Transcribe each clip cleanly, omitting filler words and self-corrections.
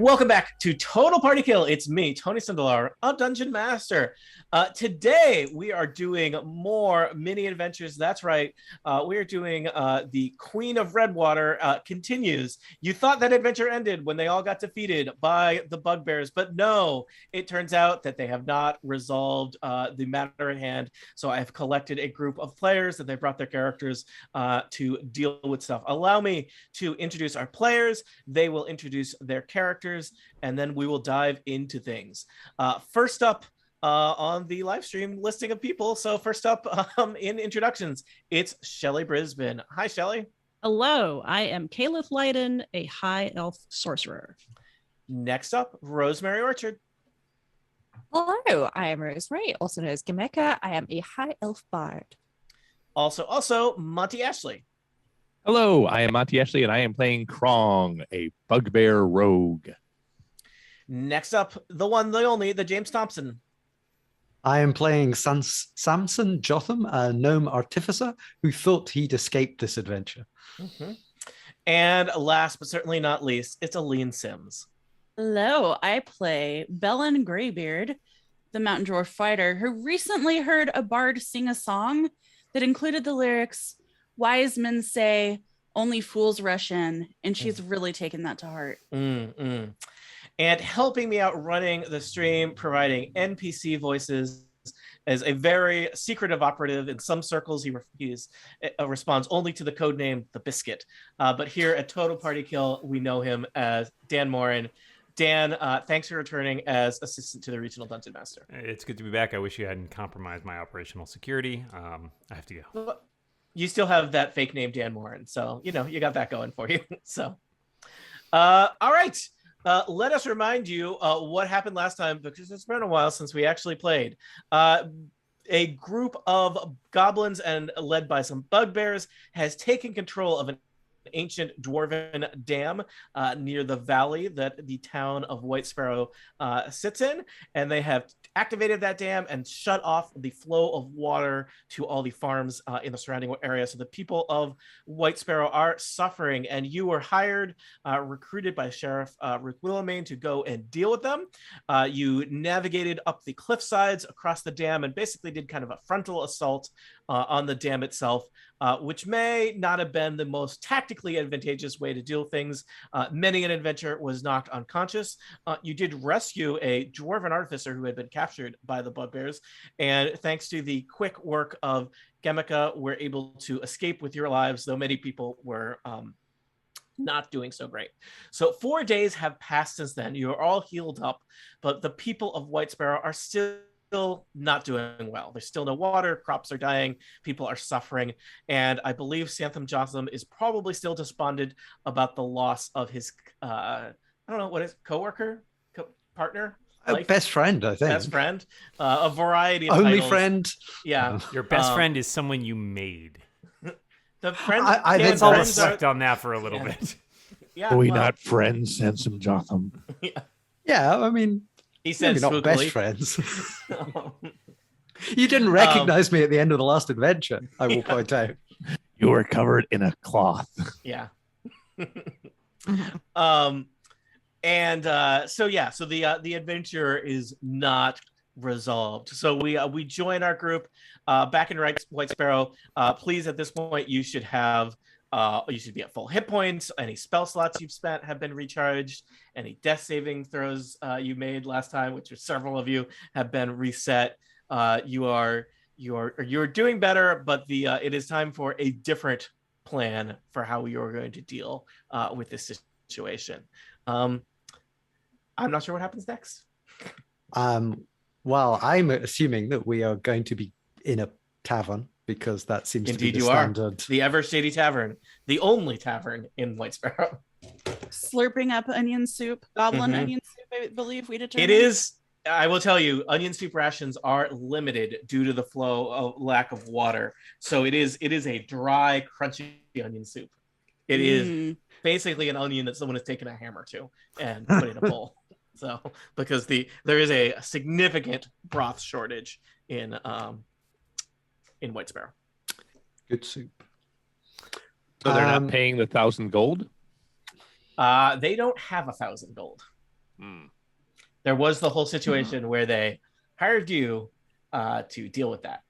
Welcome back to Total Party Kill. It's me, Tony Sindelar, a Dungeon Master. Today, we are doing more mini adventures. That's right. We are doing the Queen of Redwater continues. You thought that adventure ended when they all got defeated by the bugbears, but no, it turns out that they have not resolved the matter at hand. So I have collected a group of players that they brought their characters to deal with stuff. Allow me to introduce our players. They will introduce their characters, and then we will dive into things. First up on the live stream listing of people. So first up in introductions, it's Shelly Brisbane. Hi, Shelly. Hello, I am Caliph Leiden, a high elf sorcerer. Next up, Rosemary Orchard. Hello, I am Rosemary, also known as Gameka. I am a high elf bard. Also, Monty Ashley. Hello, I am Monty Ashley, and I am playing Krong, a bugbear rogue. Next up, the one, the only, the James Thompson. I am playing Samson Jothem, a gnome artificer who thought he'd escaped this adventure. Mm-hmm. And last but certainly not least, it's Aline Sims. Hello, I play Bellin Greybeard, the mountain dwarf fighter who recently heard a bard sing a song that included the lyrics, "Wise men say only fools rush in," and she's really taken that to heart. Mm-mm. And helping me out running the stream, providing NPC voices as a very secretive operative. In some circles, he responds only to the code name The Biscuit. But here at Total Party Kill, we know him as Dan Morin. Dan, thanks for returning as assistant to the regional dungeon master. It's good to be back. I wish you hadn't compromised my operational security. I have to go. Well, you still have that fake name, Dan Morin. So, you you got that going for you. So, all right. Let us remind you what happened last time, because it's been a while since we actually played. A group of goblins and led by some bugbears has taken control of an ancient dwarven dam near the valley that the town of Whitesparrow sits in, and they have activated that dam and shut off the flow of water to all the farms in the surrounding area. So the people of Whitesparrow are suffering, and you were hired, recruited by Sheriff Ruth Willamane to go and deal with them. You navigated up the cliff sides across the dam and basically did kind of a frontal assault on the dam itself, which may not have been the most tactically advantageous way to deal with things. Many an adventurer was knocked unconscious. You did rescue a dwarven artificer who had been captured by the bugbears, and thanks to the quick work of Gameka, were able to escape with your lives, though many people were not doing so great. So 4 days have passed since then. You're all healed up, but the people of Whitesparrow are still not doing well. There's still no water, crops are dying, people are suffering, and I believe Samson Jothem is probably still despondent about the loss of his I don't know what is co-worker, partner, Best friend, I think. Best friend, a variety of only titles. Friend. Yeah, Your best friend is someone you made. The friend. I Let's all reflect on that for a little bit. Yeah, Are we not friends, Samson Jothem? Yeah, I mean, he said maybe not best spookily. friends. You didn't recognize me at the end of the last adventure, I will point out. You were covered in a cloth. Yeah. So the adventure is not resolved. So we join our group back in Whitesparrow. Please, at this point, you should be at full hit points. Any spell slots you've spent have been recharged. Any death saving throws you made last time, which are several of you, have been reset. You're doing better, but it is time for a different plan for how you're going to deal with this situation. I'm not sure what happens next. Well, I'm assuming that we are going to be in a tavern, because that seems to be the you standard. The Ever Shady Tavern, the only tavern in Whitesparrow. Slurping up onion soup, goblin onion soup, I believe we determined. It is. I will tell you, onion soup rations are limited due to the lack of water. So it is a dry, crunchy onion soup. It is basically an onion that someone has taken a hammer to and put in a bowl. So because there is a significant broth shortage in Whitesparrow. Good soup. So they're not paying the 1,000 gold? They don't have 1,000 gold. There was the whole situation where they hired you to deal with that.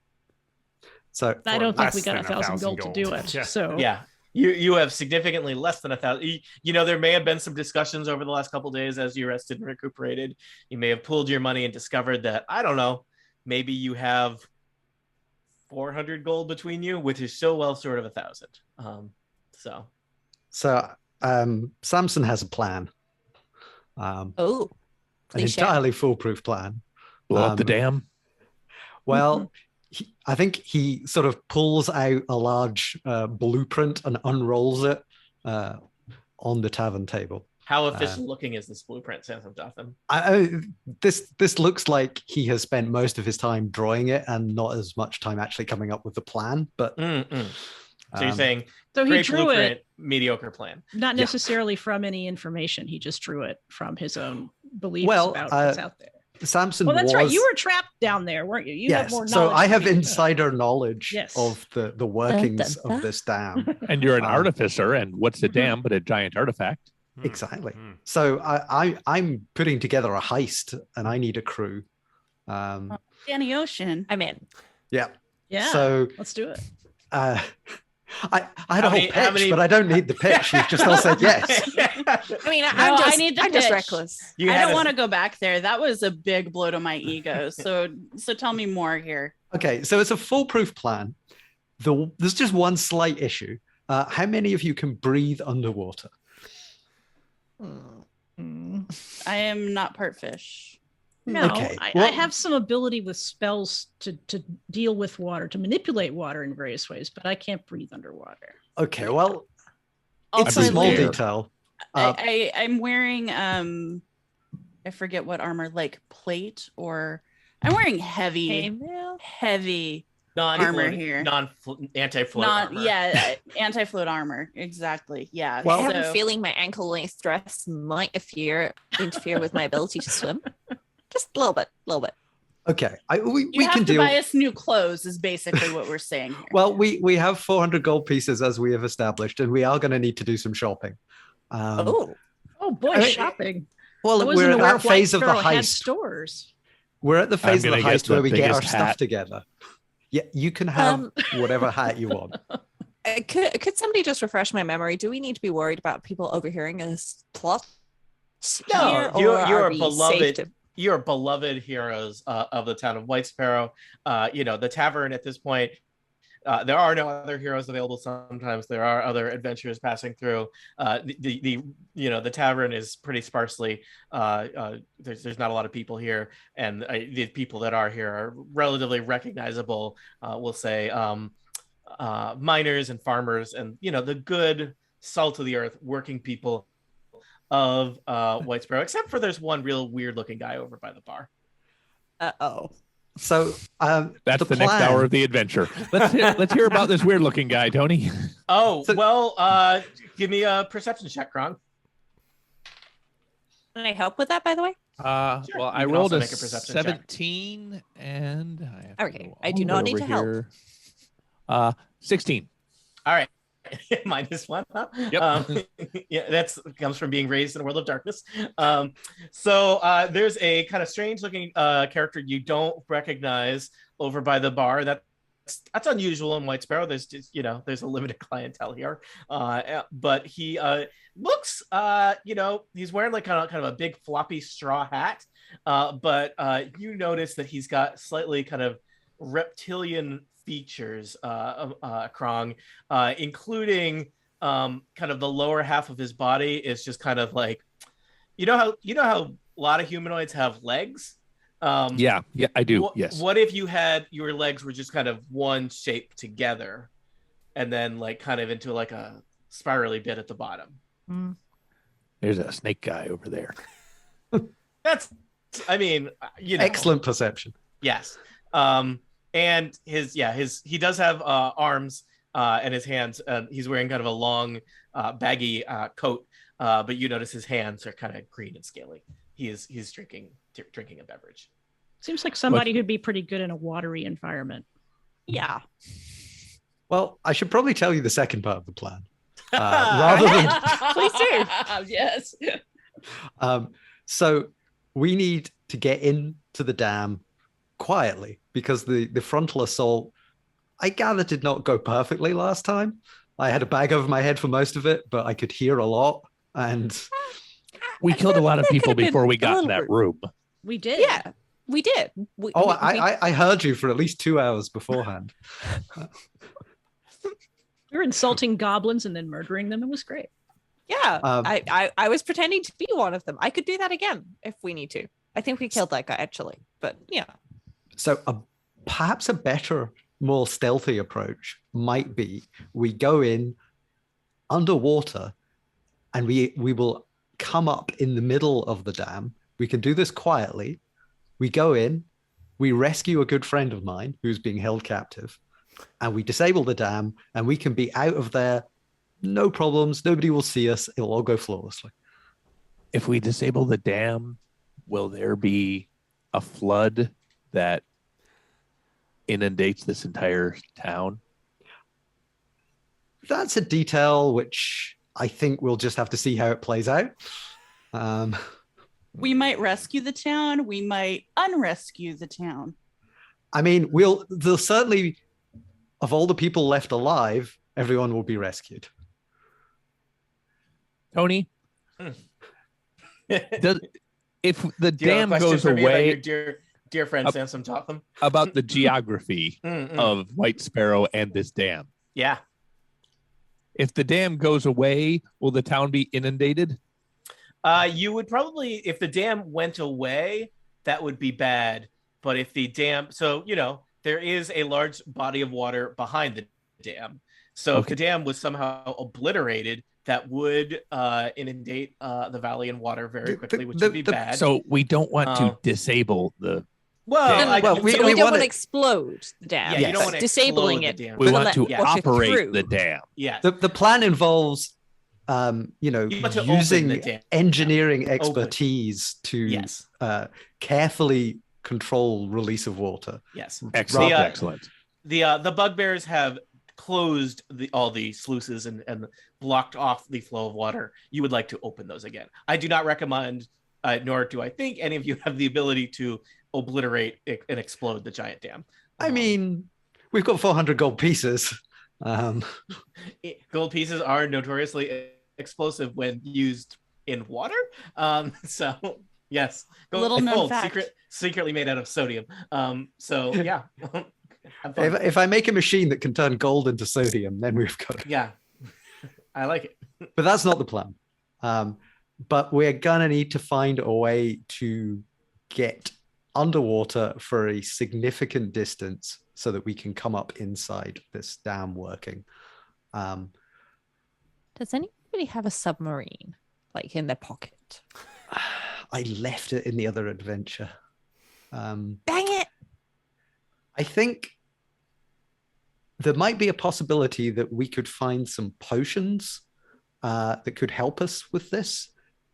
So I don't think less we got than 1,000 gold to do it. Yeah. So Yeah. You have significantly less than 1,000. You know, there may have been some discussions over the last couple of days as you rested and recuperated. You may have pooled your money and discovered that, I don't know, maybe you have 400 gold between you, which is so well short of 1,000. So Samson has a plan. An Please share. entirely foolproof plan. Blow up the dam. Well, I think he sort of pulls out a large blueprint and unrolls it on the tavern table. How official looking is this blueprint, Samson Jothem? This looks like he has spent most of his time drawing it and not as much time actually coming up with the plan. But So you're saying So he great drew blueprint, it, mediocre plan. not Yeah. necessarily from any information. He just drew it from his own beliefs Well, about what's out there. Samson Well, that's was, right. You were trapped down there, weren't you? You have yes. more knowledge. So I than have we do. insider knowledge Yes. of the workings of this dam. And you're an Um, artificer, and what's a dam but a giant artifact? Exactly. So I'm putting together a heist, and I need a crew. Danny Ocean. I'm in. Yeah. Yeah. So let's do it. I had How a whole many- how pitch, many- but I don't need the pitch. You've just all said yes. I mean, No, I'm I need the just pitch. reckless. You I had don't a- want to go back there. That was a big blow to my ego. So tell me more here. Okay, so it's a foolproof plan. There's just one slight issue. How many of you can breathe underwater? I am not part fish. No, Okay, I well- have some ability with spells to deal with water, to manipulate water in various ways, but I can't breathe underwater. Okay, well, it's Also, a small weird. detail. I'm wearing I forget what armor, like plate, or I'm wearing heavy armor here. Anti-float armor. Anti-float armor. Exactly. Yeah. Well- I have a so- feeling my ankle length dress might interfere with my ability to swim. Just a little bit. Okay, you we have can to deal. buy us new clothes is basically what we're saying here. Well, we have 400 gold pieces as we have established, and we are going to need to do some shopping. Oh, Oh boy, I mean, shopping. Well, I wasn't we're at aware that phase of the Whitesparrow had heist. stores. We're at the phase of the gonna guess heist where the we get our biggest stuff hat. together. Yeah, you can have whatever hat you want. could somebody just refresh my memory? Do we need to be worried about people overhearing us plot? No, here, you or are are we safe beloved. to- You're beloved heroes of the town of Whitesparrow. The tavern at this point. There are no other heroes available. Sometimes there are other adventurers passing through. The tavern is pretty sparsely. There's not a lot of people here, and the people that are here are relatively recognizable. We'll say miners and farmers, and the good salt of the earth working people of Whitesparrow. Except for there's one real weird looking guy over by the bar. Uh-oh. So That's the next plan- hour of the adventure. Let's hear about this weird looking guy, Tony. Oh, So- well, give me a perception check, Krong. Can I help with that, by the way? Well, You I can rolled also a make a perception check. 17, and I have to Okay, go I do all not need over to help. here. 16. All right. -1. Huh? Yep. Yeah, that's comes from being raised in a world of darkness. So there's a kind of strange looking character you don't recognize over by the bar. That's unusual in Whitesparrow. There's just there's a limited clientele here. But he looks he's wearing like kind of a big floppy straw hat. But you notice that he's got slightly kind of reptilian features, Krong, including kind of the lower half of his body is just kind of like, how a lot of humanoids have legs. Yeah, I do. Yes. What if your legs were just kind of one shape together, and then like kind of into like a spirally bit at the bottom? There's a snake guy over there. That's, Excellent perception. Yes. And he does have arms and his hands. He's wearing kind of a long, baggy coat, but you notice his hands are kind of green and scaly. He's drinking a beverage. Seems like somebody who'd be pretty good in a watery environment. Yeah. Well, I should probably tell you the second part of the plan. Rather than Please do. Yes. So we need to get into the dam quietly because the frontal assault, I gather, did not go perfectly last time. I had a bag over my head for most of it, but I could hear a lot. And We killed a lot of That people could have been before we a got in little that rude. room. We did. Yeah, we did. I heard you for at least 2 hours beforehand. We were insulting goblins and then murdering them. It was great. Yeah, Um, I was pretending to be one of them. I could do that again if we need to. I think we killed that guy actually, but yeah. So perhaps a better, more stealthy approach might be we go in underwater and we will come up in the middle of the dam. We can do this quietly. We go in, we rescue a good friend of mine who's being held captive, and we disable the dam, and we can be out of there. No problems. Nobody will see us. It'll all go flawlessly. If we disable the dam, will there be a flood that inundates this entire town? That's a detail which I think we'll just have to see how it plays out. We might rescue the town. We might unrescue the town. I mean, there'll certainly, of all the people left alive, everyone will be rescued. Tony, if the Do you have dam a question goes for me about away, your dear friend Samson Jothem? about the geography of Whitesparrow and this dam. Yeah. If the dam goes away, will the town be inundated? You would probably, if the dam went away, that would be bad. But if the dam, so, there is a large body of water behind the dam. So if the dam was somehow obliterated, that would inundate the valley in water very quickly, which would be bad. So we don't want to disable the. Well, we don't want to explode the dam. Yeah, you don't want to disabling explode it. the dam. We So want let to wash it operate through. the dam. Yeah. The plan involves, You want to open using the dam. engineering expertise to Yes. carefully control release of water. Yes. Excellent, The, excellent. The bugbears have closed all the sluices and blocked off the flow of water. You would like to open those again. I do not recommend, nor do I think any of you have the ability to obliterate and explode the giant dam. I mean, we've got 400 gold pieces. Gold pieces are notoriously explosive when used in water. So yes, Little known fact. secretly made out of sodium. So yeah. If I make a machine that can turn gold into sodium, then we've got it. Yeah, I like it. But that's not the plan. But we're gonna need to find a way to get underwater for a significant distance so that we can come up inside this dam working. Does anybody have a submarine, like in their pocket? I left it in the other adventure. Dang it! I think there might be a possibility that we could find some potions that could help us with this.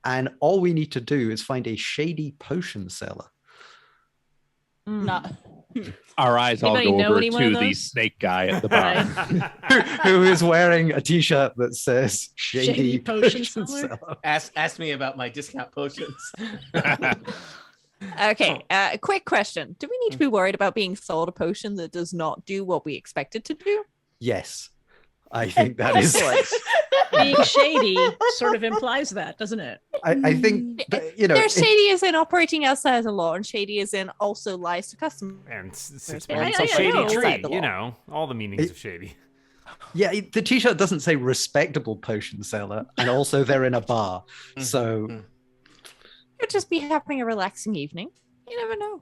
And all we need to do is find a shady potion seller. Not. Our eyes all Anybody go know over anyone of to the those? snake guy at the bottom. who is wearing a t-shirt that says shady potion potion seller? seller. Ask me about my discount potions. Okay, quick question. Do we need to be worried about being sold a potion that does not do what we expect it to do? Yes, I think that is. Excellent. Being shady sort of implies that, doesn't it? I think that, There's shady as in operating outside of the law, and shady as in also lies to customers. And sits Yeah, beneath yeah, a shady yeah, tree. outside the law. All the meanings of shady. Yeah, the t-shirt doesn't say respectable potion seller, and also they're in a bar. So Could just be having a relaxing evening. You never know.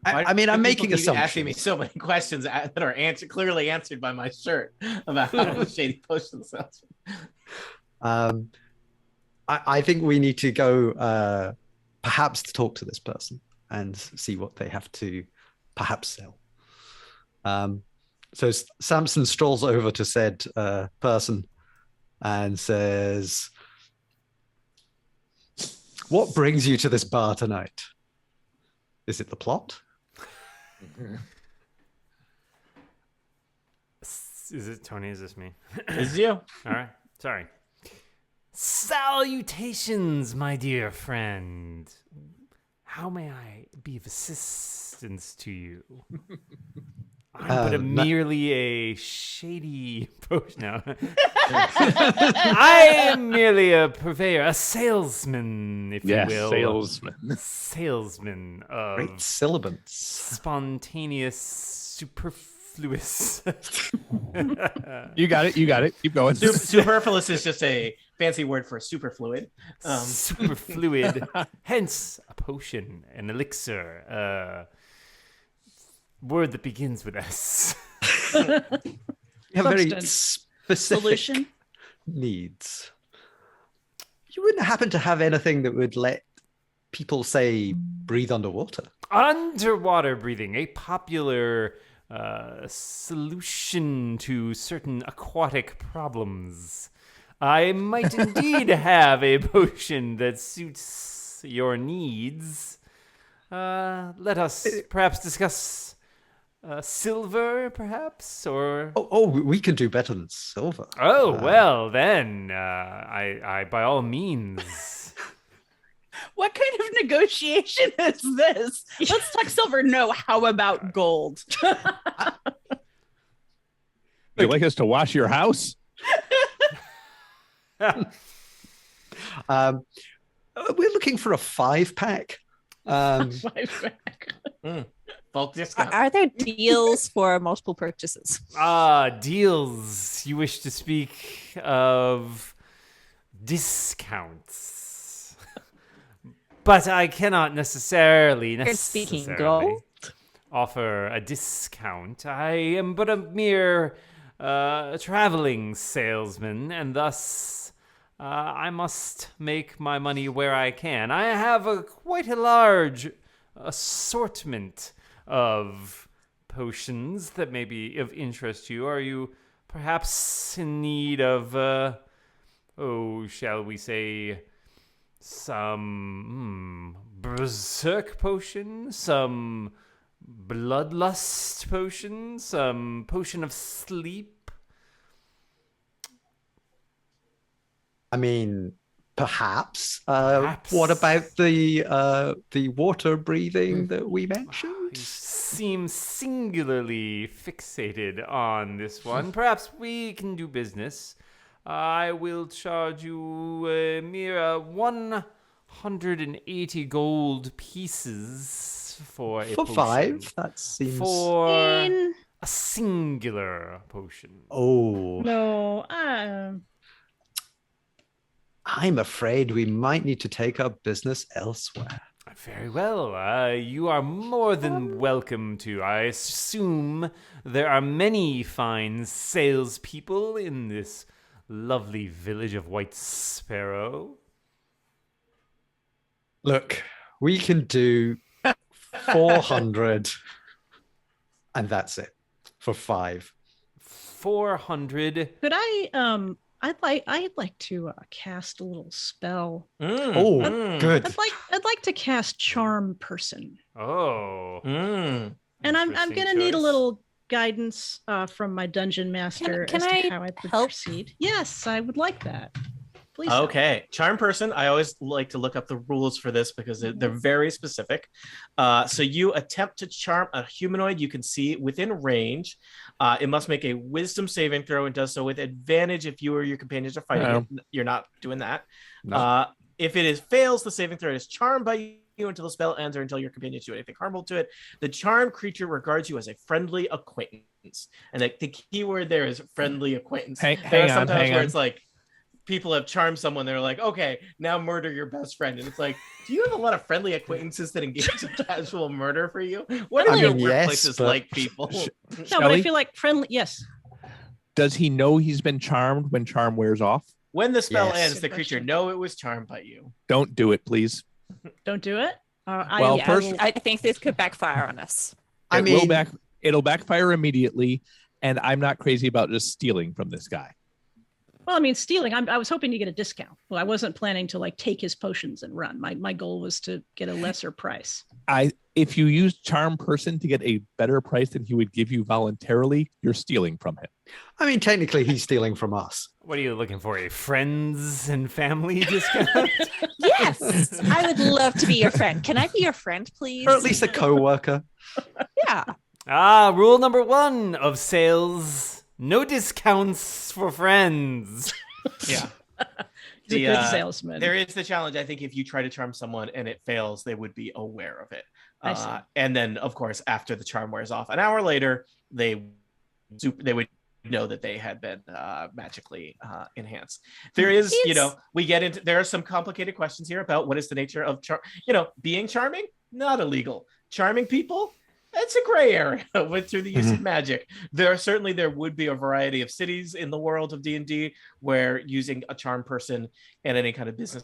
I mean, I'm making asking assumptions. me so many questions that are clearly answered by my shirt about how shady potion sells. I think we need to go perhaps to talk to this person and see what they have to perhaps sell. So Samson strolls over to said person and says, "What brings you to this bar tonight? Is it the plot?" Is it Tony? Is this me? Is you? All right. Sorry. Salutations, my dear friend. How may I be of assistance to you? I'm but merely a shady no. I am merely a purveyor, a salesman, if you will. Salesman of Great syllabants. Spontaneous, superfluous. You got it. Keep going. Superfluous is just a fancy word for superfluid. Superfluid, hence a potion, an elixir, word that begins with S. You have very Substance. specific Solution. needs. You wouldn't happen to have anything that would let people, say, breathe underwater? Underwater breathing, a popular solution to certain aquatic problems. I might indeed have a potion that suits your needs. Let us perhaps discuss silver, perhaps, or We can do better than silver. well, then I by all means. What kind of negotiation is this? Let's talk silver. No, how about gold? You like us to wash your house? We're looking for a 5-pack. Bulk discount. Are there deals for multiple purchases? Deals. You wish to speak of discounts. But I cannot necessarily Speaking gold? offer a discount. I am but a mere traveling salesman, and thus I must make my money where I can. I have quite a large assortment of potions that may be of interest to you. Are you perhaps in need of, shall we say, some berserk potion, some bloodlust potion, some potion of sleep? I mean, perhaps. What about the water breathing that we mentioned? You seem singularly fixated on this one. Perhaps we can do business. I will charge you a mere 180 gold pieces for a For potion. 5? That seems... For In- a singular potion. Oh, No, I'm afraid we might need to take our business elsewhere. Very well. You are more than welcome to. I assume there are many fine salespeople in this lovely village of Whitesparrow. Look, we can do 400, and that's it for 5. 400. could I? I'd like to cast a little spell. Good. I'd like to cast Charm Person, Oh. and I'm Interesting gonna need a choice. little guidance from my dungeon master Can as to I how I would help? proceed. Yes, I would like that. Please. help. Okay, charm person. I always like to look up the rules for this because they're very specific. So you attempt to charm a humanoid you can see within range. It must make a wisdom saving throw and does so with advantage if you or your companions are fighting it. You're not doing that. No. If it fails, the saving throw is charmed by you until the spell ends or until your companions do anything harmful to it. The charmed creature regards you as a friendly acquaintance. And the key word there is friendly acquaintance. There are sometimes where it's like, people have charmed someone, they're like, okay, now murder your best friend. And it's like, do you have a lot of friendly acquaintances that engage in casual murder for you? What are your workplaces like, people? No, but I Shelley? feel like friendly. Yes. Does he know he's been charmed when charm wears off? When the spell Yes. ends, the Good creature question. know it was charmed by you. Don't do it, please. Don't do it. Well, Yeah, first- I think this could backfire on us. It'll backfire immediately, and I'm not crazy about just stealing from this guy. Well, I mean, stealing. I was hoping to get a discount. Well, I wasn't planning to like take his potions and run. My goal was to get a lesser price. If you use charm person to get a better price than he would give you voluntarily, you're stealing from him. I mean, technically, he's stealing from us. What are you looking for? A friends and family discount? Yes, I would love to be your friend. Can I be your friend, please? Or at least a co-worker. Yeah. Rule number 1 of sales: no discounts for friends. Yeah. He's a good salesman. There is the challenge. I think if you try to charm someone and it fails, they would be aware of it. I see. And then, of course, after the charm wears off, an hour later, they would know that they had been magically enhanced. There is, there are some complicated questions here about what is the nature of being charming, not illegal. Charming people, that's a gray area through the use of magic. There would be a variety of cities in the world of D&D where using a charm person and any kind of business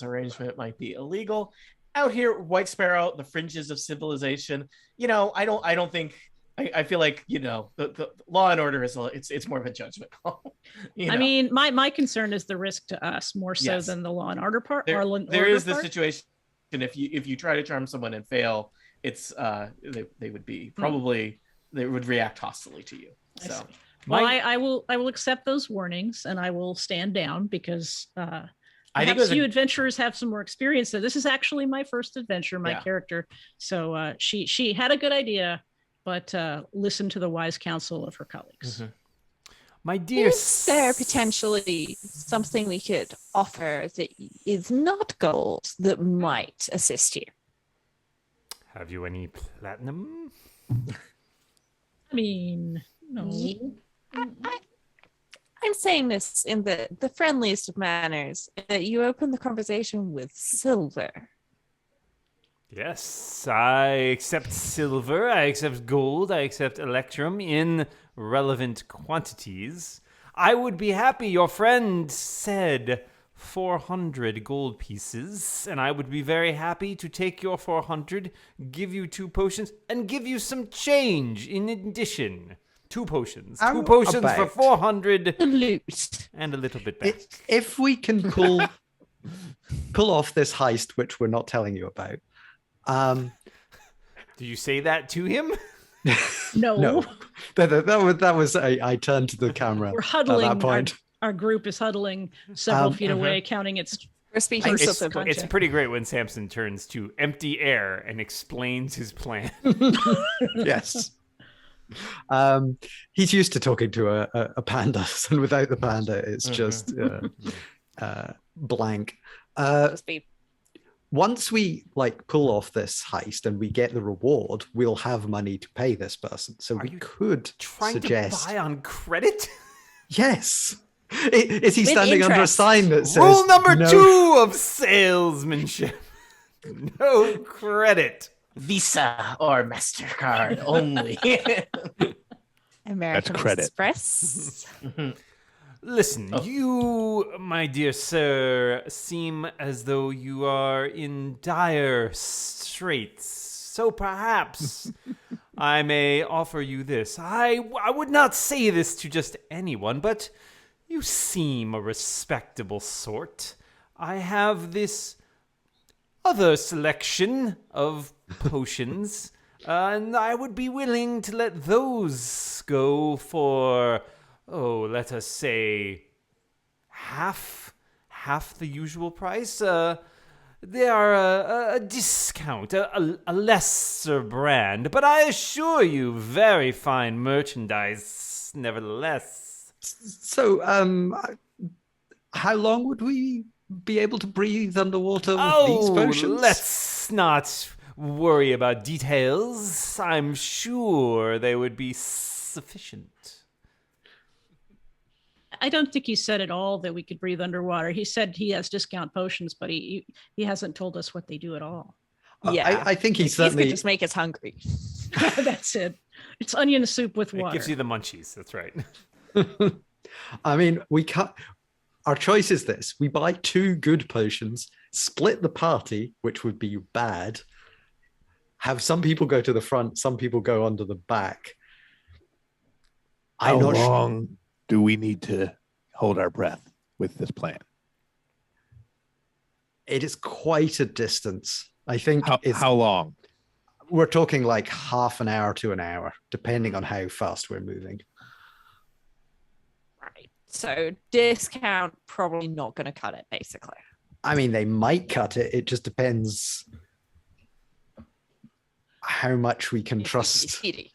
arrangement might be illegal. Out here, Whitesparrow, the fringes of civilization, I don't think. I feel like the law and order is it's more of a judgment call. I mean, my concern is the risk to us more so than the law and order part. There is the situation if you try to charm someone and fail, it's they would be probably they would react hostily to you. So well, I will accept those warnings and I will stand down because I think you adventurers have some more experience. So this is actually my first adventure, my character. So she had a good idea, but listen to the wise counsel of her colleagues. Mm-hmm. My dear, is there potentially something we could offer that is not gold that might assist you? Have you any platinum? I mean, no. I'm saying this in the friendliest of manners. You open the conversation with silver. Yes, I accept silver, I accept gold, I accept electrum in relevant quantities. I would be happy. Your friend said 400 gold pieces, and I would be very happy to take your 400, give you 2 potions, and give you some change in addition. 2 potions. 2 potions for 400. Loot. And a little bit back. If we can pull off this heist, which we're not telling you about. Do you say that to him? No. That was I turned to the camera. We're huddling. At that point. Our group is huddling several feet away, counting its. We're speaking it's pretty great when Samson turns to empty air and explains his plan. Yes. He's used to talking to a panda, and without the panda, it's just blank. Once we pull off this heist and we get the reward, we'll have money to pay this person. So we could suggest to buy on credit. Yes. Is he standing under a sign that says rule number 2 of salesmanship? No credit. Visa or MasterCard only. American credit. Express. Listen, you, my dear sir, seem as though you are in dire straits. So perhaps I may offer you this. I would not say this to just anyone, but you seem a respectable sort. I have this other selection of potions, and I would be willing to let those go for, let us say, half the usual price. They are a discount, a lesser brand, but I assure you, very fine merchandise, nevertheless. So, how long would we be able to breathe underwater with these potions? Let's not worry about details. I'm sure they would be sufficient. I don't think he said at all that we could breathe underwater. He said he has discount potions, but he hasn't told us what they do at all. Yeah, I think these certainly could just make us hungry. That's it. It's onion soup with water. It gives you the munchies. That's right. I mean, our choice is this: we buy 2 good potions, split the party, which would be bad. Have some people go to the front, some people go under the back. How long do we need to hold our breath with this plan? It is quite a distance. I think How long? We're talking like half an hour to an hour, depending on how fast we're moving. Right. So discount probably not going to cut it, basically. I mean, they might cut it. It just depends how much we can trust. Speedy.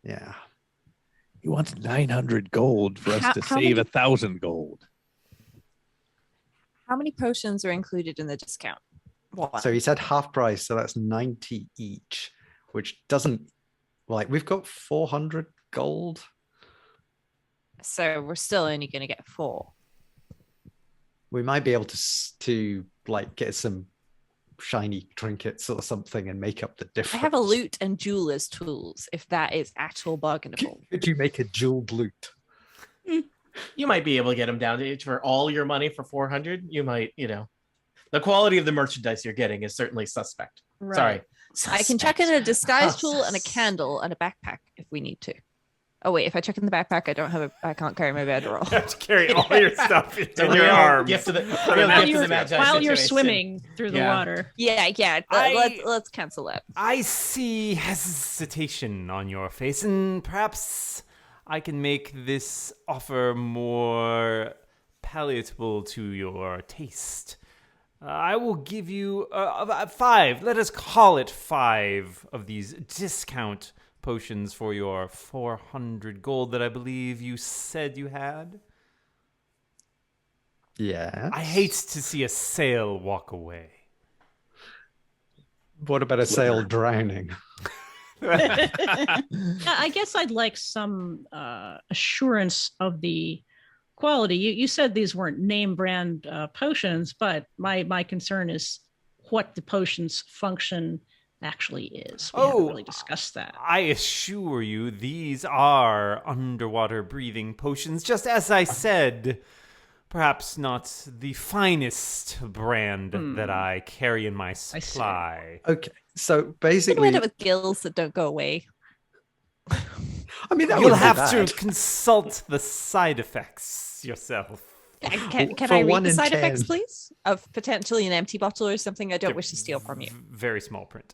Yeah. He wants 900 gold for us to save 1,000 gold. How many potions are included in the discount? One. So he said half price, so that's 90 each, which doesn't, like, we've got 400 gold. So we're still only going to get 4. We might be able to like get some shiny trinkets or something and make up the difference. I have a loot and jeweler's tools, if that is at all bargainable. Could you make a jeweled loot? You might be able to get them down to for all your money for 400. You might, the quality of the merchandise you're getting is certainly suspect. Right. Sorry. I can chuck in a disguise tool and a candle and a backpack if we need to. Oh wait, if I check in the backpack, I can't carry my bedroll. You have to carry all your stuff in The your real arms. gift of the Magi While you're situation. swimming through the water. Yeah. Let's cancel that. I see hesitation on your face, and perhaps I can make this offer more palatable to your taste. I will give you 5. Let us call it 5 of these discount potions for your 400 gold that I believe you said you had. Yeah. I hate to see a sail walk away. What about a sail drowning? I guess I'd like some assurance of the quality. You said these weren't name brand potions, but my concern is what the potion's function actually is. We haven't really discussed that. I assure you, these are underwater breathing potions, just as I said. Perhaps not the finest brand that I carry in my supply. Okay, so basically, we end up with gills that don't go away. I mean, that You'll would be have bad. to consult the side effects yourself. Can For I read 1 the in side 10. effects, please? Of potentially an empty bottle or something I don't wish to steal from you. Very small print.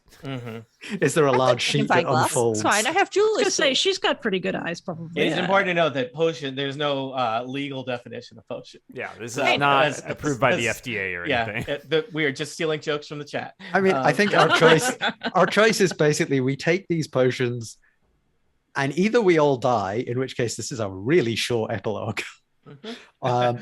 Is there a large sheet that Magnifying glass. unfolds? It's fine. I have I was jewelers. gonna say she's got pretty good eyes, probably. It's important to note that potion, there's no legal definition of potion. Yeah, this is Right. not approved by the FDA or anything. Yeah, we are just stealing jokes from the chat. I mean, I think our choice is basically we take these potions and either we all die, in which case this is a really short epilogue, or we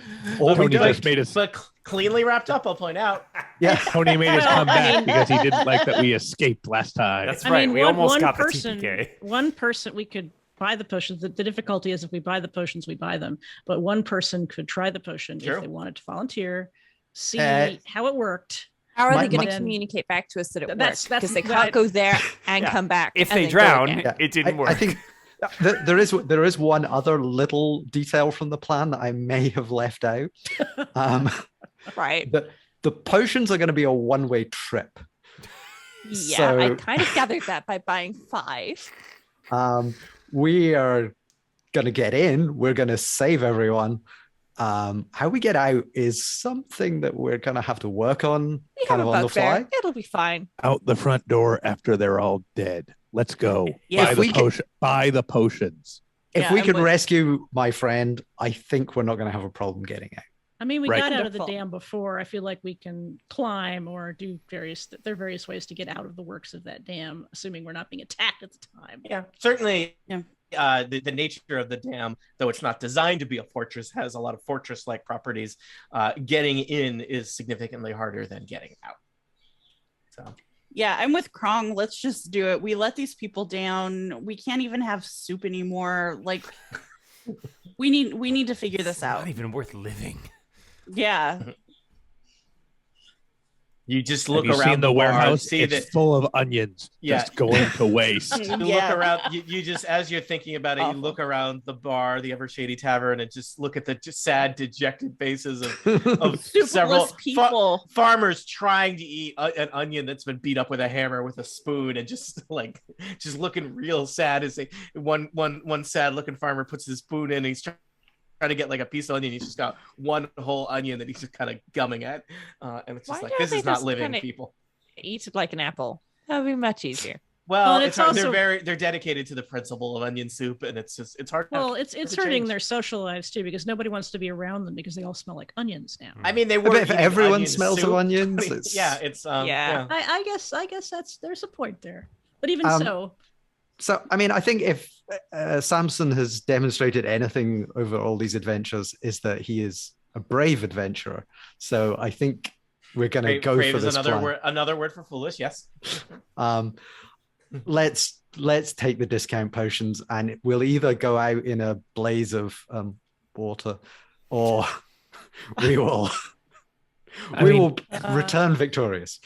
Tony don't. just made us. But cleanly wrapped up, I'll point out. Yeah. Tony made us come back because he didn't like that we escaped last time. That's right. We almost got the TPK. One person, we could buy the potions. The difficulty is if we buy the potions, we buy them. But one person could try the potion Sure. if they wanted to volunteer, see how it worked. How are My- they going my- to communicate back to us that it That's- worked? that's Because they right. can't go there and Yeah. come back. If and they then go drown, again. Yeah. it didn't work. I think there is one other little detail from the plan that I may have left out. Right. The potions are going to be a one-way trip. Yeah, So- I kind of gathered that by buying 5. We are going to get in. We're going to save everyone. How we get out is something that we're going to have to work on, We kind have of a on the fly. bugbear. It'll be fine. Out the front door after they're all dead. Let's go. Yeah. Buy the potions. If Yeah, we and can we- rescue my friend, I think we're not going to have a problem getting out. I mean, we Right. got out of the Wonderful. dam before. I feel like we can climb or do there are various ways to get out of the works of that dam, assuming we're not being attacked at the time. Yeah, certainly. Yeah. The nature of the dam, though it's not designed to be a fortress, has a lot of fortress-like properties. Getting in is significantly harder than getting out. So Yeah, I'm with Krong. Let's just do it. We let these people down. We can't even have soup anymore. Like, we need to figure this out. Not even worth living. Yeah. you just Have look you around seen the bar, warehouse? see It's that full of onions Yeah. just going to waste. you look Yeah. around. You just, as you're thinking about it, you Awful. look around the bar, the Ever Shady Tavern, and just look at the just sad, dejected faces of several Soupless people. farmers trying to eat an onion that's been beat up with a hammer with a spoon, and just looking real sad as one sad looking farmer puts his spoon in. And he's to get like a piece of onion. He's just got one whole onion that he's just kind of gumming at, and it's just Why like, don't this they is not just living, kinda people. Eat it like an apple. That would be much easier. Well, and it's it's hard. also- They're dedicated to the principle of onion soup, and it's hard. Well, it's to hurting change. their social lives too, because nobody wants to be around them because they all smell like onions now. I mean, they I were. bet if eating everyone onion smells soup. of onions, it's... Yeah, it's Yeah. I guess that's there's a point there, but even so. So, I mean, I think if Samson has demonstrated anything over all these adventures, is that he is a brave adventurer. So I think we're going to go brave for is this plan. another word for foolish. Yes. Let's take the discount potions, and we'll either go out in a blaze of water, or we will return victorious.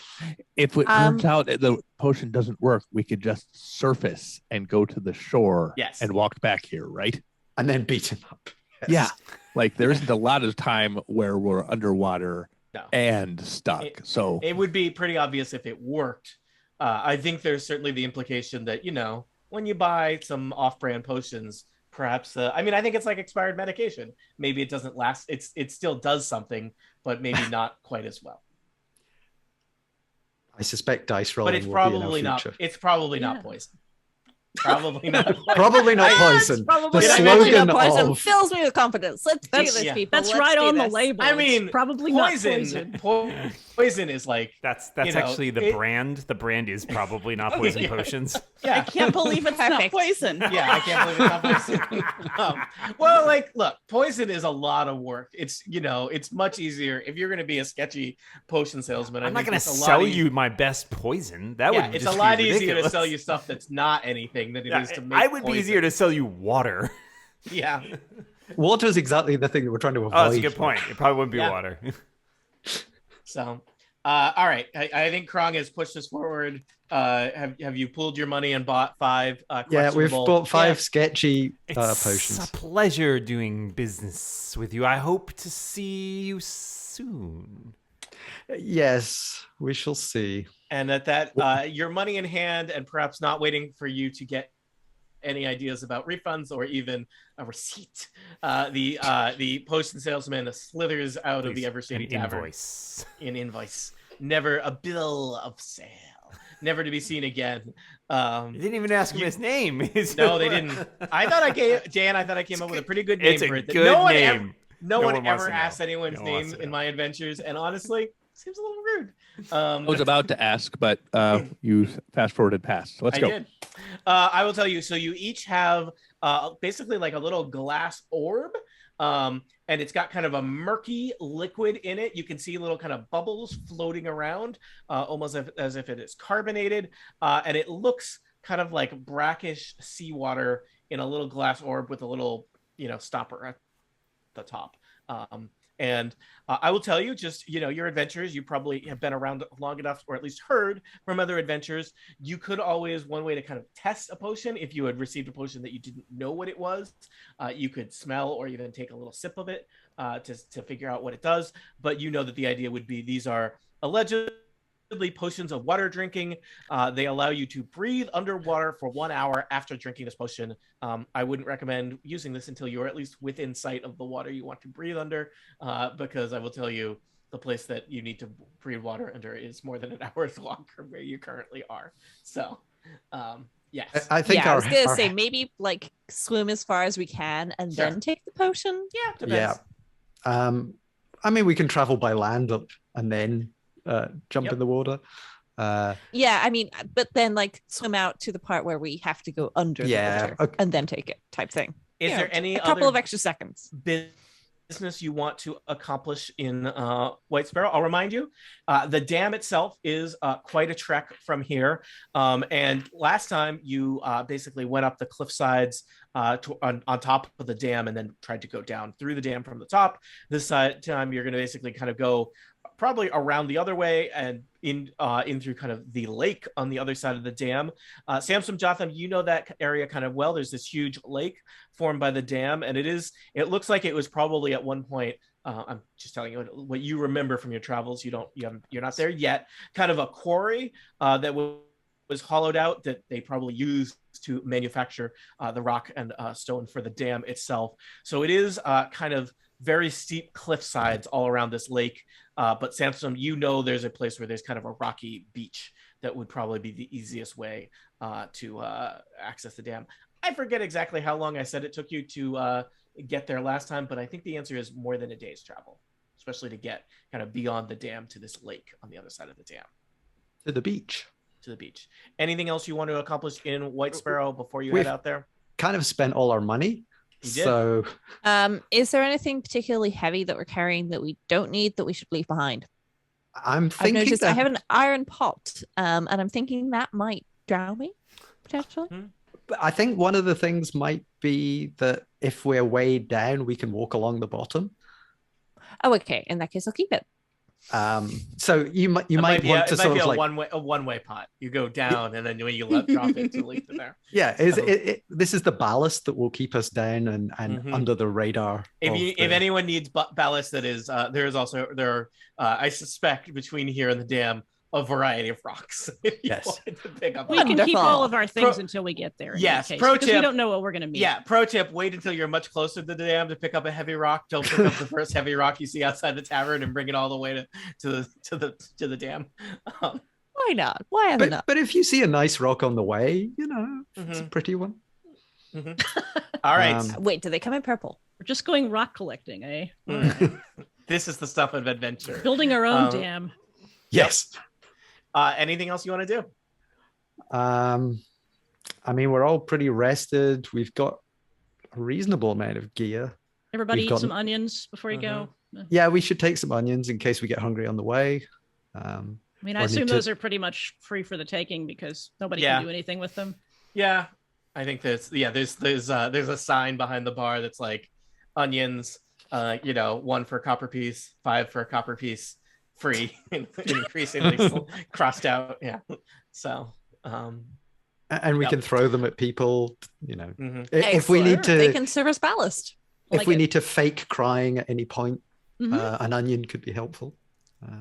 If it turns out that the potion doesn't work, we could just surface and go to the shore and walk back here, right? And then beat him up. Yes. Yeah. Like there isn't a lot of time where we're underwater and stuck. So it would be pretty obvious if it worked. I think there's certainly the implication that, when you buy some off-brand potions, perhaps, I think it's like expired medication. Maybe it doesn't last. It still does something, but maybe not quite as well. I suspect dice rolling. But it's will probably be in our not. future. It's probably not poison. Probably not. Probably not poison. Probably The not slogan poison of fills me with confidence. Let's do this, people. That's Let's right do on the this. label. I mean, It's probably poison. not poison. Poison is like that's actually the brand. The brand is probably not poison potions. Yeah. I can't believe it's not Perfect. poison. Yeah, I can't believe it's not poison. Well, like, look, poison is a lot of work. It's it's much easier if you're going to be a sketchy potion salesman. I'm not going to sell you my best poison. That would it's just a lot be easier to ridiculous. sell you stuff that's not anything than it is to make. I would be easier to sell you water. Yeah. water is exactly the thing that we're trying to avoid. Oh, that's a good point. It probably wouldn't be water. So, all right. I think Krong has pushed us forward. Have you pooled your money and bought 5? Yeah, we've bought 5 sketchy It's potions. a pleasure doing business with you. I hope to see you soon. Yes, we shall see. And at that, your money in hand, and perhaps not waiting for you to get any ideas about refunds or even a receipt, the potion salesman slithers out of the Ever Shady Tavern. Invoice. Never a bill of sale. Never to be seen again. You didn't even ask him his name. No, they didn't. I thought I came up with a pretty good name for it. It's a good name. No one wants ever to know. asked anyone's name in my adventures, and honestly, seems a little rude. I was about to ask, but you fast forwarded past. So let's go. I did. I will tell you. So you each have basically like a little glass orb, and it's got kind of a murky liquid in it. You can see little kind of bubbles floating around, almost as if it is carbonated, and it looks kind of like brackish seawater in a little glass orb with a little, stopper at the top. And I will tell you, just, your adventures, you probably have been around long enough, or at least heard from other adventures. You could always, one way to kind of test a potion, if you had received a potion that you didn't know what it was, you could smell or even take a little sip of it to figure out what it does. But that the idea would be these are allegedly potions of water drinking. They allow you to breathe underwater for 1 hour after drinking this potion. I wouldn't recommend using this until you're at least within sight of the water you want to breathe under, because I will tell you, the place that you need to breathe water under is more than an hour's walk from where you currently are. So, yes. I think I was going to say maybe like swim as far as we can and then take the potion. Yeah, depends. Yeah. We can travel by land up and then jump in the water. But then like swim out to the part where we have to go under the water and then take it type thing. Is there any a couple of extra seconds business you want to accomplish in Whitesparrow? I'll remind you, the dam itself is quite a trek from here. And last time you basically went up the cliff sides on top of the dam and then tried to go down through the dam from the top. This time you're going to basically kind of go probably around the other way and in through kind of the lake on the other side of the dam. Samson Jothem, that area kind of well. There's this huge lake formed by the dam, and it looks like it was probably at one point. I'm just telling you what you remember from your travels. You're not there yet. Kind of a quarry that was was hollowed out that they probably used to manufacture the rock and stone for the dam itself. So it is kind of very steep cliff sides all around this lake. But Samson, there's a place where there's kind of a rocky beach that would probably be the easiest way to access the dam. I forget exactly how long I said it took you to get there last time, but I think the answer is more than a day's travel, especially to get kind of beyond the dam to this lake on the other side of the dam. To the beach. To the beach. Anything else you want to accomplish in Whitesparrow before you head out there? Kind of spent all our money. You did. So, is there anything particularly heavy that we're carrying that we don't need that we should leave behind? I'm thinking I've noticed I have an iron pot, and I'm thinking that might drown me potentially. But I think one of the things might be that if we're weighed down, we can walk along the bottom. Oh, okay. In that case, I'll keep it. So you might want to sort of like a one-way pot. You go down, and then when you drop it to leave it there. Yeah, this is the ballast that will keep us down and under the radar. If anyone needs ballast, that is there are I suspect between here and the dam a variety of rocks. Yes, we can keep all of our things until we get there. Yes, pro tip. We don't know what we're going to meet. Yeah, pro tip: wait until you're much closer to the dam to pick up a heavy rock. Don't pick up the first heavy rock you see outside the tavern and bring it all the way to the dam. Why not? Why not? But if you see a nice rock on the way, it's a pretty one. All right. Wait, do they come in purple? We're just going rock collecting, eh? This is the stuff of adventure. Building our own dam. Yes. Anything else you want to do? I mean, we're all pretty rested. We've got a reasonable amount of gear. Everybody eat some onions before you go. Yeah, we should take some onions in case we get hungry on the way. I mean, I assume those are pretty much free for the taking because nobody can do anything with them. Yeah, I think there's a sign behind the bar that's like onions, 1 for a copper piece, 5 for a copper piece. Free and increasingly crossed out. Yeah. So and we can throw them at people, if we need to. They can serve as ballast. If we need to fake crying at any point, an onion could be helpful.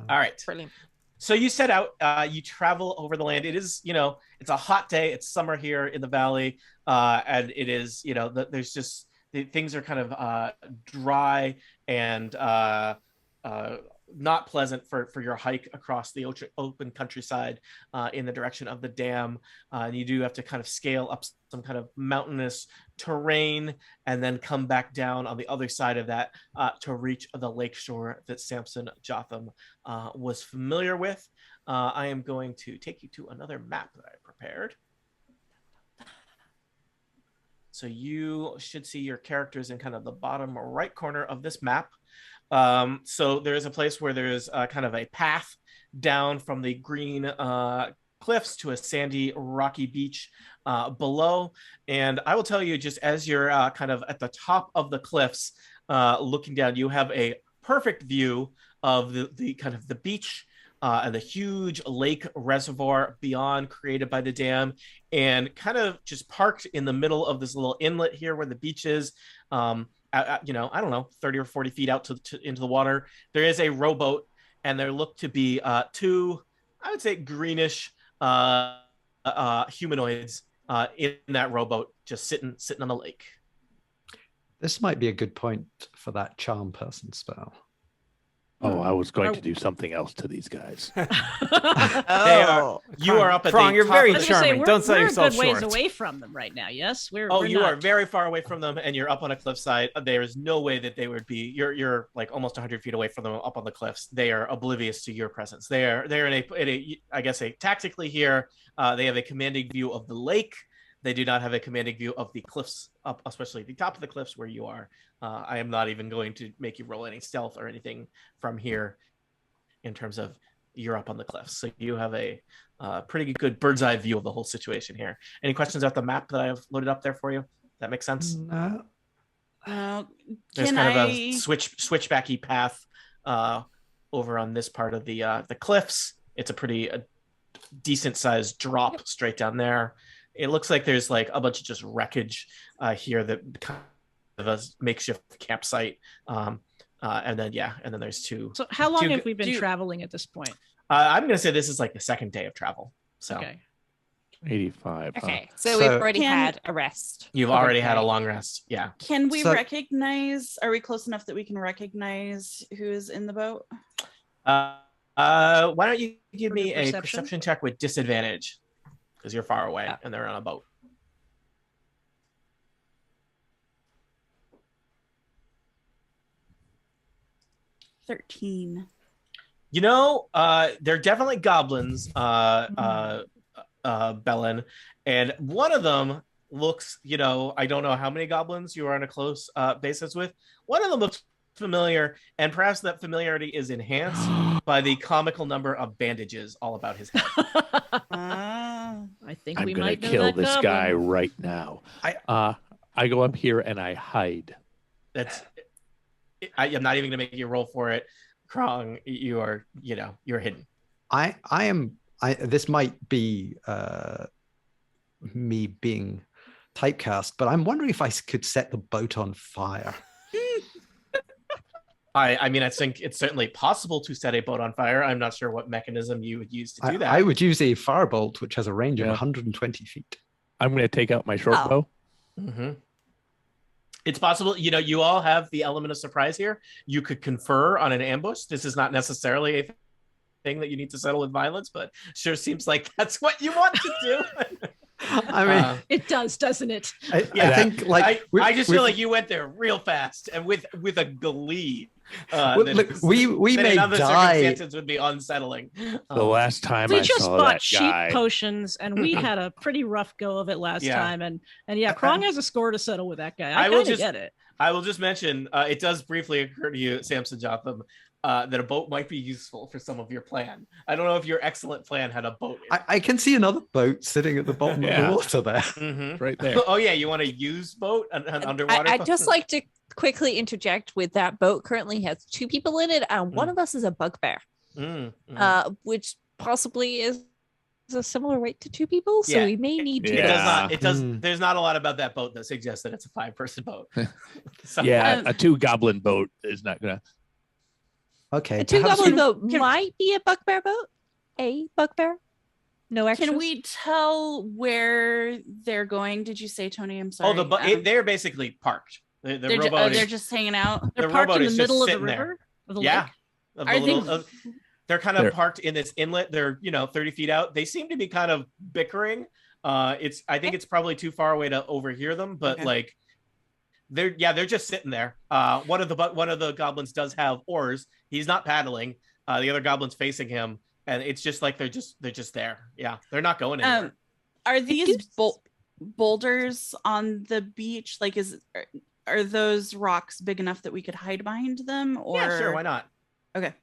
All right. Brilliant. So you set out, you travel over the land. It is, it's a hot day. It's summer here in the valley. And it is, there's just, things are kind of dry and not pleasant for your hike across the open countryside in the direction of the dam. And you do have to kind of scale up some kind of mountainous terrain and then come back down on the other side of that to reach the lakeshore that Samson Jothem was familiar with. I am going to take you to another map that I prepared. So you should see your characters in kind of the bottom right corner of this map. So there is a place where there's kind of a path down from the green cliffs to a sandy, rocky beach below. And I will tell you, just as you're kind of at the top of the cliffs, looking down, you have a perfect view of the kind of the beach and the huge lake reservoir beyond, created by the dam, and kind of just parked in the middle of this little inlet here where the beach is. I don't know, 30 or 40 feet out into the water, there is a rowboat, and there look to be two, I would say, greenish humanoids in that rowboat, just sitting on the lake. This might be a good point for that charm person spell. Oh, I was going to do something else to these guys. You are up at Prong, you're very I was gonna say, charming. Don't sell yourself we're a good ways short. away from them right now. Yes, we're you not. are very far away from them, and you're up on a cliffside. There is no way that they would be. You're like almost 100 feet away from them, up on the cliffs. They are oblivious to your presence. They're in a tactically here. They have a commanding view of the lake. They do not have a commanding view of the cliffs, up, especially the top of the cliffs where you are. I am not even going to make you roll any stealth or anything from here, in terms of you're up on the cliffs. So you have a pretty good bird's eye view of the whole situation here. Any questions about the map that I have loaded up there for you? That makes sense? No. There's kind of a switchbacky path over on this part of the cliffs. It's a pretty decent sized drop straight down there. It looks like there's like a bunch of just wreckage here that kind of a makeshift campsite. And then there's two. So how long have we been traveling at this point? I'm going to say this is like the second day of travel. So, okay. 85. Okay, Huh? so we've already had a rest. You've already had a long rest. Yeah. Can we So- recognize? Are we close enough that we can recognize who is in the boat? Why don't you give For me your a perception? perception check with disadvantage? Because you're far away and they're on a boat. 13. You know, they're definitely goblins, Bellin, and one of them looks, I don't know how many goblins you are on a close basis with. One of them looks familiar, and perhaps that familiarity is enhanced by the comical number of bandages all about his head. I think I'm we gonna might know kill that this goblin. guy right now. I go up here and I hide. I'm not even gonna make you roll for it. Krong, you're hidden. This might be me being typecast, but I'm wondering if I could set the boat on fire. I mean, I think it's certainly possible to set a boat on fire. I'm not sure what mechanism you would use to do that. I would use a firebolt, which has a range of 120 feet. I'm going to take out my short bow. Mm-hmm. It's possible, you all have the element of surprise here. You could confer on an ambush. This is not necessarily a thing that you need to settle with violence, but sure seems like that's what you want to do. I mean, it does, doesn't it? I think I just feel like you went there real fast and with a glee. We may in other die. circumstances would be unsettling. The last time We I just saw bought that cheap guy, potions, and we had a pretty rough go of it last time. And Krong has a score to settle with that guy. I kind of get it. I will just mention, it does briefly occur to you, Samson Jothem, that a boat might be useful for some of your plan. I don't know if your excellent plan had a boat. I can see another boat sitting at the bottom of the water there. Mm-hmm. right there. Oh yeah, you want to use boat, an underwater? I'd just like to quickly interject with that boat currently has 2 people in it, and one of us is a bugbear, which possibly is a similar weight to 2 people. So we may need to. It does. There's not a lot about that boat that suggests that it's a 5-person boat. So, a 2 goblin boat is not gonna. Okay. A 2 goblin boat might be a bugbear boat. A bugbear. No extras. Can we tell where they're going? Did you say, Tony? I'm sorry. They're basically parked. They're just hanging out. They're parked in the middle of the river, of the lake. They're kind of parked in this inlet. They're 30 feet out. They seem to be kind of bickering. I think it's probably too far away to overhear them, but they're just sitting there. One of the goblins does have oars. He's not paddling. The other goblin's facing him, and it's just like they're just there. Yeah, they're not going anywhere. Are these boulders on the beach? Like, are those rocks big enough that we could hide behind them? Or yeah, sure, why not? Okay.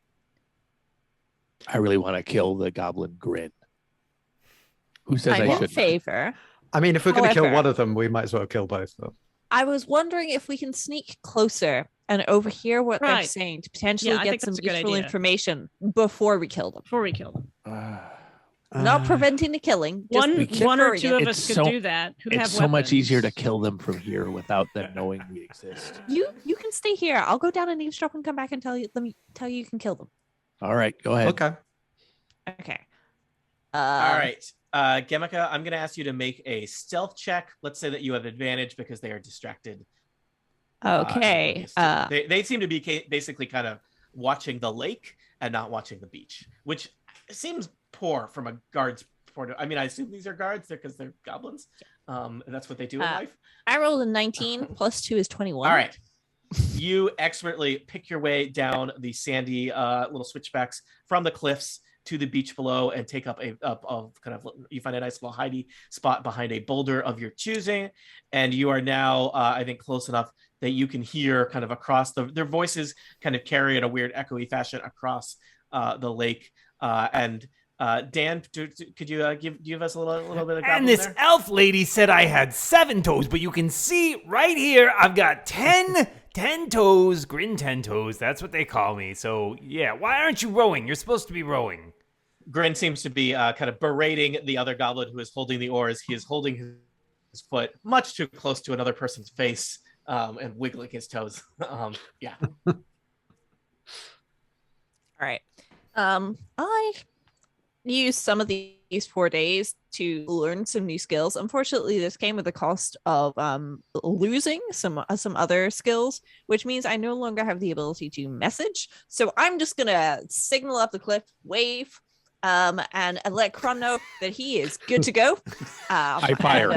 I really want to kill the goblin grin. Who says I'm I in should? favor. I mean, if we're going to kill However, one of them, we might as well kill both of them. I was wondering if we can sneak closer and overhear what they're saying to potentially get some useful information before we kill them. Not preventing the killing. One or 2 of us could do that. It's so much easier to kill them from here without them knowing we exist. You can stay here. I'll go down and eavesdrop and come back and tell you you can kill them. All right, go ahead. Okay. All right. Gemika, I'm going to ask you to make a stealth check. Let's say that you have advantage because they are distracted. Okay. They seem to be basically kind of watching the lake and not watching the beach, which seems poor from a guard's point of view. I mean, I assume these are guards because they're goblins. That's what they do in life. I rolled a 19 plus 2 is 21. All right. You expertly pick your way down the sandy little switchbacks from the cliffs to the beach below and take up you find a nice little hidey spot behind a boulder of your choosing. And you are now, I think, close enough that you can hear kind of across their voices kind of carry in a weird echoey fashion across the lake. Dan, could you give us a little bit of And this elf lady said I had 7 toes, but you can see right here I've got 10 toes, grin 10 toes. That's what they call me. So yeah, why aren't you rowing? You're supposed to be rowing. Grin seems to be kind of berating the other goblin who is holding the oars. He is holding his foot much too close to another person's face and wiggling his toes. Yeah. All right. I used some of these 4 days to learn some new skills. Unfortunately, this came with the cost of losing some other skills, which means I no longer have the ability to message. So I'm just gonna signal up the cliff, wave, and let Kron know that he is good to go. I fire.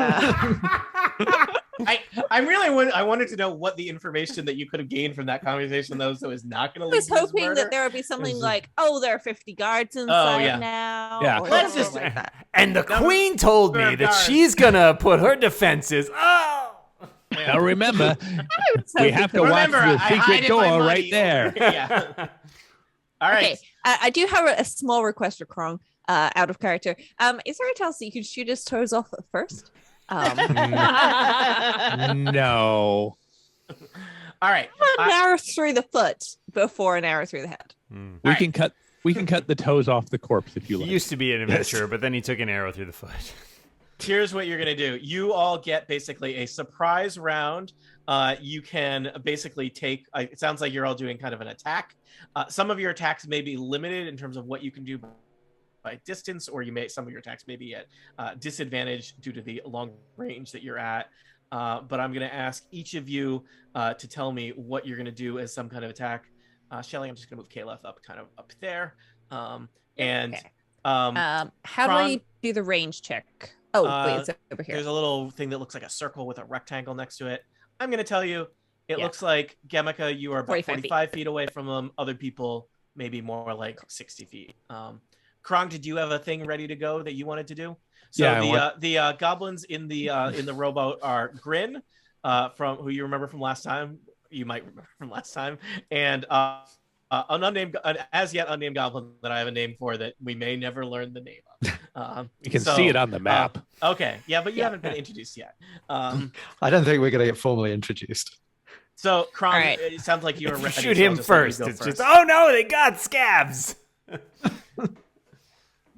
I wanted to know what the information that you could have gained from that conversation, though, so is not going to. I was hoping that there would be something like, "Oh, there are 50 guards inside now." Yeah. Let's just like that. And the queen told me that she's gonna put her defenses. Oh. Now remember, we have to watch the secret door right there. Yeah. All right. Okay, I do have a small request for Krong, out of character. Is there a chance that you could shoot his toes off at first? No. All right. An arrow through the foot before an arrow through the head. We can cut the toes off the corpse if you He like. used to be an adventurer, but then he took an arrow through the foot. Here's what you're going to do. You all get basically a surprise round. You can basically take, it sounds like you're all doing kind of an attack. Some of your attacks may be limited in terms of what you can do by distance, or some of your attacks may be at disadvantage due to the long range that you're at. But I'm going to ask each of you to tell me what you're going to do as some kind of attack. Shelly, I'm just going to move Caleb up there. How do I do the range check? Oh, wait, it's over here. There's a little thing that looks like a circle with a rectangle next to it. I'm going to tell you, it looks like, Gemika, you are about 45 feet away from them. Other people, maybe more like 60 feet. Krong, did you have a thing ready to go that you wanted to do? So yeah, the goblins in the rowboat are Grin, from who you remember from last time. You might remember from last time, and an as yet unnamed goblin that I have a name for that we may never learn the name of. You can see it on the map. Okay, yeah, but you haven't been introduced yet. I don't think we're going to get formally introduced. So, Krong, it sounds like you were ready. Shoot him first. It's just, oh no, they got scabs.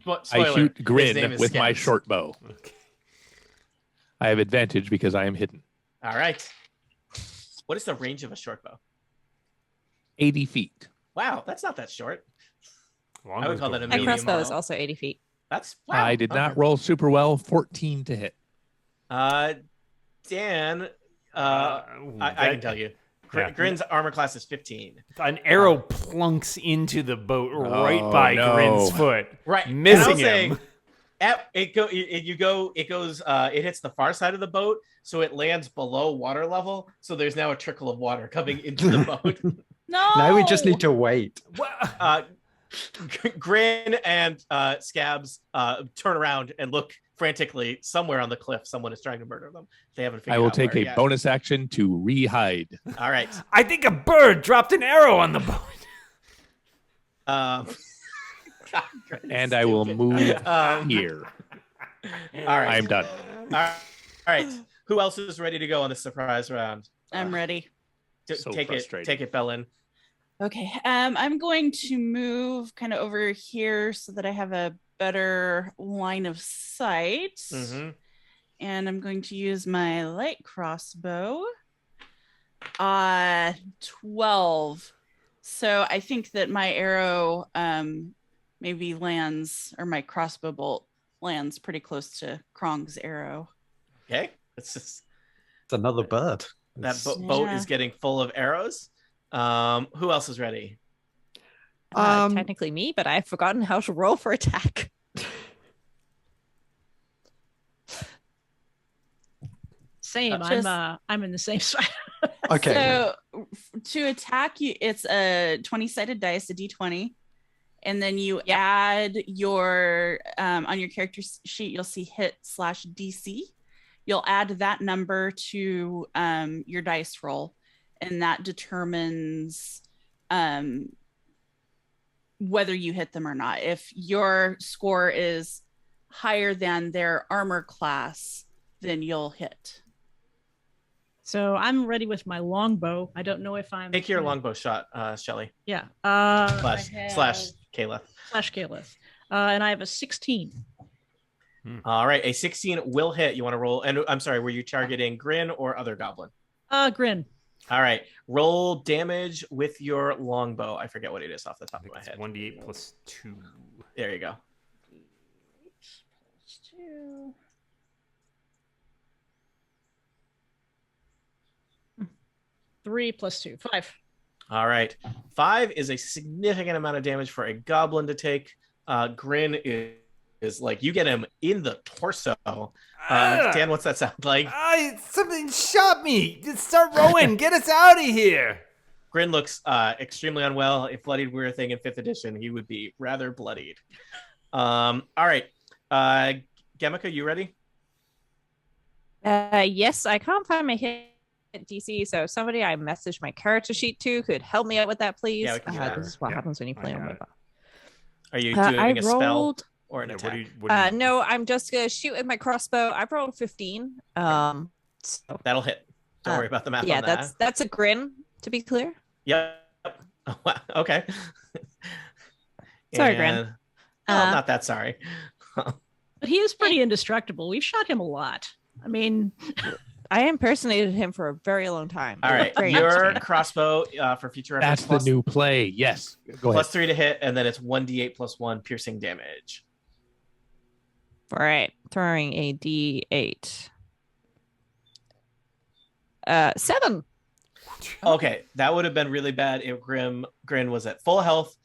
Spoiler, I shoot Grin with Scabs. my short bow. Okay. I have advantage because I am hidden. All right. What is the range of a short bow? 80 feet. Wow, that's not that short. Long I would call that a My medium crossbow bow. is also 80 feet. That's wow. I did not roll super well. 14 to hit. Dan, I can tell you. Grin's armor class is 15. An arrow plunks into the boat right by no. Grin's foot, Right, missing him. It hits the far side of the boat, so it lands below water level. So there's now a trickle of water coming into the boat. No. Now we just need to wait. Grin and Scabs turn around and look frantically somewhere on the cliff. Someone is trying to murder them. They haven't figured out. I will take where a yet. bonus action to re-hide. All right. I think a bird dropped an arrow on the boat. And I will move here. All right. I'm done. All right. Who else is ready to go on the surprise round? I'm ready. Take it, Bellin. Okay. I'm going to move kind of over here so that I have a better line of sight. Mm-hmm. And I'm going to use my light crossbow. 12. So I think that my arrow maybe lands, or my crossbow bolt lands pretty close to Krong's arrow. Okay. It's another bird. That boat is getting full of arrows. Who else is ready? Technically me, but I've forgotten how to roll for attack. Same. I'm in the same spot. Okay. So to attack you, it's a 20-sided dice, a d20, and then you add your on your character sheet. You'll see hit/DC. You'll add that number to your dice roll, and that determines whether you hit them or not. If your score is higher than their armor class, then you'll hit. So I'm ready with my longbow. I don't know if I'm... Take your longbow shot, Shelly. Yeah. Slash Caleb. And I have a 16. All right. A 16 will hit. You want to roll? And I'm sorry, were you targeting Grin or other goblin? Grin. All right. Roll damage with your longbow. I forget what it is off the top of my head. 1d8 plus 2. There you go. 2. Three plus 2, 5. All right. 5 is a significant amount of damage for a goblin to take. Grin is like, you get him in the torso. Dan, what's that sound like? Something shot me. Just start rowing. Get us out of here. Grin looks extremely unwell. If bloodied were a thing in 5th edition, he would be rather bloodied. All right. Gamika, you ready? Yes, I can't find my hit DC, so somebody I messaged my character sheet to could help me out with that, please. Yeah, we can do that. This is what happens when you play on my bot. Are you doing a spell or an Yeah, attack? No, I'm just gonna shoot with my crossbow. I've rolled 15. So That'll hit. Don't worry about the math on that. that's a grin, to be clear. Yep. Oh, wow. Okay. Sorry, Grin. Not that sorry. But he is pretty indestructible. We've shot him a lot. I mean, I impersonated him for a very long time. All right. Your crossbow for future reference. That's the new play. Yes. Go ahead. +3 to hit, and then it's 1d8 + 1 piercing damage. All right. Throwing a D8. 7. Okay, that would have been really bad if Grin was at full health.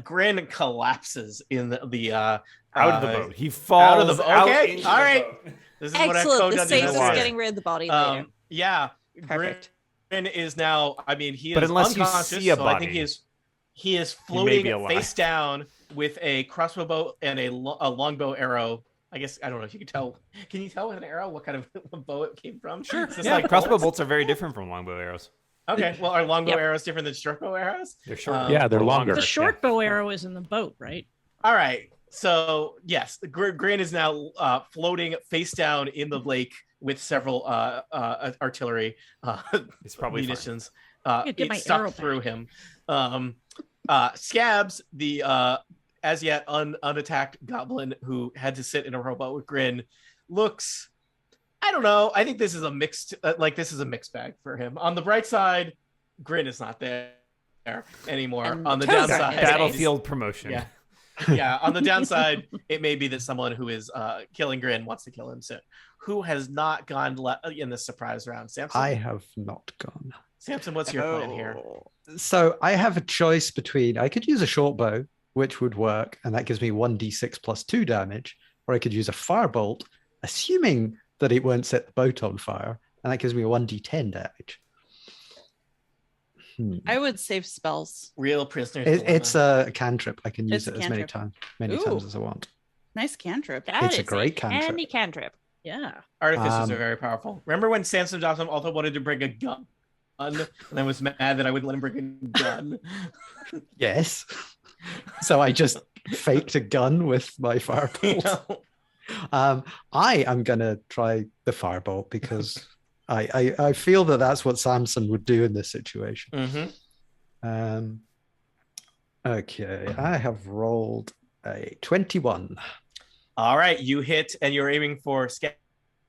Grin collapses in the out of the boat. He falls out of the boat. Okay, into all the right. boat. This is Excellent. what The I saves us getting rid of the body later. Yeah. Perfect. Grin is now. I mean, he is But unless you unconscious. see a so I think body, he is he may be floating alive. face down with a crossbow bow and a longbow arrow. I guess I don't know if you can tell. Can you tell with an arrow what kind of bow it came from? Sure. Is this Yeah, like crossbow bullets? bolts are very different from longbow arrows. Okay. Well, are longbow Yep. arrows different than shortbow arrows? They're short. Yeah, they're longer. the short bow arrow is in the boat, right? All right. So yes, Grin is now floating face down in the lake with several artillery It's probably munitions Get my stuck arrow through him. Scabs, the as yet unattacked goblin who had to sit in a rowboat with Grin, looks. I don't know. I think this is a mixed bag for him. On the bright side, Grin is not there anymore. And On the Toad's downside, Battlefield promotion. Yeah. Yeah, on the downside, it may be that someone who is killing Grin wants to kill him soon. Who has not gone in the surprise round? Samson? I have not gone. Samson, what's your plan here? So I have a choice between I could use a short bow, which would work, and that gives me 1d6 + 2 damage, or I could use a firebolt, assuming that it won't set the boat on fire, and that gives me a 1d10 damage. I would save spells. Real prisoner. It's a cantrip. I can use It's it a as many cantrip. times as I want. Nice cantrip. It's a great cantrip. Handy cantrip. Yeah. Artificers are very powerful. Remember when Samson Jothem also wanted to bring a gun? And I was mad that I wouldn't let him bring a gun. Yes. So I just faked a gun with my firebolt. I am gonna try the firebolt because I feel that that's what Samson would do in this situation. Mm-hmm. Okay, I have rolled a 21. All right, you hit, and you're aiming for Scabs.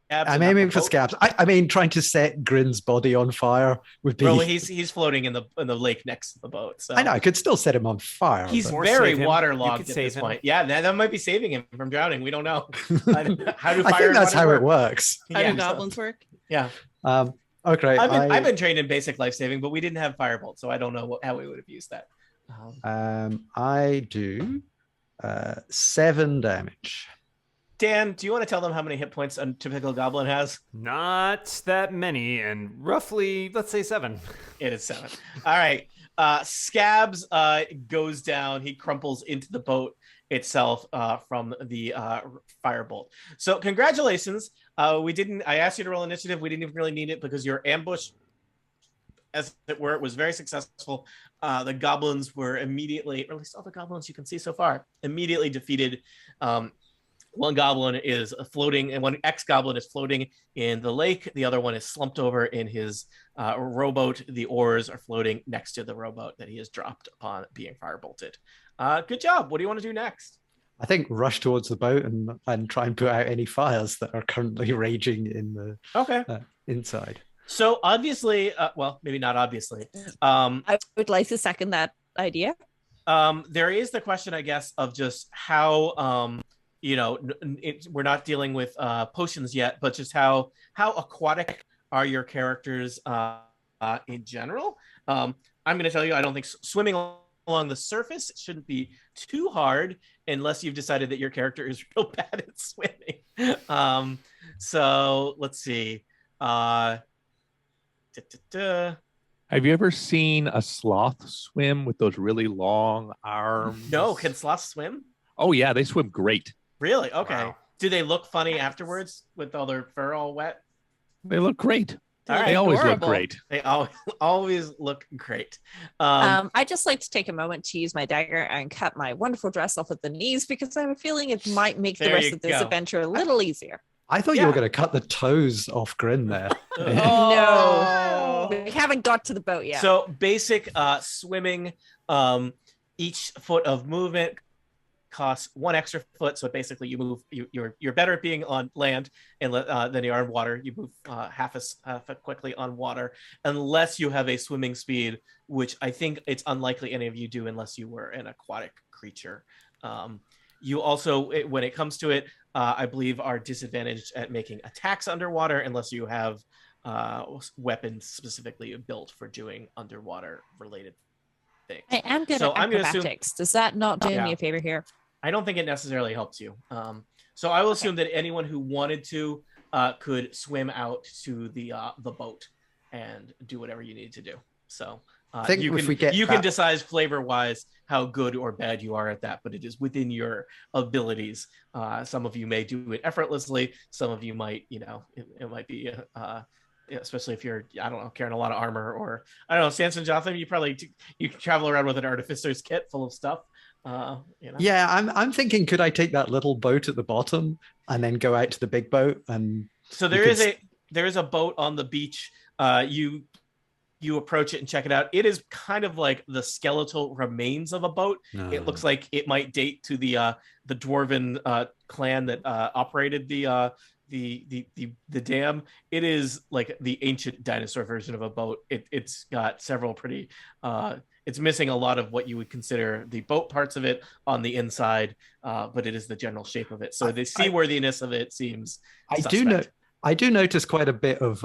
I'm aiming for Scabs. I mean, trying to set Grin's body on fire would be. Well, he's floating in the lake next to the boat. So I know I could still set him on fire. he's but- Or very save him. You waterlogged could at save this him. point. Yeah, that might be saving him from drowning. We don't know. How do fire I think and that's water how work? it works. How Yeah, do goblins work? Yeah, Okay, I've been trained in basic life saving, but we didn't have firebolt, so I don't know how we would have used that. I do 7 damage. Dan, do you want to tell them how many hit points a typical goblin has? Not that many, and roughly, let's say 7. It is 7. All right. Scabs goes down. He crumples into the boat itself from the firebolt. So congratulations. I asked you to roll initiative. We didn't even really need it because your ambush, as it were, was very successful. The goblins were immediately, or at least all the goblins you can see so far, immediately defeated. One goblin is floating, and one ex-goblin is floating in the lake. The other one is slumped over in his rowboat. The oars are floating next to the rowboat that he has dropped upon being firebolted. Good job. What do you want to do next? I think rush towards the boat and try and put out any fires that are currently raging in the inside. So obviously, well, maybe not obviously. I would like to second that idea. There is the question, I guess, of just how we're not dealing with potions yet, but just how aquatic are your characters in general. I'm going to tell you, I don't think swimming along the surface shouldn't be too hard unless you've decided that your character is real bad at swimming. So let's see. Have you ever seen a sloth swim with those really long arms? No. Can sloths swim? Oh, yeah. They swim great. Really? Okay. Wow. Do they look funny afterwards with all their fur all wet? They look great. They always adorable. look great. They always look great. I just like to take a moment to use my dagger and cut my wonderful dress off at the knees because I have a feeling it might make the rest of this adventure a little easier. I thought you were going to cut the toes off Grin there. No, we haven't got to the boat yet. So basic swimming, each foot of movement costs 1 extra foot. So basically you move, you're better at being on land and than you are in water. You move half as quickly on water, unless you have a swimming speed, which I think it's unlikely any of you do unless you were an aquatic creature. You also, when it comes to it, I believe are disadvantaged at making attacks underwater unless you have weapons specifically built for doing underwater related things. I am good at acrobatics. Does that not do me a favor here? I don't think it necessarily helps you. So I will assume that anyone who wanted to could swim out to the boat and do whatever you need to do. So I think you can decide flavor-wise how good or bad you are at that, but it is within your abilities. Some of you may do it effortlessly. Some of you might, it might be, especially if you're, I don't know, carrying a lot of armor, or I don't know, Samson Jothem, you can travel around with an artificer's kit full of stuff. Yeah, I'm thinking, could I take that little boat at the bottom and then go out to the big boat? And so there is a boat on the beach. You approach it and check it out. It is kind of like the skeletal remains of a boat. No. It looks like it might date to the dwarven clan that operated the dam. It is like the ancient dinosaur version of a boat. It's got several pretty. It's missing a lot of what you would consider the boat parts of it on the inside, but it is the general shape of it. So the seaworthiness of it seems. I do notice quite a bit of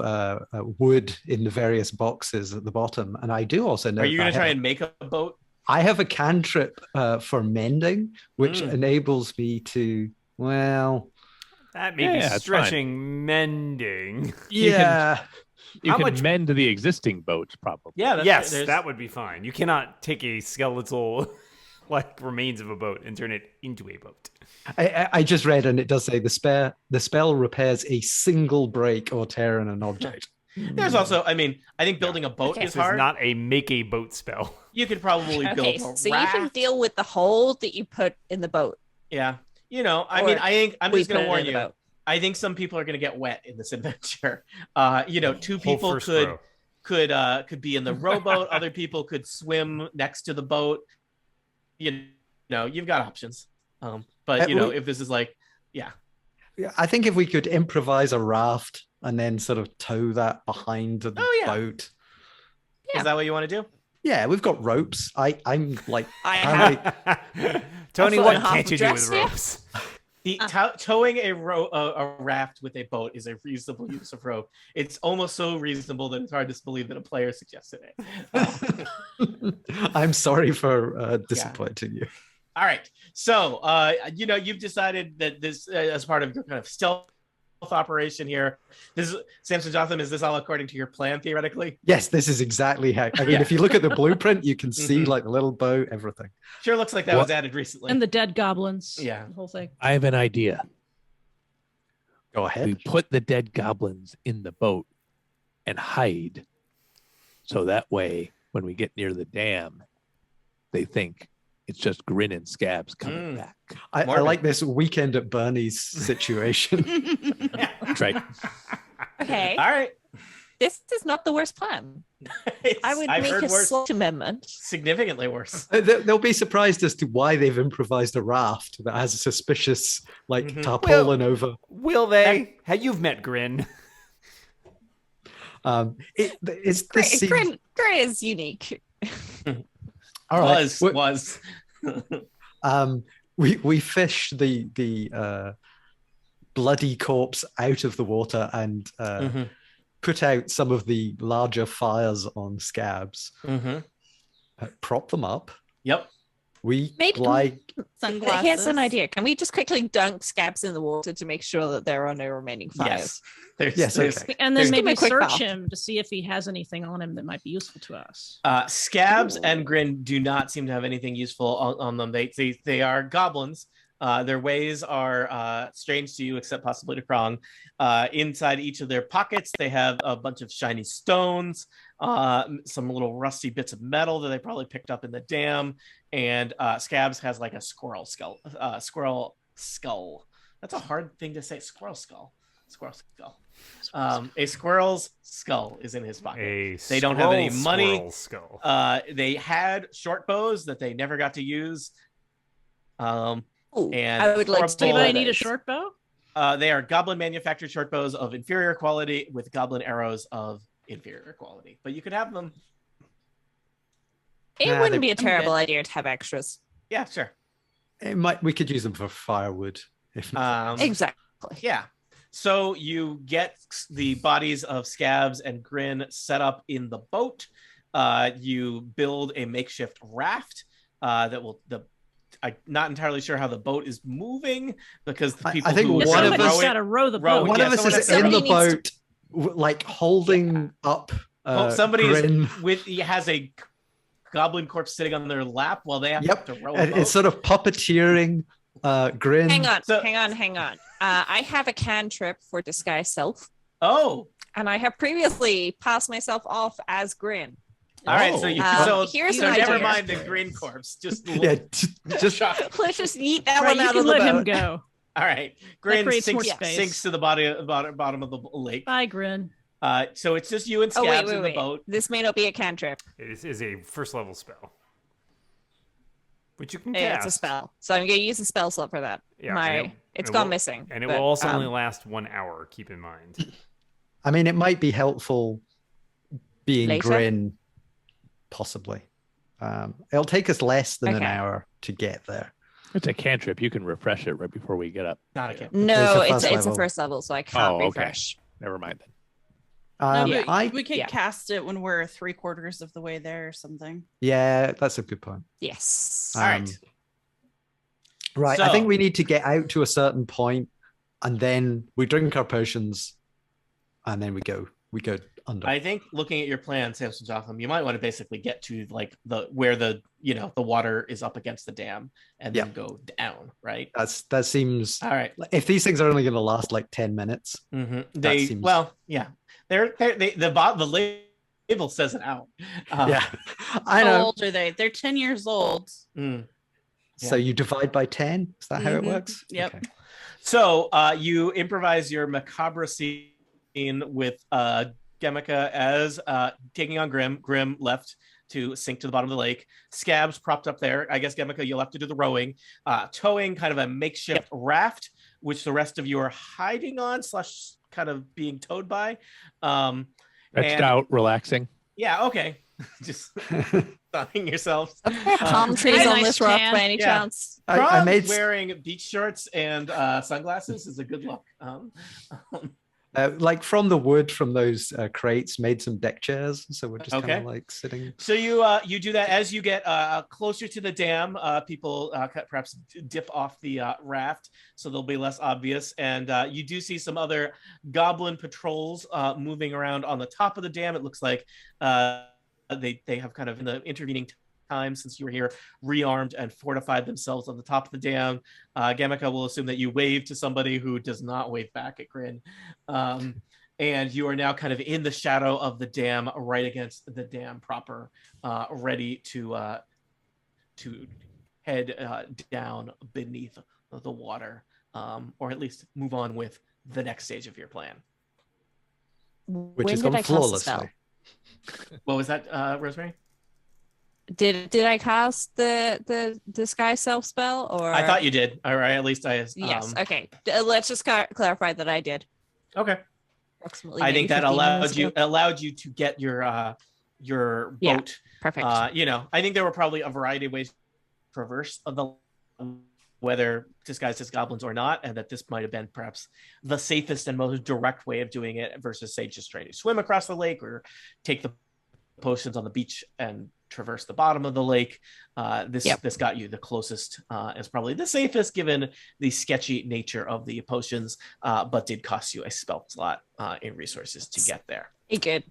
wood in the various boxes at the bottom, and I do also know. Are you going to try and make a boat? I have a cantrip for mending, which enables me to. Well, that may be stretching mending. Yeah. You can mend the existing boats, probably. Yeah. Yes, that would be fine. You cannot take a skeletal, like remains of a boat, and turn it into a boat. I just read, and it does say the spell repairs a single break or tear in an object. There's also, I think building a boat is hard. It's not a make a boat spell. You could probably build a raft. So you can deal with the hole that you put in the boat. Yeah. I'm just going to warn you. I think some people are going to get wet in this adventure. Two people could be in the rowboat. Other people could swim next to the boat. You've got options. But if this is like, yeah, I think if we could improvise a raft and then sort of tow that behind the boat. Yeah. Is that what you want to do? Yeah, we've got ropes. I'm like, Tony, what can't you do with ropes? Towing a raft with a boat is a reasonable use of rope. It's almost so reasonable that it's hard to believe that a player suggested it. I'm sorry for disappointing you. All right. So, you've decided that this, as part of your kind of stealth operation here, this is Samson Jothem. Is this all according to your plan, theoretically? Yes, this is exactly how. If you look at the blueprint, you can see like the little boat, everything. Sure looks like that was added recently. And the dead goblins. Yeah. The whole thing. I have an idea. Go ahead. We put the dead goblins in the boat and hide. So that way, when we get near the dam, they think it's just Grin and Scabs coming back. I like this Weekend at Bernie's situation. That's right. Okay. All right. This is not the worst plan. I would make a slight amendment. Significantly worse. They'll be surprised as to why they've improvised a raft that has a suspicious tarpaulin over. Will they? Hey, you've met Grin. Grin is unique. All right. Was. we fish the bloody corpse out of the water and put out some of the larger fires on Scabs. Prop them up. Yep. We sunglasses. Here's an idea. Can we just quickly dunk Scabs in the water to make sure that there are no remaining fires? Yes. Okay. And then maybe search bath. him to see if he has anything on him that might be useful to us. Scabs and Grin do not seem to have anything useful on them. They are goblins. Their ways are strange to you, except possibly to Krong. Inside each of their pockets, they have a bunch of shiny stones, some little rusty bits of metal that they probably picked up in the dam, and Scabs has like a squirrel skull. That's a hard thing to say. Squirrel skull. A squirrel's skull is in his pocket. They don't have any money. Skull. They had short bows that they never got to use. And I would like to. Do I need a short bow? They are goblin manufactured short bows of inferior quality with goblin arrows of inferior quality, but you could have them. It wouldn't be a terrible idea to have extras. Yeah, sure. We could use them for firewood if exactly. Yeah. So you get the bodies of Scabs and Grin set up in the boat. You build a makeshift raft that will I'm not entirely sure how the boat is moving because the people I think who one of us got to row the boat. One of us is in the boat, like holding up. Somebody Grin. has a goblin corpse sitting on their lap while they have to row. And it's sort of puppeteering Grin. Hang on. I have a cantrip for disguise self. Oh. And I have previously passed myself off as Grin. All right, here's never mind the Grin corpse. Just let's just yeet that one out of the boat. Let him go. All right, Grin sinks to the bottom of the lake. Bye, Grin. So it's just you and Scabs in the boat. This may not be a cantrip. It is a first level spell, which you can cast. It's a spell, so I'm going to use a spell slot for that. Yeah, it's gone missing, and it will also only last 1 hour. Keep in mind. I mean, it might be helpful being later? Grin. Possibly. It'll take us less than an hour to get there. It's a cantrip. You can refresh it right before we get up. Not a cantrip. No, it's a first level, so I can't refresh. Okay. Never mind then. We could cast it when we're 3/4 of the way there or something. Yeah, that's a good point. Yes. All right. Right. So, I think we need to get out to a certain point, and then we drink our potions, and then we go under. I think looking at your plan, Samson Jothem, you might want to basically get to like where the water is up against the dam and then go down, right? That seems all right. If these things are only going to last like 10 minutes, the label says an hour. I know. How old are they? They're 10 years old. So you divide by 10. Is that how it works? Yep. Okay. So you improvise your macabre scene with Gemmica as taking on Grim. Grim left to sink to the bottom of the lake. Scabs propped up there. I guess, Gemmica, you'll have to do the rowing. Towing kind of a makeshift raft, which the rest of you are hiding on / kind of being towed by. Stretched out, relaxing. Yeah, okay. Just sunning yourselves. Palm trees on this rock by any chance? I made wearing beach shorts and sunglasses is a good look. Like from the wood from those crates, made some deck chairs, so we're just kind of like sitting. So you do that as you get closer to the dam. People perhaps dip off the raft, so they'll be less obvious. And you do see some other goblin patrols moving around on the top of the dam. It looks like they have kind of in the intervening time since you were here rearmed and fortified themselves on the top of the dam. Gemmica will assume that you wave to somebody who does not wave back at Grin. And you are now kind of in the shadow of the dam, right against the dam proper, ready to head down beneath the water, or at least move on with the next stage of your plan. Which is going flawlessly. What was that, Rosemary? Did I cast the disguise self spell, or I thought you did? All right, at least I. Yes. Okay. Let's just clarify that I did. Okay. Approximately. I think that allowed you to get your boat. Yeah, perfect. I think there were probably a variety of ways to traverse the whether disguised as goblins or not, and that this might have been perhaps the safest and most direct way of doing it versus, say, just trying to swim across the lake or take the potions on the beach and traverse the bottom of the lake. This got you the closest, as probably the safest given the sketchy nature of the potions, but did cost you a spell slot in resources to get there. Good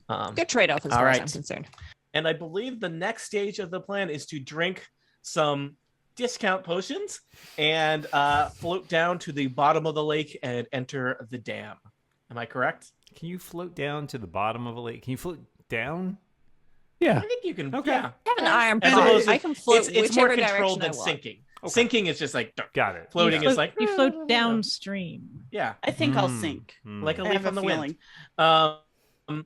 trade-off as far as I'm concerned. And I believe the next stage of the plan is to drink some discount potions and float down to the bottom of the lake and enter the dam. Am I correct? Can you float down to the bottom of a lake? Can you float down? Yeah. I think you can. Okay. Yeah. I have an iron pot. I can float it's more whichever controlled direction than I want. sinking. Okay. Sinking is just like Got it. floating is like you float downstream. yeah, I think I'll sink. like a I leaf have a on the feeling. wind.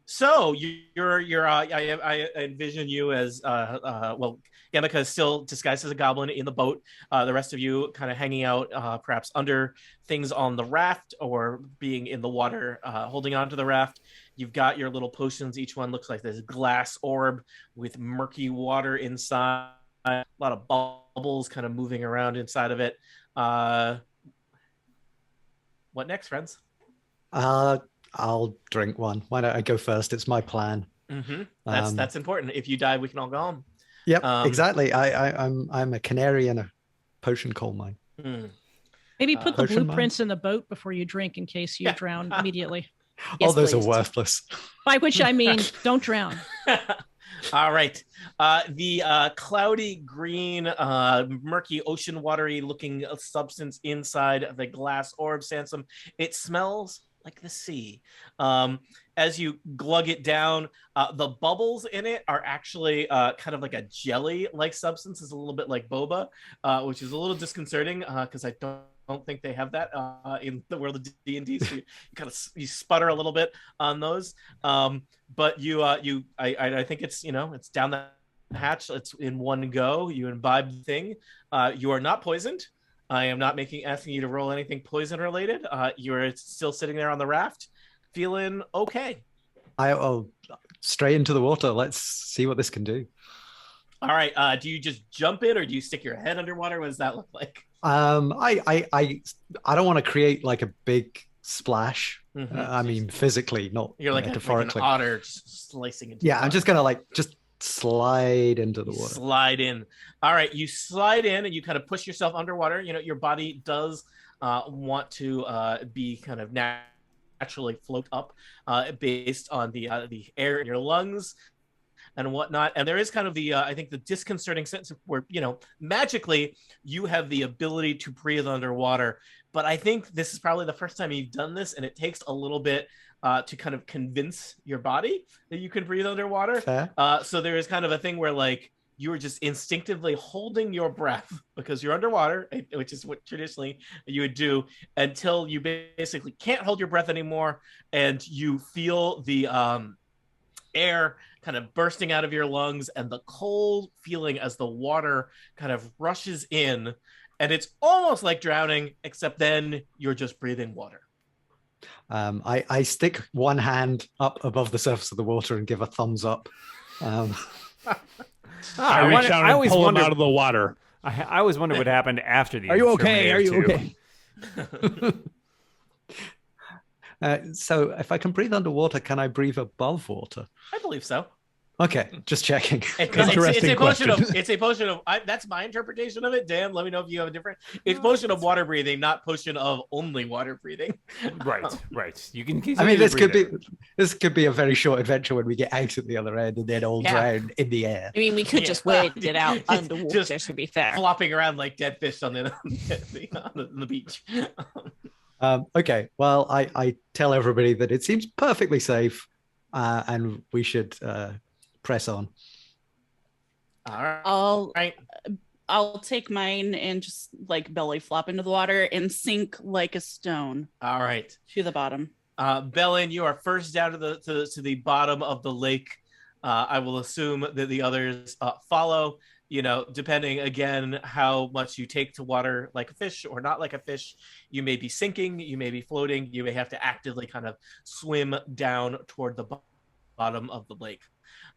So you're I envision you as well, Yamika is still disguised as a goblin in the boat. The rest of you kind of hanging out, perhaps under things on the raft or being in the water, holding onto the raft. You've got your little potions. Each one looks like this glass orb with murky water inside. A lot of bubbles kind of moving around inside of it. What next, friends? I'll drink one. Why don't I go first? It's my plan. Mm-hmm. That's important. If you die, we can all go home. Yep, exactly. I'm a canary in a potion coal mine. Maybe put the Potion blueprints in the boat before you drink in case you drown immediately. Yes, All those please. are worthless. By which I mean, don't drown. All right. The cloudy green, murky, ocean watery looking substance inside the glass orb, Sansom, it smells like the sea. As you glug it down, the bubbles in it are actually kind of like a jelly-like substance. It's a little bit like boba, which is a little disconcerting because I don't think they have that in the world of D&D. So you kind of sputter a little bit on those. But I think it's it's down the hatch. It's in one go. You imbibe the thing. You are not poisoned. I am not asking you to roll anything poison related. You're still sitting there on the raft, feeling okay. I'll straight into the water. Let's see what this can do. All right. Do you just jump in, or do you stick your head underwater? What does that look like? I don't want to create like a big splash. Mm-hmm. I mean, physically, not You're like metaphorically. an otter just slicing into. Yeah, I'm just gonna just slide into the water. Slide in. All right, you slide in and you kind of push yourself underwater. Your body does want to be kind of naturally float up based on the air in your lungs and whatnot. And there is kind of the I think the disconcerting sense of where magically you have the ability to breathe underwater, but I think this is probably the first time you've done this, and it takes a little bit to kind of convince your body that you can breathe underwater. So there is kind of a thing where like you are just instinctively holding your breath because you're underwater, which is what traditionally you would do, until you basically can't hold your breath anymore, and you feel the air kind of bursting out of your lungs and the cold feeling as the water kind of rushes in, and it's almost like drowning, except then you're just breathing water. I stick one hand up above the surface of the water and give a thumbs up. I reach out and pull him out of the water. I always wonder what happened after the. Are you okay? Are you okay? So if I can breathe underwater, can I breathe above water? I believe so. Okay, just checking. It's a potion of. That's my interpretation of it. Dan, let me know if you have a different. It's potion of water breathing, not potion of only water breathing. Right. You can. I mean, this could be a very short adventure when we get out at the other end and then all drown in the air. I mean, we could just wait it out underwater. Just to be fair, flopping around like dead fish on the beach. Okay, well, I tell everybody that it seems perfectly safe, and we should press on. All right. I'll take mine and just like belly flop into the water and sink like a stone. All right, to the bottom. Bellin, you are first down to the bottom of the lake. I will assume that the others follow. Depending again how much you take to water like a fish or not like a fish, you may be sinking, you may be floating, you may have to actively kind of swim down toward the bottom of the lake.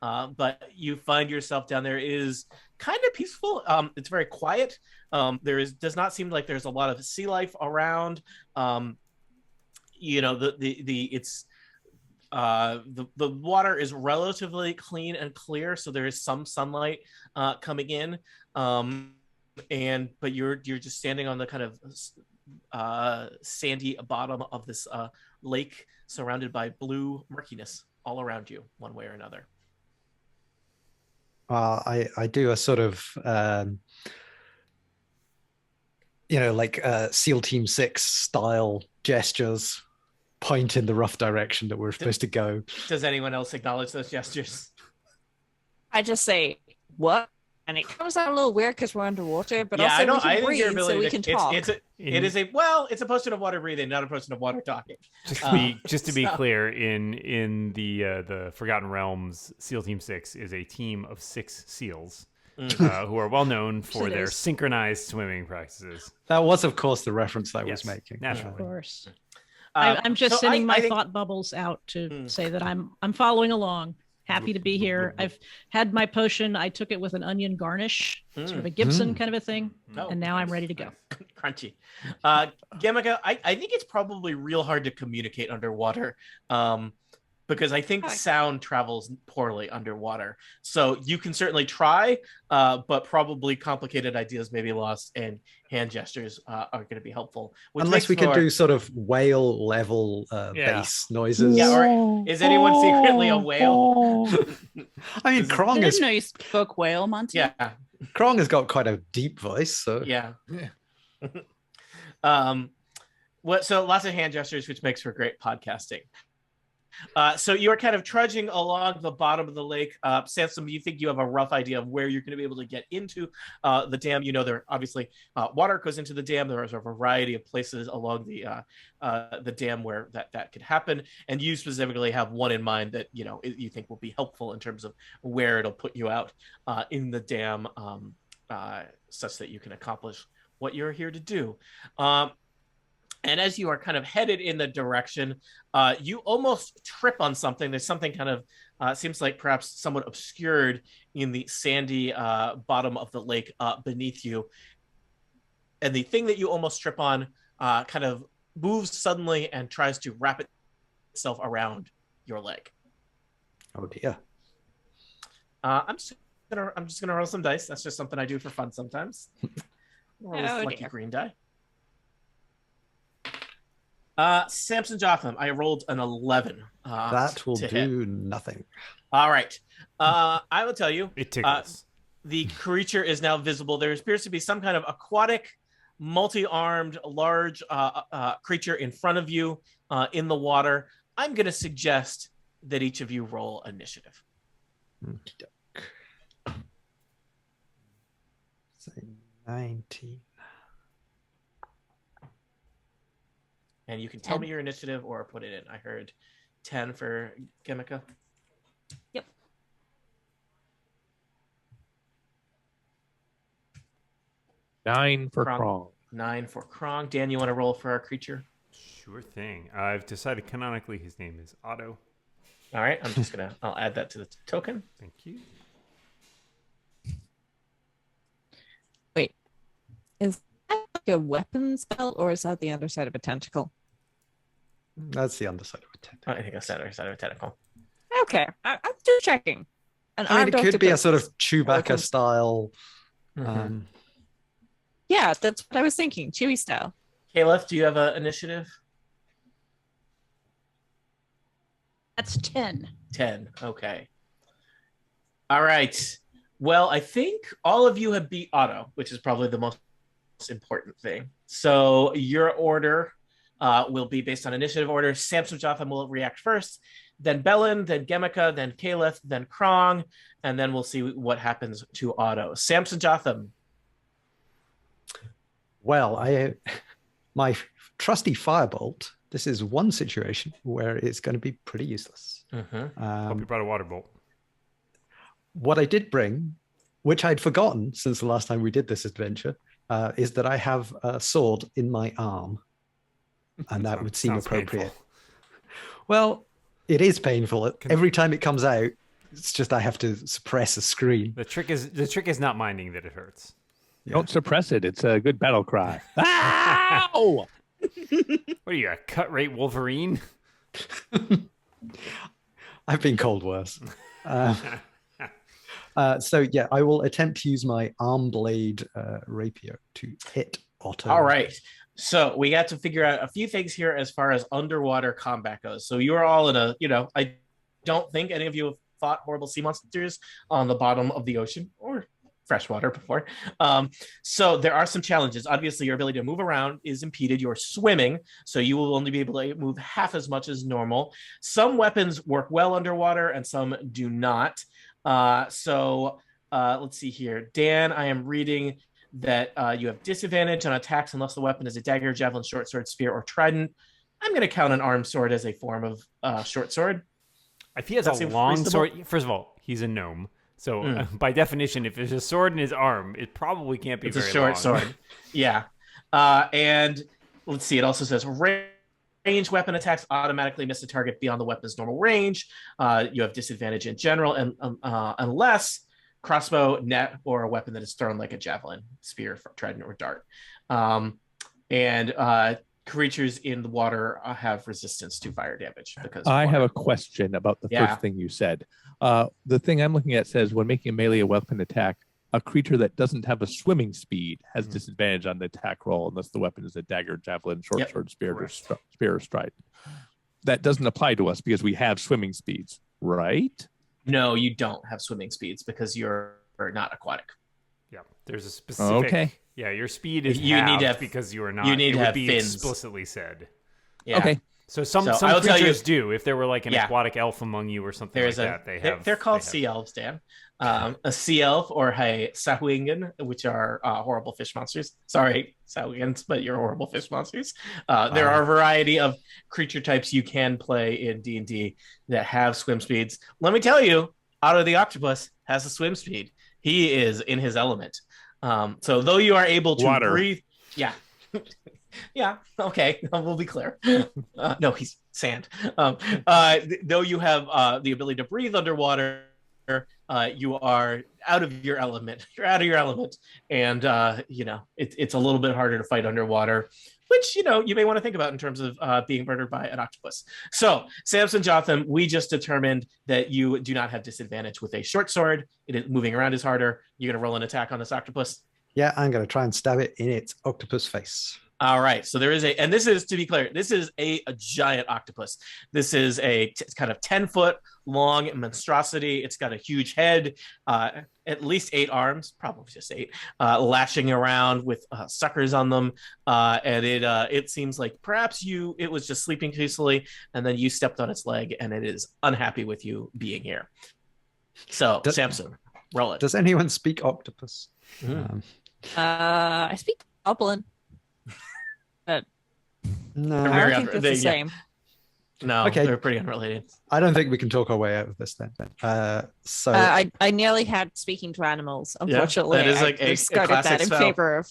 But you find yourself down there. It is kind of peaceful. It's very quiet. Does not seem like there's a lot of sea life around. The water is relatively clean and clear, so there is some sunlight coming in. But you're just standing on the kind of sandy bottom of this lake, surrounded by blue murkiness all around you, one way or another. I do a sort of SEAL Team 6 style gestures, point in the rough direction that we're supposed to go. Does anyone else acknowledge those gestures? I just say, what? And it comes out a little weird because we're underwater, but yeah, also we can breathe, so we can talk. It's a potion of water breathing, not a potion of water talking. Just to be clear, in the Forgotten Realms, SEAL Team 6 is a team of 6 SEALs who are well known for their synchronized swimming practices. That was, of course, the reference I was making. Naturally. Of course. I'm just sending my thought bubbles out to say that I'm following along. Happy to be here. I've had my potion. I took it with an onion garnish, sort of a Gibson kind of a thing. And now I'm ready to go. Crunchy. Gamaka, I think it's probably real hard to communicate underwater. Because I think sound travels poorly underwater. So you can certainly try, but probably complicated ideas may be lost, and hand gestures are going to be helpful. Unless we can do sort of whale level bass noises. Yeah, or is anyone secretly a whale? I mean, Krong is... I didn't know you spoke whale, Monty. Yeah. Krong has got quite a deep voice, so... Yeah. So lots of hand gestures, which makes for great podcasting. So you're kind of trudging along the bottom of the lake. Samson, you think you have a rough idea of where you're going to be able to get into the dam? You know, there obviously water goes into the dam. There is a variety of places along the dam where that could happen. And you specifically have one in mind that, you think will be helpful in terms of where it'll put you out in the dam, such that you can accomplish what you're here to do. And as you are kind of headed in the direction, you almost trip on something. There's something kind of, seems like perhaps somewhat obscured in the sandy bottom of the lake beneath you. And the thing that you almost trip on kind of moves suddenly and tries to wrap itself around your leg. Oh dear. I'm just gonna roll some dice. That's just something I do for fun sometimes. Roll this lucky green die. Samson Jothem, I rolled an 11. That will do nothing. All right. I will tell you. It tickles. The creature is now visible. There appears to be some kind of aquatic, multi-armed, large creature in front of you in the water. I'm going to suggest that each of you roll initiative. 19. And you can tell me your initiative or put it in. I heard 10 for Gamaka. Yep. Nine for Krong. 9 for Krong. Dan, you want to roll for our creature? Sure thing. I've decided canonically his name is Otto. All right. I'll add that to the token. Thank you. Wait. Is a weapon spell, or is that the underside of a tentacle? That's the underside of a tentacle. I think that's the underside of a tentacle. Okay, I'm just checking. It could be a sort of Chewbacca style. Mm-hmm. Yeah, that's what I was thinking. Chewie style. Caliph, do you have an initiative? That's 10. 10. Okay. All right. Well, I think all of you have beat Otto, which is probably the most important thing. So your order will be based on initiative order. Samson Jothem will react first, then Bellin, then Gemika, then Caliph, then Krong, and then we'll see what happens to Otto. Samson Jothem. Well, my trusty firebolt. This is one situation where it's going to be pretty useless. Hope you brought a water bolt. What I did bring, which I'd forgotten since the last time we did this adventure, is that I have a sword in my arm, and that would seem appropriate. Painful. Well, It is painful. Every time it comes out, it's just I have to suppress a scream. The trick is not minding that it hurts. Don't suppress it. It's a good battle cry. Ow! What are you, a cut rate Wolverine? I've been called worse. So yeah, I will attempt to use my arm blade rapier to hit Otto. All right. So we got to figure out a few things here as far as underwater combat goes. So you are all in a, I don't think any of you have fought horrible sea monsters on the bottom of the ocean or freshwater before. So there are some challenges. Obviously, your ability to move around is impeded. You're swimming, so you will only be able to move half as much as normal. Some weapons work well underwater and some do not. So let's see here. Dan, I am reading that you have disadvantage on attacks unless the weapon is a dagger, javelin, short sword, spear, or trident. I'm going to count an armed sword as a form of short sword. If he has a long sword, first of all, he's a gnome. So by definition, if there's a sword in his arm, it probably can't be very long. It's a short sword. Yeah. And let's see. It also says range weapon attacks automatically miss a target beyond the weapon's normal range. You have disadvantage in general, and unless crossbow, net, or a weapon that is thrown like a javelin, spear, trident, or dart. And creatures in the water have resistance to fire damage. Because I have a question about the first thing you said. The thing I'm looking at says when making a melee weapon attack, a creature that doesn't have a swimming speed has disadvantage on the attack roll unless the weapon is a dagger, javelin, short sword, spear, or stride. That doesn't apply to us because we have swimming speeds, right? No, you don't have swimming speeds because you're not aquatic. Yeah, there's a specific. Okay. Yeah, your speed is you need to have, because you are not. You need to have be fins. Explicitly said. Yeah. Okay. So some creatures do. If there were like an aquatic elf among you or something that, they're called sea elves, Dan. A sea elf or a sahuagin, which are horrible fish monsters. Sorry, sahuagins, but you're horrible fish monsters. There are a variety of creature types you can play in D&D that have swim speeds. Let me tell you, Otto the Octopus has a swim speed. He is in his element. So though you are able to breathe, yeah, okay, we'll be clear. No, he's sand. Though you have the ability to breathe underwater, you are out of your element. You're out of your element, and it's a little bit harder to fight underwater, which you may want to think about in terms of being murdered by an octopus. So, Samson Jothem, we just determined that you do not have disadvantage with a short sword. Moving around is harder. You're going to roll an attack on this octopus. Yeah, I'm going to try and stab it in its octopus face. All right. So there is and this is, to be clear, this is a giant octopus. This is it's kind of 10-foot long monstrosity. It's got a huge head, at least 8 arms, probably just 8, lashing around with suckers on them. And it seems like perhaps it was just sleeping peacefully, and then you stepped on its leg, and it is unhappy with you being here. So, Samson, roll it. Does anyone speak octopus? I speak goblin. But no, I don't think it's the same. No, okay. They're pretty unrelated. I don't think we can talk our way out of this then. So I nearly had speaking to animals. Unfortunately, that is like I discarded that in favor of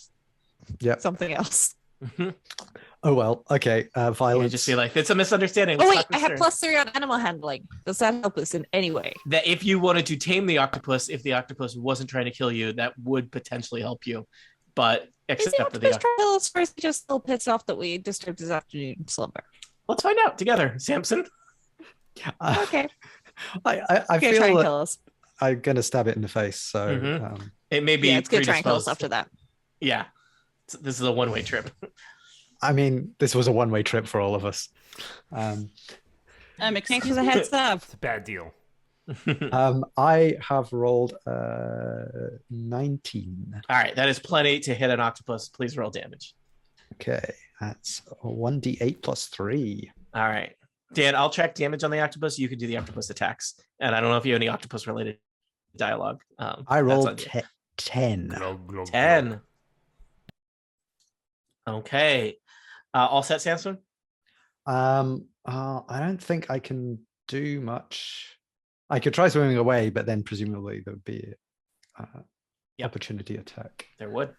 something else. Oh well, okay. Violence. You just feel like it's a misunderstanding. Oh wait, I have +3 on animal handling. Does that help us in any way? That if you wanted to tame the octopus, if the octopus wasn't trying to kill you, that would potentially help you. But except for the trying to kill us first, just still pissed off that we disturbed his afternoon slumber. Let's find out together, Samson. Okay. I feel try and kill us. I'm gonna stab it in the face, so it may be. Yeah, it's gonna try and kill us after that. Yeah, this is a one-way trip. I mean, this was a one-way trip for all of us. I'm excited for the heads up. It's a bad deal. I have rolled 19. All right, that is plenty to hit an octopus. Please roll damage. Okay, that's 1d8 plus 3. All right, Dan, I'll check damage on the octopus. You can do the octopus attacks, and I don't know if you have any octopus-related dialogue. I rolled 10. 10. Okay, all set, Samson? I don't think I can do much. I could try swimming away, but then presumably there would be opportunity attack. There would.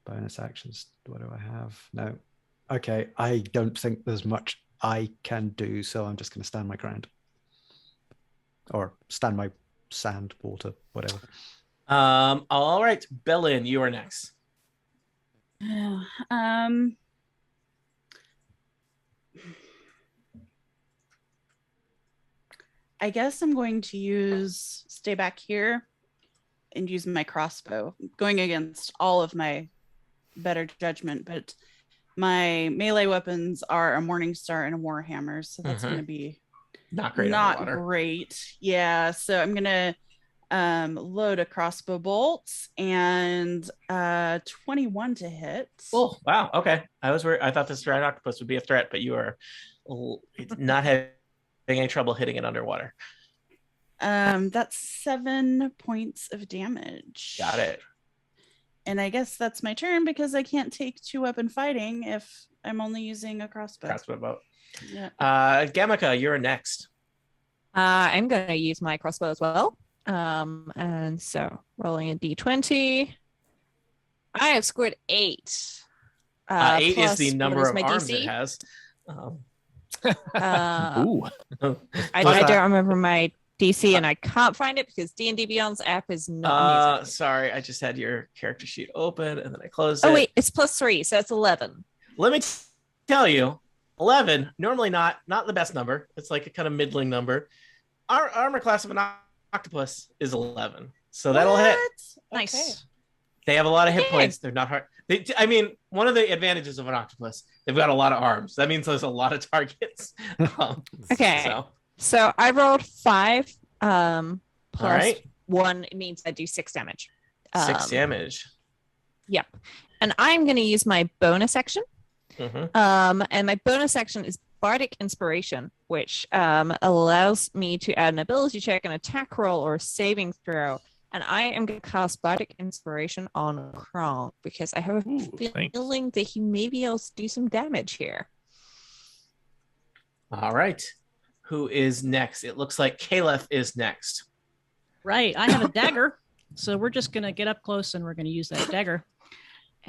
But bonus actions. What do I have? No. Okay, I don't think there's much I can do, so I'm just going to stand my ground. Or stand my sand, water, whatever. All right, Bellin, you are next. I guess I'm going to stay back here and use my crossbow, going against all of my better judgment, but my melee weapons are a Morningstar and a Warhammer, so that's going to be not great. Yeah, so I'm going to load a crossbow bolt and 21 to hit. Oh, wow. Okay. I thought this giant octopus would be a threat, but you are not having any trouble hitting it underwater. That's 7 points of damage. Got it. And I guess that's my turn because I can't take 2-weapon fighting if I'm only using a crossbow. Crossbow bow. Yeah. Gamaka, you're next. I'm going to use my crossbow as well. And so rolling a d20. I have scored 8. 8 is the number of arms it has. Ooh. I don't remember my DC, and I can't find it because D&D Beyond's app is not sorry, I just had your character sheet open and then I closed it. Oh wait, it's +3, so it's 11. Let me tell you, 11, normally not the best number. It's like a kind of middling number. Our armor class of an octopus is 11, so that'll hit. Nice. Okay. They have a lot of hit points. They're not hard. One of the advantages of an octopus, they've got a lot of arms. That means there's a lot of targets. Okay. So I rolled 5 plus right. 1 means I do 6 damage. 6 damage. Yep. And I'm going to use my bonus action. And my bonus action is Bardic Inspiration, which allows me to add an ability check, an attack roll, or a saving throw. And I am going to cast Bardic Inspiration on Krong because I have a feeling that he may be able to do some damage here. All right. Who is next? It looks like Caliph is next. Right. I have a dagger. So we're just going to get up close and we're going to use that dagger.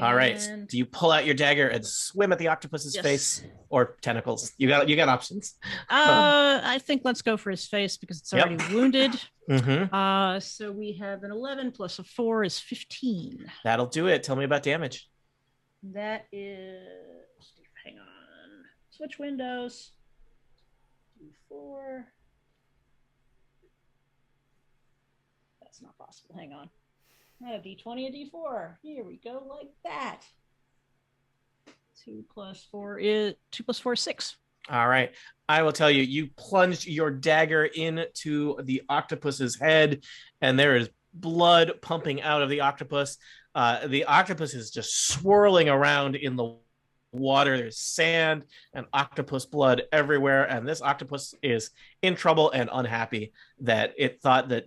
All right. Do you pull out your dagger and swim at the octopus's face or tentacles? You got options. I think let's go for his face because it's already wounded. Mm-hmm. So we have an 11 plus a 4 is 15. That'll do it. Tell me about damage. That is, hang on, switch windows. D4. That's not possible. Hang on. A D20, a D4. Here we go, like that. 2 plus 4 is 6. All right. I will tell you, you plunged your dagger into the octopus's head, and there is blood pumping out of the octopus. The octopus is just swirling around in the water. There's sand and octopus blood everywhere, and this octopus is in trouble and unhappy that it thought that,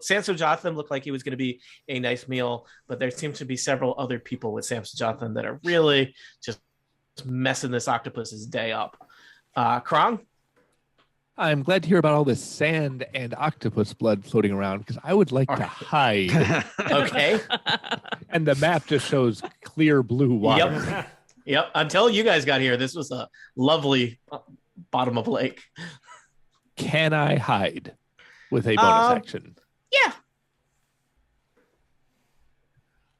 Samson Jothem looked like he was going to be a nice meal, but there seems to be several other people with Samson Jothem that are really just messing this octopus's day up. Krong? I'm glad to hear about all this sand and octopus blood floating around because I would like to hide. Okay. And the map just shows clear blue water. Yep. Until you guys got here, this was a lovely bottom of lake. Can I hide with a bonus action? Yeah.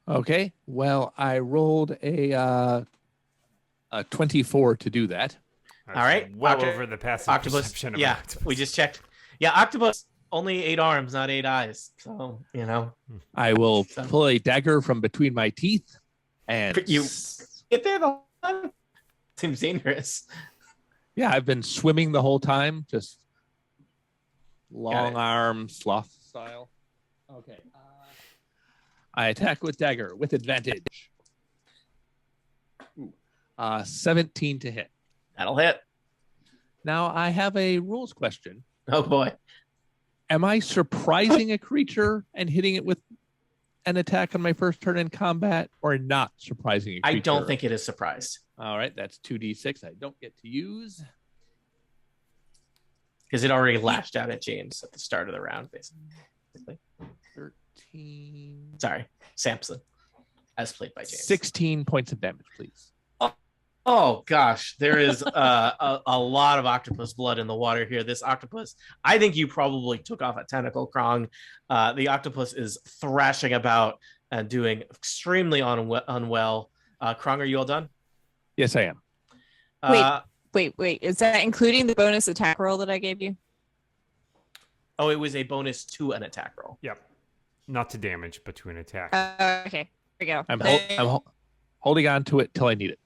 Okay. Well, I rolled a 24 to do that. That's all right. Well over the passive perception of octopus. We just checked. Yeah, octopus only 8 arms, not 8 eyes. So, I will pull a dagger from between my teeth and you get there the whole seems dangerous. Yeah, I've been swimming the whole time, just long arm sloth style. Okay. I attack with dagger with advantage. 17 to hit. That'll hit. Now I have a rules question. Oh boy. Am I surprising a creature and hitting it with an attack on my first turn in combat, or not surprising a creature? I don't think it is surprised. All right, that's 2d6 I don't get to use. Because it already lashed out at James at the start of the round, basically. 13. Sorry, Samson. as played by James. 16 points of damage, please. Oh gosh, there is a lot of octopus blood in the water here. This octopus, I think you probably took off a tentacle, Krong. The octopus is thrashing about and doing extremely unwell. Krong, are you all done? Yes, I am. Wait. Is that including the bonus attack roll that I gave you? Oh, it was a bonus to an attack roll. Yep. Not to damage, but to an attack. Okay. Here we go. I'm holding on to it till I need it.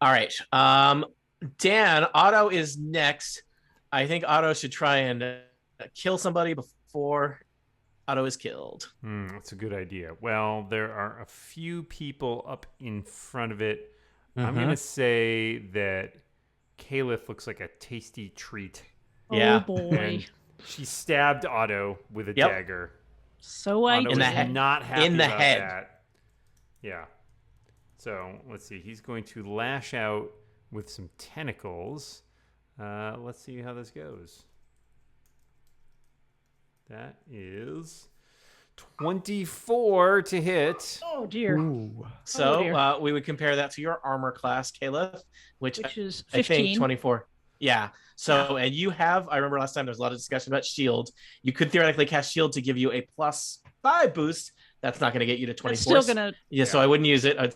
All right. Dan, Otto is next. I think Otto should try and kill somebody before Otto is killed. That's a good idea. Well, there are a few people up in front of it. I'm going to say that Caliph looks like a tasty treat. Yeah. Oh, boy. And she stabbed Otto with a dagger. So I Otto in the was head. not happy In the about head. that. Yeah. So let's see. He's going to lash out with some tentacles. Let's see how this goes. That is 24 to hit. Oh dear. Ooh. So we would compare that to your armor class, Caliph, which is 15. I think 24. Yeah. So, and you have, I remember last time there was a lot of discussion about shield. You could theoretically cast shield to give you a +5 boost. That's not going to get you to 24. That's still going to. Yeah, so I wouldn't use it. I'd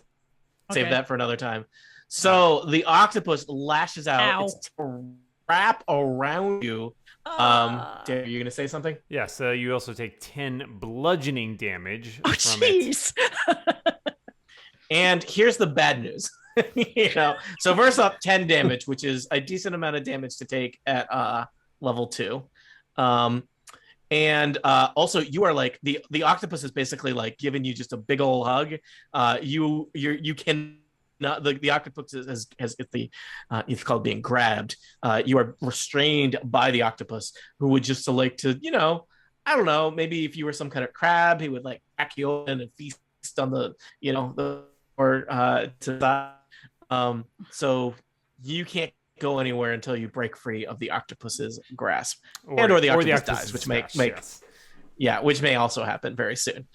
save that for another time. So the octopus lashes out. It's to wrap around you. Dan, are you going to say something? Yeah, so you also take 10 bludgeoning damage Oh, from it. jeez. And here's the bad news. So first up, 10 damage, which is a decent amount of damage to take at level 2. And also you are like the octopus is basically like giving you just a big old hug. You can not the octopus has it's called being grabbed. You are restrained by the octopus, who would just like to, I don't know, maybe if you were some kind of crab, he would like crack you open and feast on the so you can't go anywhere until you break free of the octopus's grasp, or the octopus dies, which which may also happen very soon.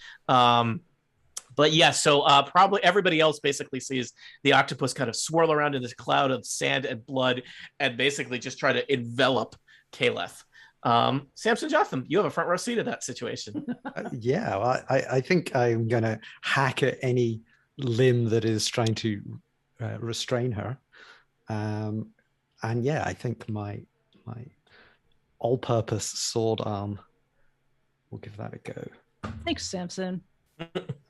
But yeah, so probably everybody else basically sees the octopus kind of swirl around in this cloud of sand and blood and basically just try to envelop Caliph. Samson Jothem, you have a front row seat of that situation. I think I'm going to hack at any limb that is trying to restrain her. And yeah, I think my all-purpose sword arm will give that a go. Thanks, Samson.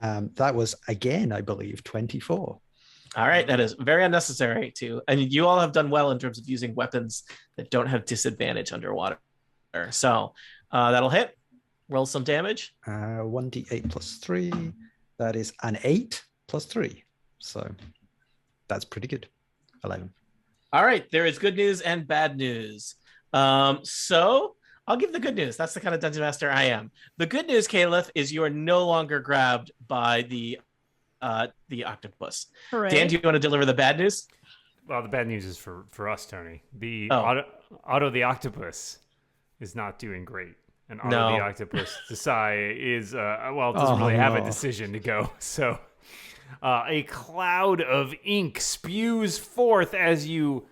That was, again, I believe, 24. All right, that is very unnecessary too. And you all have done well in terms of using weapons that don't have disadvantage underwater. So that'll hit. Roll some damage. 1d8 plus 3. That is an 8 plus 3. So that's pretty good. 11. All right, there is good news and bad news. So I'll give the good news. That's the kind of dungeon master I am. The good news, Caliph, is you are no longer grabbed by the octopus. Hooray. Dan, do you want to deliver the bad news? Well, the bad news is for us, Tony. The Otto the octopus is not doing great. And Otto the octopus doesn't really have a decision to go. So a cloud of ink spews forth as you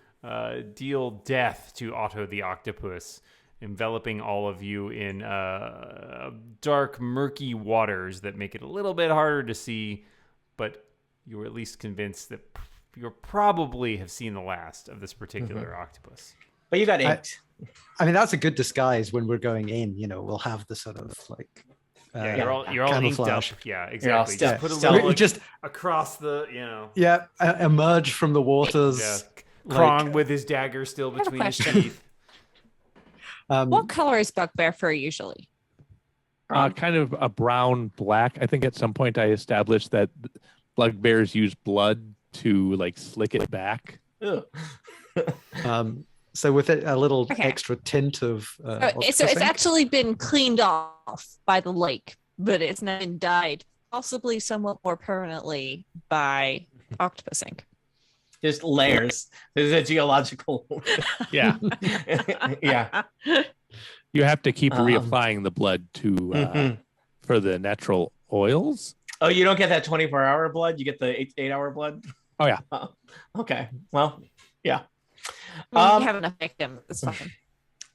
deal death to Otto the octopus, enveloping all of you in dark, murky waters that make it a little bit harder to see, but you're at least convinced that you probably have seen the last of this particular octopus. But you got inked. I mean, that's a good disguise when we're going in. We'll have the sort of like... you're all inked up. Yeah, exactly. Just put a little just across the, Yeah, emerge from the waters. Yeah. Krong with his dagger still between his teeth. What color is bugbear fur usually? Kind of a brown black. I think at some point I established that bugbears use blood to like slick it back. So with a little extra tint of... so it's actually been cleaned off by the lake, but it's not been dyed, possibly somewhat more permanently by octopus ink. Just layers. There's a geological... Yeah. Yeah. You have to keep reapplying the blood to for the natural oils. Oh, you don't get that 24-hour blood. You get the 8-hour blood. Oh yeah. Okay. Well, yeah. We have enough victim. It's fine.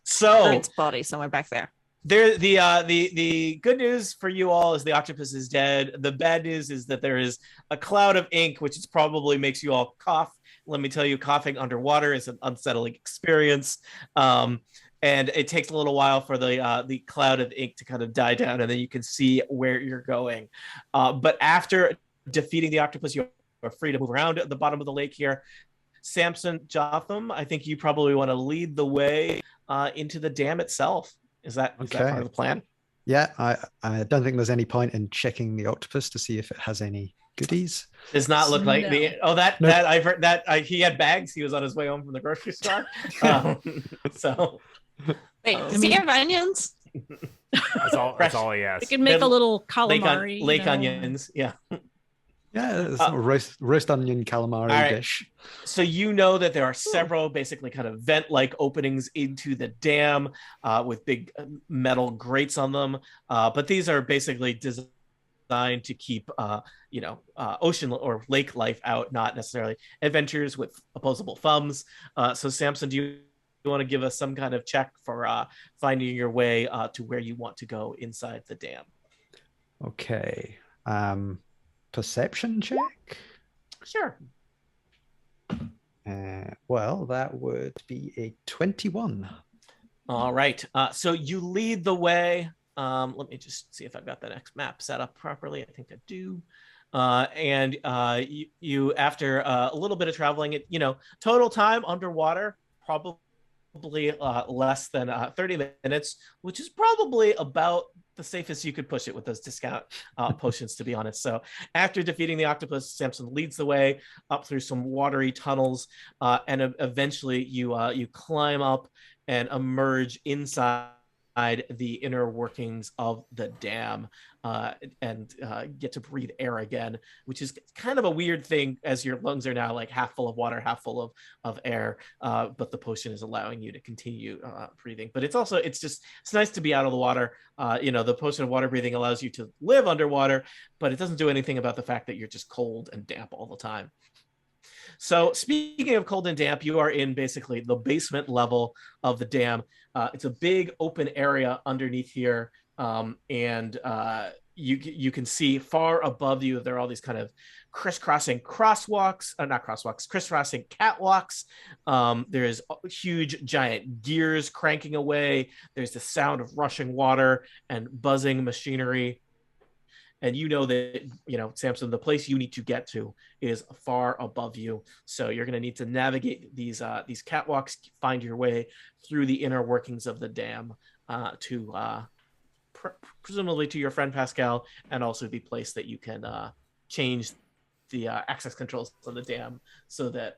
So its body somewhere back there. The good news for you all is the octopus is dead. The bad news is that there is a cloud of ink, which is probably makes you all cough. Let me tell you, coughing underwater is an unsettling experience. And it takes a little while for the cloud of ink to kind of die down, and then you can see where you're going. But after defeating the octopus, you are free to move around at the bottom of the lake here. Samson Jothem, I think you probably want to lead the way into the dam itself. Is that part of the plan? Yeah, I don't think there's any point in checking the octopus to see if it has any goodies. Does not look like that I've heard that he had bags. He was on his way home from the grocery store. So wait, does he have onions? That's all he has. You can make a little calamari. Lake onions, yeah. Yeah, it's a roast onion calamari dish. So you know that there are several basically kind of vent-like openings into the dam with big metal grates on them. But these are basically designed to keep ocean or lake life out, not necessarily adventures with opposable thumbs. So Samson, do you want to give us some kind of check for finding your way to where you want to go inside the dam? Okay. Perception check? Sure. Well, that would be a 21. All right. So you lead the way. Let me just see if I've got the next map set up properly. I think I do. And you after a little bit of traveling, total time underwater, probably less than 30 minutes, which is probably about the safest you could push it with those discount potions, to be honest. So after defeating the octopus, Samson leads the way up through some watery tunnels, and eventually you climb up and emerge inside the inner workings of the dam, and get to breathe air again, which is kind of a weird thing, as your lungs are now like half full of water, half full of air, but the potion is allowing you to continue breathing. But it's nice to be out of the water. The potion of water breathing allows you to live underwater, but it doesn't do anything about the fact that you're just cold and damp all the time. So speaking of cold and damp, you are in basically the basement level of the dam. It's a big open area underneath here. And you can see far above you, there are all these kind of crisscrossing catwalks. There's huge giant gears cranking away. There's the sound of rushing water and buzzing machinery. And Samson, the place you need to get to is far above you. So you're going to need to navigate these catwalks, find your way through the inner workings of the dam to presumably to your friend Pascal, and also the place that you can change the access controls on the dam so that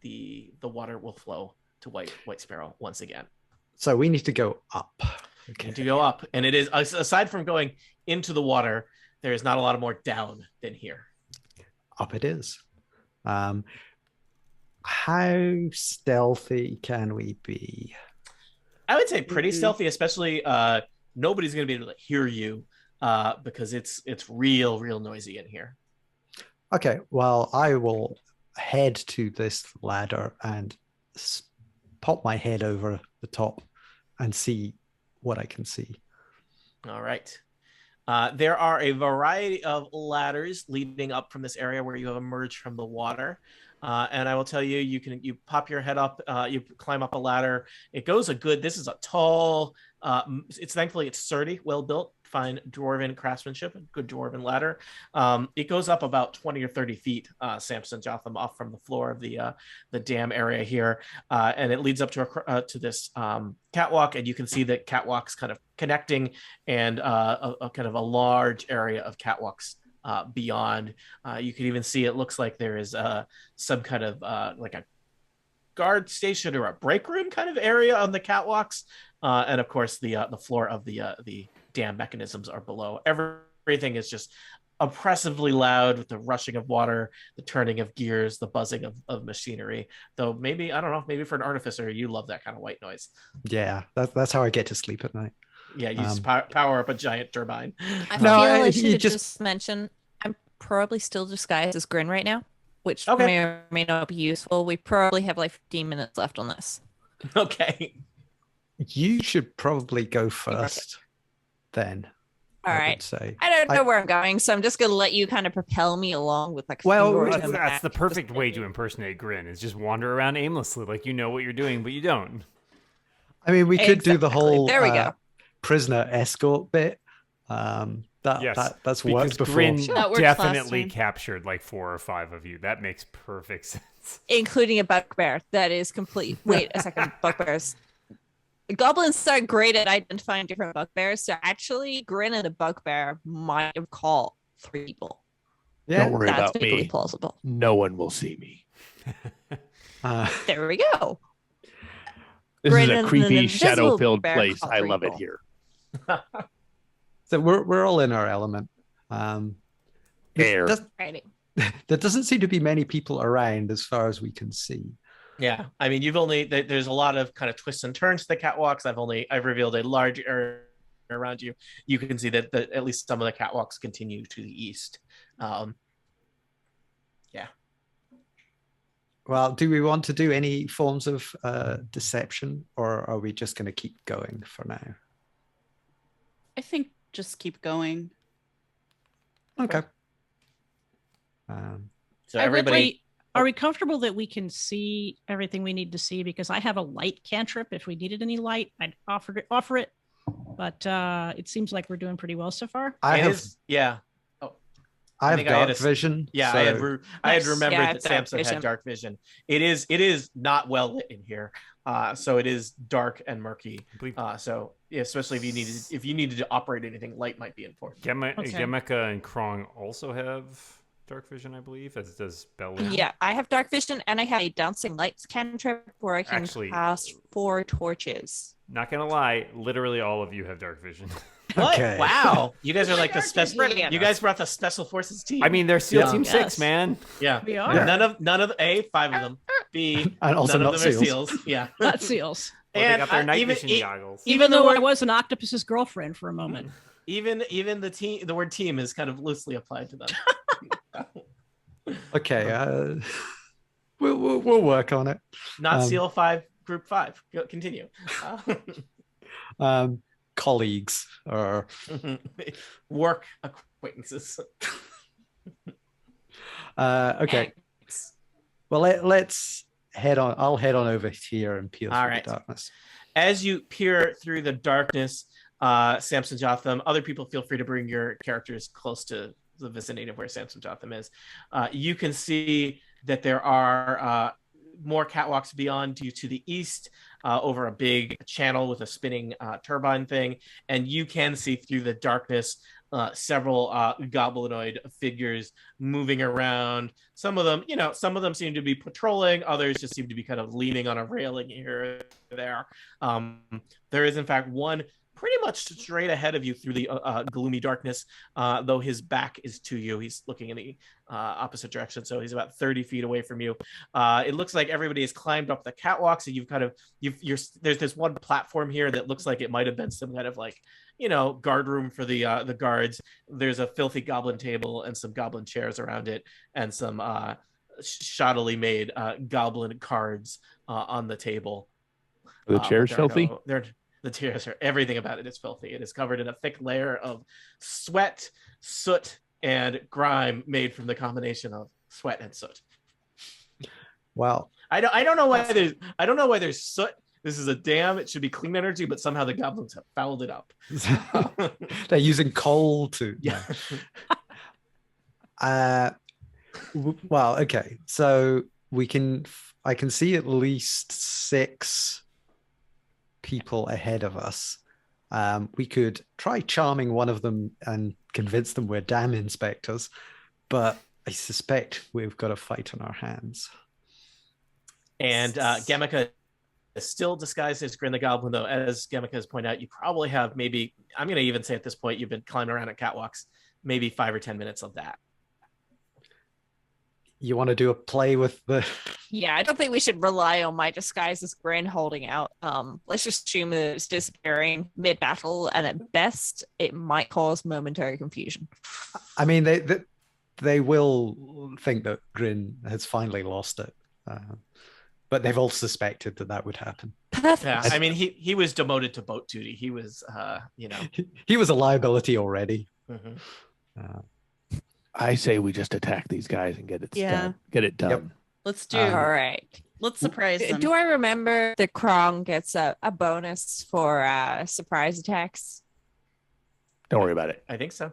the water will flow to Whitesparrow once again. So we need to go up. Okay. Need to go up, and it is, aside from going into the water, there is not a lot more down than here. Up it is. How stealthy can we be? I would say pretty stealthy, especially nobody's going to be able to hear you because it's real noisy in here. Okay, well, I will head to this ladder and pop my head over the top and see what I can see. All right. There are a variety of ladders leading up from this area where you have emerged from the water. And I will tell you, you pop your head up, you climb up a ladder. It goes this is a tall, thankfully it's sturdy, well built, fine dwarven craftsmanship, good dwarven ladder. It goes up about 20 or 30 feet, Samson Jothem, off from the floor of the dam area here. And it leads up to this catwalk, and you can see the catwalks kind of connecting, and a kind of a large area of catwalks beyond. You can even see it looks like there is some kind of like a guard station or a break room kind of area on the catwalks, and of course the floor of the dam mechanisms are below. Everything is just oppressively loud with the rushing of water, the turning of gears, the buzzing of machinery. Though maybe, I don't know, maybe for an artificer you love that kind of white noise. Yeah, that's how I get to sleep at night. Yeah, you power up a giant turbine. I feel I should just mention I'm probably still disguised as Grin right now, which may or may not be useful. We probably have like 15 minutes left on this. Okay. You should probably go first then. All right. I don't know where I'm going, so I'm just going to let you kind of propel me along with like. Well, that's the perfect way to impersonate Grin. Is just wander around aimlessly, like you know what you're doing, but you don't. I mean, we could do the whole there we go. Prisoner escort bit. That's worked before. Grin definitely captured like 4 or 5 of you. That makes perfect sense, including a bugbear. That is complete. Wait a second, bugbears. Goblins are great at identifying different bugbears, so actually Grin and a bugbear might have caught 3 people. Yeah, don't worry about me. Plausible. No one will see me. There we go. This is a creepy, shadow-filled place. I love it here. So we're all in our element. There doesn't seem to be many people around as far as we can see. Yeah, I mean, there's a lot of kind of twists and turns to the catwalks. I've revealed a large area around you. You can see that at least some of the catwalks continue to the east. Yeah. Well, do we want to do any forms of deception, or are we just going to keep going for now? I think just keep going. Okay. So everybody. Are we comfortable that we can see everything we need to see? Because I have a light cantrip. If we needed any light, I'd offer it. But it seems like we're doing pretty well so far. I have dark vision. Yeah, so. I had remembered that Samson had dark vision. It is not well lit in here, so it is dark and murky. So yeah, especially if you needed to operate anything, light might be important. Gemeka and Krong also have dark vision, I believe, as does Bella. Yeah, I have dark vision, and I have a dancing lights cantrip where I can cast 4 torches. Not gonna lie, literally all of you have dark vision. What? Okay. Wow, you guys are like the special. You guys brought the special forces team. I mean, they're SEAL Team 6, man. Yeah, we are. None of A, 5 of them. B, and also none not of them SEALs. Are SEALs. Yeah, not SEAls. Well, and they got their night vision goggles. Even though I was an Octopus's girlfriend for a moment. Even the word team is kind of loosely applied to them. Okay, we'll work on it. Not SEAL 5, Group 5. Continue. Colleagues or work acquaintances. Okay. Well, let's head on. I'll head on over here and peer through the darkness. As you peer through the darkness, Samson Jothem, other people feel free to bring your characters close to the vicinity of where Samson Jothem is. You can see that there are more catwalks beyond you to the east, over a big channel with a spinning turbine thing, and you can see through the darkness several goblinoid figures moving around. Some of them seem to be patrolling, others just seem to be kind of leaning on a railing here or there. There is in fact one pretty much straight ahead of you through the gloomy darkness, though his back is to you. He's looking in the opposite direction, so he's about 30 feet away from you. It looks like everybody has climbed up the catwalk, so there's this one platform here that looks like it might have been some kind of guard room for the guards. There's a filthy goblin table and some goblin chairs around it, and some shoddily made goblin cards on the table. Are the chairs filthy? The chairs are, everything about it is filthy. It is covered in a thick layer of sweat, soot, and grime made from the combination of sweat and soot. Wow. I don't know why there's soot. This is a dam. It should be clean energy, but somehow the goblins have fouled it up. They're using coal to. Yeah. Well, okay. So I can see at least 6 people ahead of us. We could try charming one of them and convince them we're dam inspectors, but I suspect we've got a fight on our hands. And Gemeka is still disguised as Grin the Goblin, though. As Gemeka has pointed out, you probably have maybe, I'm going to even say at this point, you've been climbing around at catwalks, maybe 5 or 10 minutes of that. You want to do a play with the Yeah, I don't think we should rely on my disguise as Grin holding out. Let's just assume that it's disappearing mid-battle, and at best, it might cause momentary confusion. I mean, they will think that Grin has finally lost it, but they've all suspected that would happen. Perfect. Yeah, I mean, he was demoted to boat duty. He was, he was a liability already. Mm-hmm. I say we just attack these guys and get it done. Get it done. Yep. Let's do. All right. Let's surprise them. Do I remember that Krong gets a bonus for surprise attacks? Don't worry about it. I think so.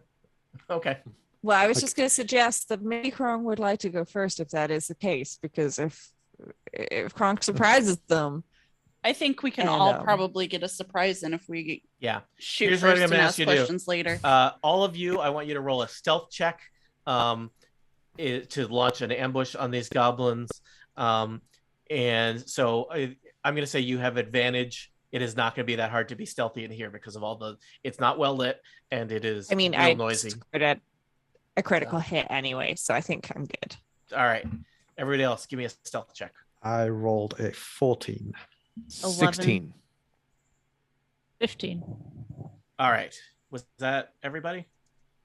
Okay. Well, I was just going to suggest that maybe Krong would like to go first if that is the case, because if Krong surprises them, I think we can all probably get a surprise in if we shoot Here's first what I'm and gonna ask ask you to questions later. All of you, I want you to roll a stealth check to launch an ambush on these goblins. And so I'm going to say you have advantage. It is not going to be that hard to be stealthy in here because of it's not well lit and it is real noisy. At a critical hit anyway, so I think I'm good. All right. Everybody else, give me a stealth check. I rolled a 14. 16. 15. All right. Was that everybody?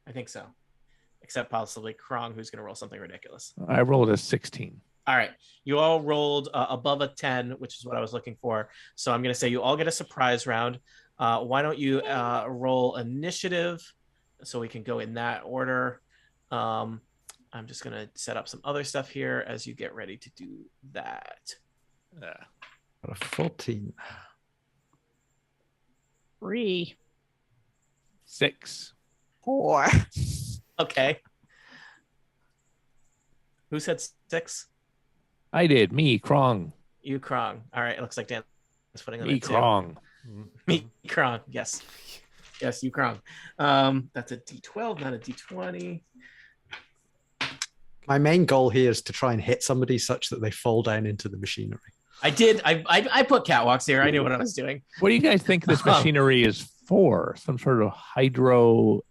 I think so. Except possibly Krong, who's going to roll something ridiculous. I rolled a 16. All right. You all rolled above a 10, which is what I was looking for. So I'm going to say you all get a surprise round. Why don't you roll initiative so we can go in that order. I'm just going to set up some other stuff here as you get ready to do that. Got a 14. 3. 6. 4. Okay. Who said 6? I did. Me, Krong. You, Krong. All right. It looks like Dan's putting on Me, Krong. Me, Krong. Yes. Yes, you, Krong. That's a D12, not a D20. My main goal here is to try and hit somebody such that they fall down into the machinery. I did. I put catwalks here. I knew what I was doing. What do you guys think this machinery is for? Some sort of hydroelectric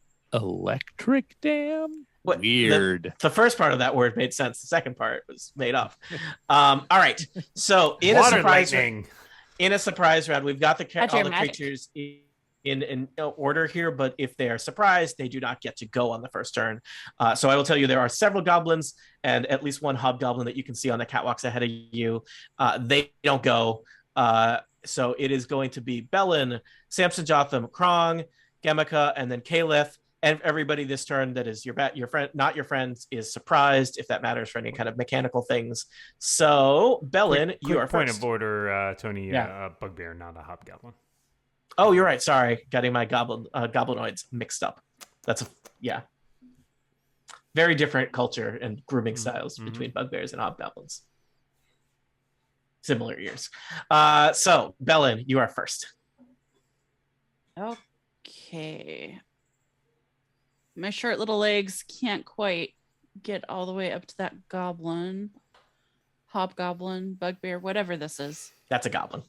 dam? Weird. The first part of that word made sense. The second part was made up. All right. So in a surprise round, we've got all the creatures in order here, but if they are surprised, they do not get to go on the first turn. So I will tell you there are several goblins and at least one hobgoblin that you can see on the catwalks ahead of you. They don't go. So it is going to be Bellin, Samson Jothem, Krong, Gemika, and then Caliph. And everybody this turn that is your friend, not your friends, is surprised, if that matters for any kind of mechanical things. So, Bellin, you are point first. Of order, Tony. A bugbear, not a hobgoblin. Oh, you're right. Sorry, getting my goblinoids mixed up. That's very different culture and grooming styles between bugbears and hobgoblins. Similar ears. So, Bellin, you are first. Okay. My short little legs can't quite get all the way up to that goblin, hobgoblin, bugbear, whatever this is. That's a goblin.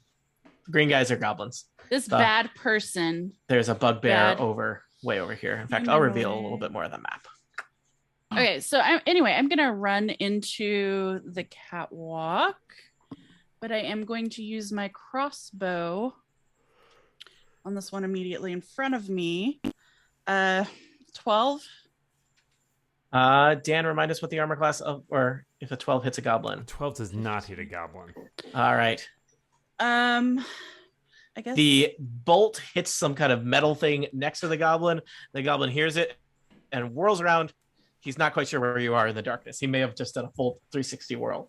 Green guys are goblins. This bad person. There's a bugbear way over here. In fact, I'll reveal a little bit more of the map. Okay, so I'm going to run into the catwalk, but I am going to use my crossbow on this one immediately in front of me. 12. Dan, remind us what the armor class or if a 12 hits a goblin. 12 does not hit a goblin. All right. I guess the bolt hits some kind of metal thing next to the goblin. The goblin hears it and whirls around. He's not quite sure where you are in the darkness. He may have just done a full 360 whirl.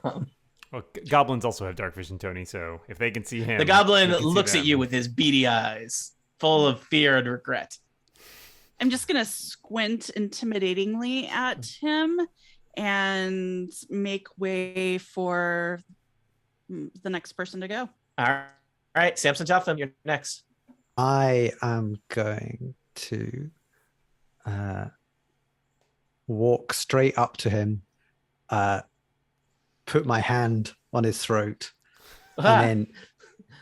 Well, goblins also have dark vision, Tony, so if they can see him... The goblin looks at you with his beady eyes, full of fear and regret. I'm just going to squint intimidatingly at him and make way for the next person to go. All right, Samson Jothem, you're next. I am going to walk straight up to him, put my hand on his throat, and then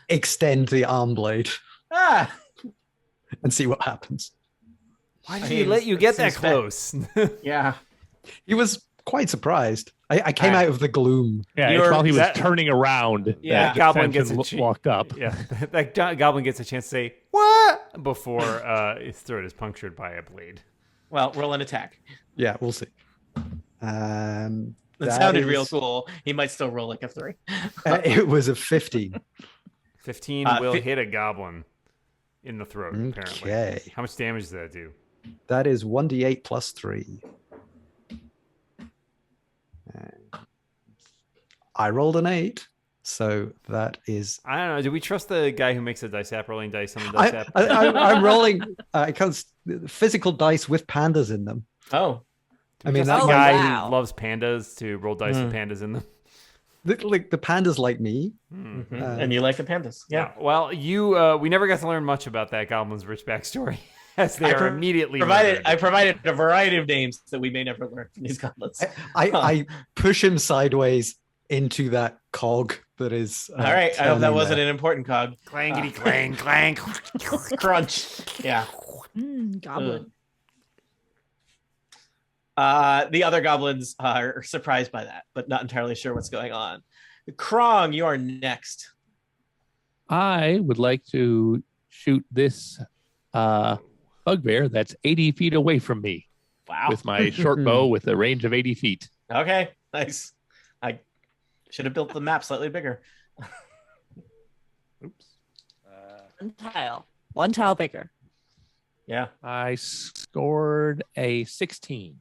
extend the arm blade and see what happens. Why did he let you get that close? Yeah. He was quite surprised. I came out of the gloom. Yeah, it's while he was turning around. Yeah, goblin gets walked up. Yeah, that goblin gets a chance to say what before his throat is punctured by a blade. Well, roll an attack. Yeah, we'll see. That sounded real cool. He might still roll like a 3. It was a 15. 15 will hit a goblin in the throat, apparently. Okay. How much damage does that do? That is 1d8 plus 3. I rolled an 8, so that is... I don't know. Do we trust the guy who makes the dice app rolling dice on the dice app? I'm rolling physical dice with pandas in them. Oh. I mean, that guy who loves pandas to roll dice with pandas in them. Like the pandas like me. Mm-hmm. And you like the pandas. Yeah. Well, we never got to learn much about that goblin's rich backstory. As they are immediately I provided a variety of names that we may never learn from these goblins. I push him sideways into that cog that is. All right. I hope that wasn't an important cog. Clangity clang clang. Crunch. Yeah. Goblin. The other goblins are surprised by that, but not entirely sure what's going on. Krong, you are next. I would like to shoot this bugbear that's 80 feet away from me. Wow. With my short bow with a range of 80 feet. Okay, nice. I should have built the map slightly bigger. Oops. One tile bigger. Yeah. I scored a 16.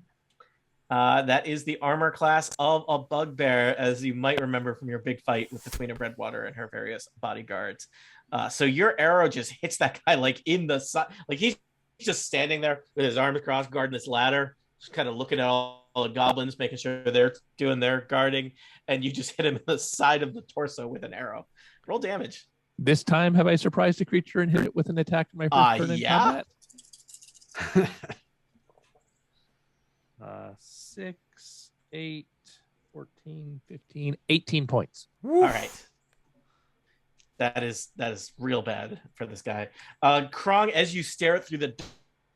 That is the armor class of a bugbear, as you might remember from your big fight with the Queen of Redwater and her various bodyguards. So your arrow just hits that guy like in the side. Like he's just standing there with his arms crossed, guarding this ladder, just kind of looking at all the goblins, making sure they're doing their guarding, and you just hit him in the side of the torso with an arrow. Roll damage. This time, have I surprised a creature and hit it with an attack in my first turn in combat? 6, 8, 14, 15, 18 points. All right. That is real bad for this guy. Krong, as you stare through the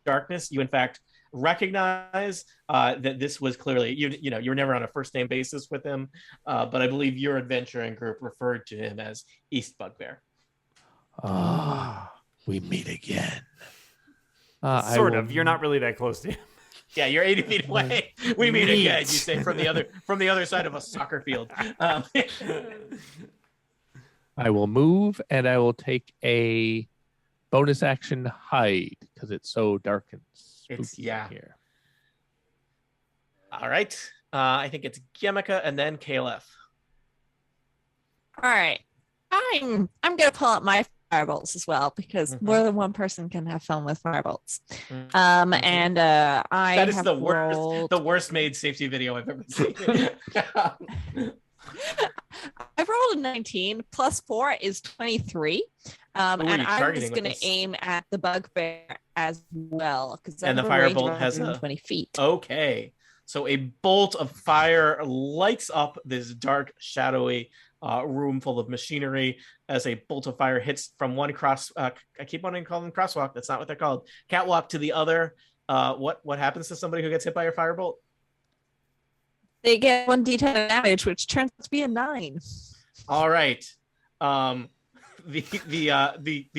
darkness, you in fact recognize that this was clearly you know you were never on a first name basis with him, but I believe your adventuring group referred to him as East Bugbear. We meet again. Sort of. You're not really that close to him. Yeah, you're 80 feet away. We meet again. You say from the other side of a soccer field. I will move and I will take a bonus action hide because it's so dark and spooky here. All right. I think it's Gemika and then KLF. All right. I'm gonna pull out my firebolts as well because more than one person can have fun with firebolts. And that is the worst made safety video I've ever seen. I rolled a 19 plus 4 is 23. And I was going to aim at the bugbear as well because the firebolt has 20 feet. Okay, so a bolt of fire lights up this dark, shadowy room full of machinery as a bolt of fire hits from one cross. I keep wanting to call them crosswalk. That's not what they're called. Catwalk to the other. What happens to somebody who gets hit by your firebolt? They get 1d10 damage, which turns out to be a 9. All right. The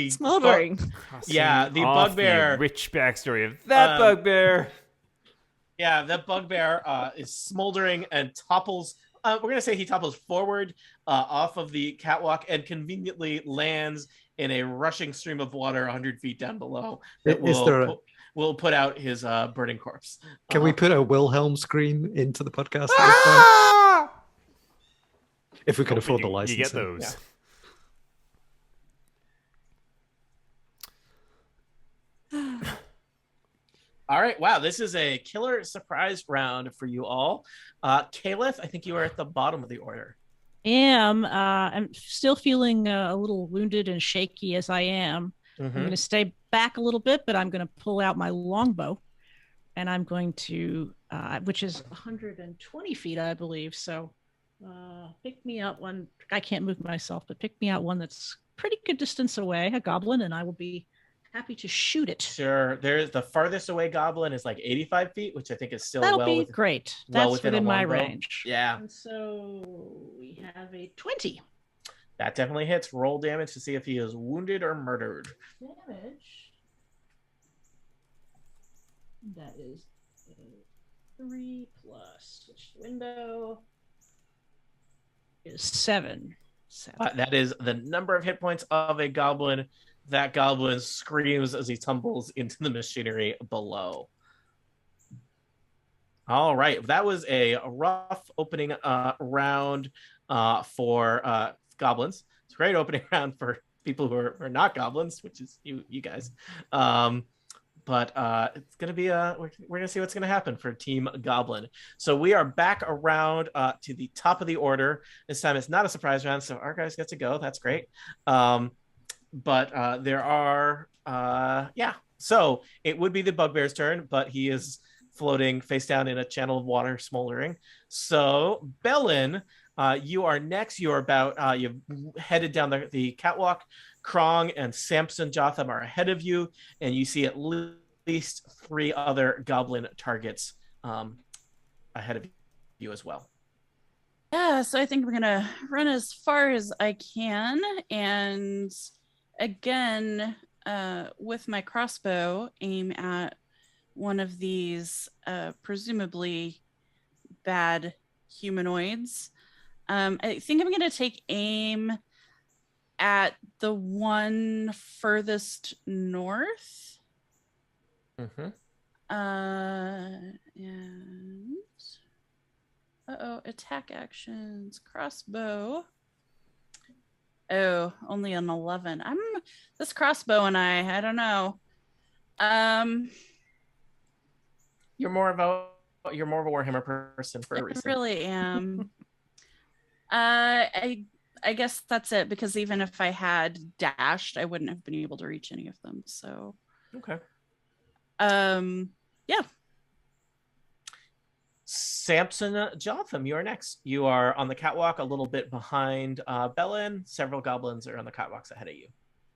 smoldering. The bugbear. The rich backstory of that bugbear. Yeah, that bugbear is smoldering and topples. We're gonna say he topples forward off of the catwalk and conveniently lands in a rushing stream of water 100 feet down below. That will put out his burning corpse. Can we put a Wilhelm scream into the podcast? If we could afford the license. You get those. Yeah. All right. Wow. This is a killer surprise round for you all. Caliph, I think you are at the bottom of the order. I'm still feeling a little wounded and shaky as I am. I'm going to stay back a little bit, but I'm going to pull out my longbow and I'm going to, which is 120 feet, I believe. So pick me out one. I can't move myself, but pick me out one that's pretty good distance away, a goblin, and I will be happy to shoot it. Sure. There's the farthest away goblin is like 85 feet, which I think is still That'll be great. That's within my range. Yeah. And so we have a 20. That definitely hits. Roll damage to see if he is wounded or murdered. Damage. That is 3 plus switch window is 7. That is the number of hit points of a goblin. That goblin screams as he tumbles into the machinery below. All right. That was a rough opening round for goblins. It's a great opening round for people who are not goblins, which is you guys. But it's going to be we're going to see what's going to happen for Team Goblin. So we are back around to the top of the order. This time it's not a surprise round, so our guys get to go. That's great. But there are, so it would be the bugbear's turn, but he is floating face down in a channel of water smoldering. So Bellin, you are next. You're about, you've headed down the catwalk. Krong and Samson Jothem are ahead of you, and you see at least 3 other goblin targets ahead of you as well. Yeah, so I think I'm gonna run as far as I can, and again, with my crossbow, aim at one of these presumably bad humanoids. I think I'm gonna take aim at the one furthest north. Mm-hmm. And attack actions, crossbow. Oh, only an 11. This crossbow and I don't know. You're more of a Warhammer person for a reason. I really am. I guess that's it, because even if I had dashed, I wouldn't have been able to reach any of them. So okay. Yeah. Samson Jothem, you are next. You are on the catwalk a little bit behind Bellin. Several goblins are on the catwalks ahead of you.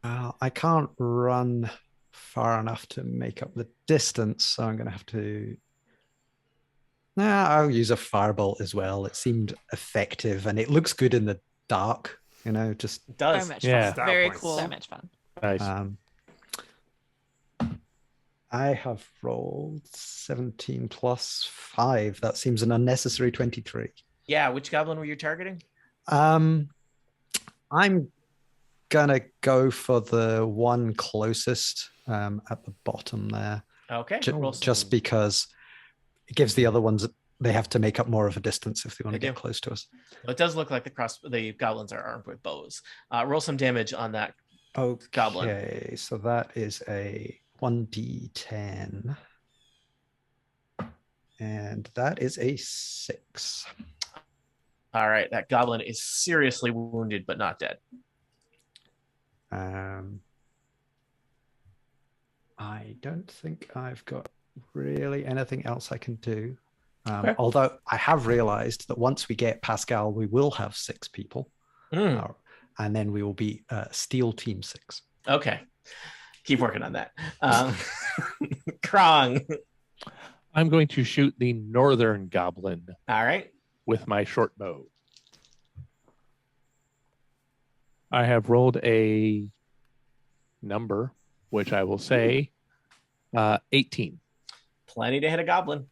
I can't run far enough to make up the distance, so I'm going to have to... I'll use a firebolt as well. It seemed effective, and it looks good in the dark, just... It does. Very much Yeah. fun. Very cool. So much fun. Nice. I have rolled 17 plus 5. That seems an unnecessary 23. Yeah, which goblin were you targeting? I'm gonna go for the one closest at the bottom there. Okay. Just because it gives the other ones, they have to make up more of a distance if they want to get close to us. Well, it does look like the goblins are armed with bows. Roll some damage on that goblin. Okay, so that is a 1d10. And that is a 6. All right, that goblin is seriously wounded but not dead. I don't think I've got really anything else I can do. Okay. Although I have realized that once we get Pascal, we will have 6 people. And then we will be Steel Team 6. Okay. Keep working on that. Krong. I'm going to shoot the northern goblin. All right. With my short bow. I have rolled a number, which I will say 18. Plenty to hit a goblin.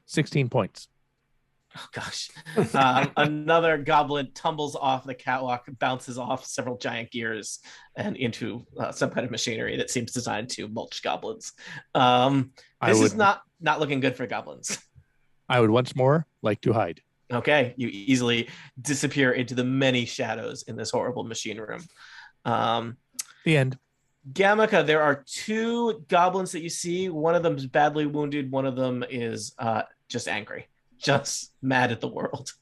16 points. Oh, gosh. Another goblin tumbles off the catwalk, bounces off several giant gears and into some kind of machinery that seems designed to mulch goblins. This is not looking good for goblins. I would once more like to hide. Okay. You easily disappear into the many shadows in this horrible machine room. The end. Gamaka, there are 2 goblins that you see. One of them is badly wounded. One of them is just angry. Just mad at the world.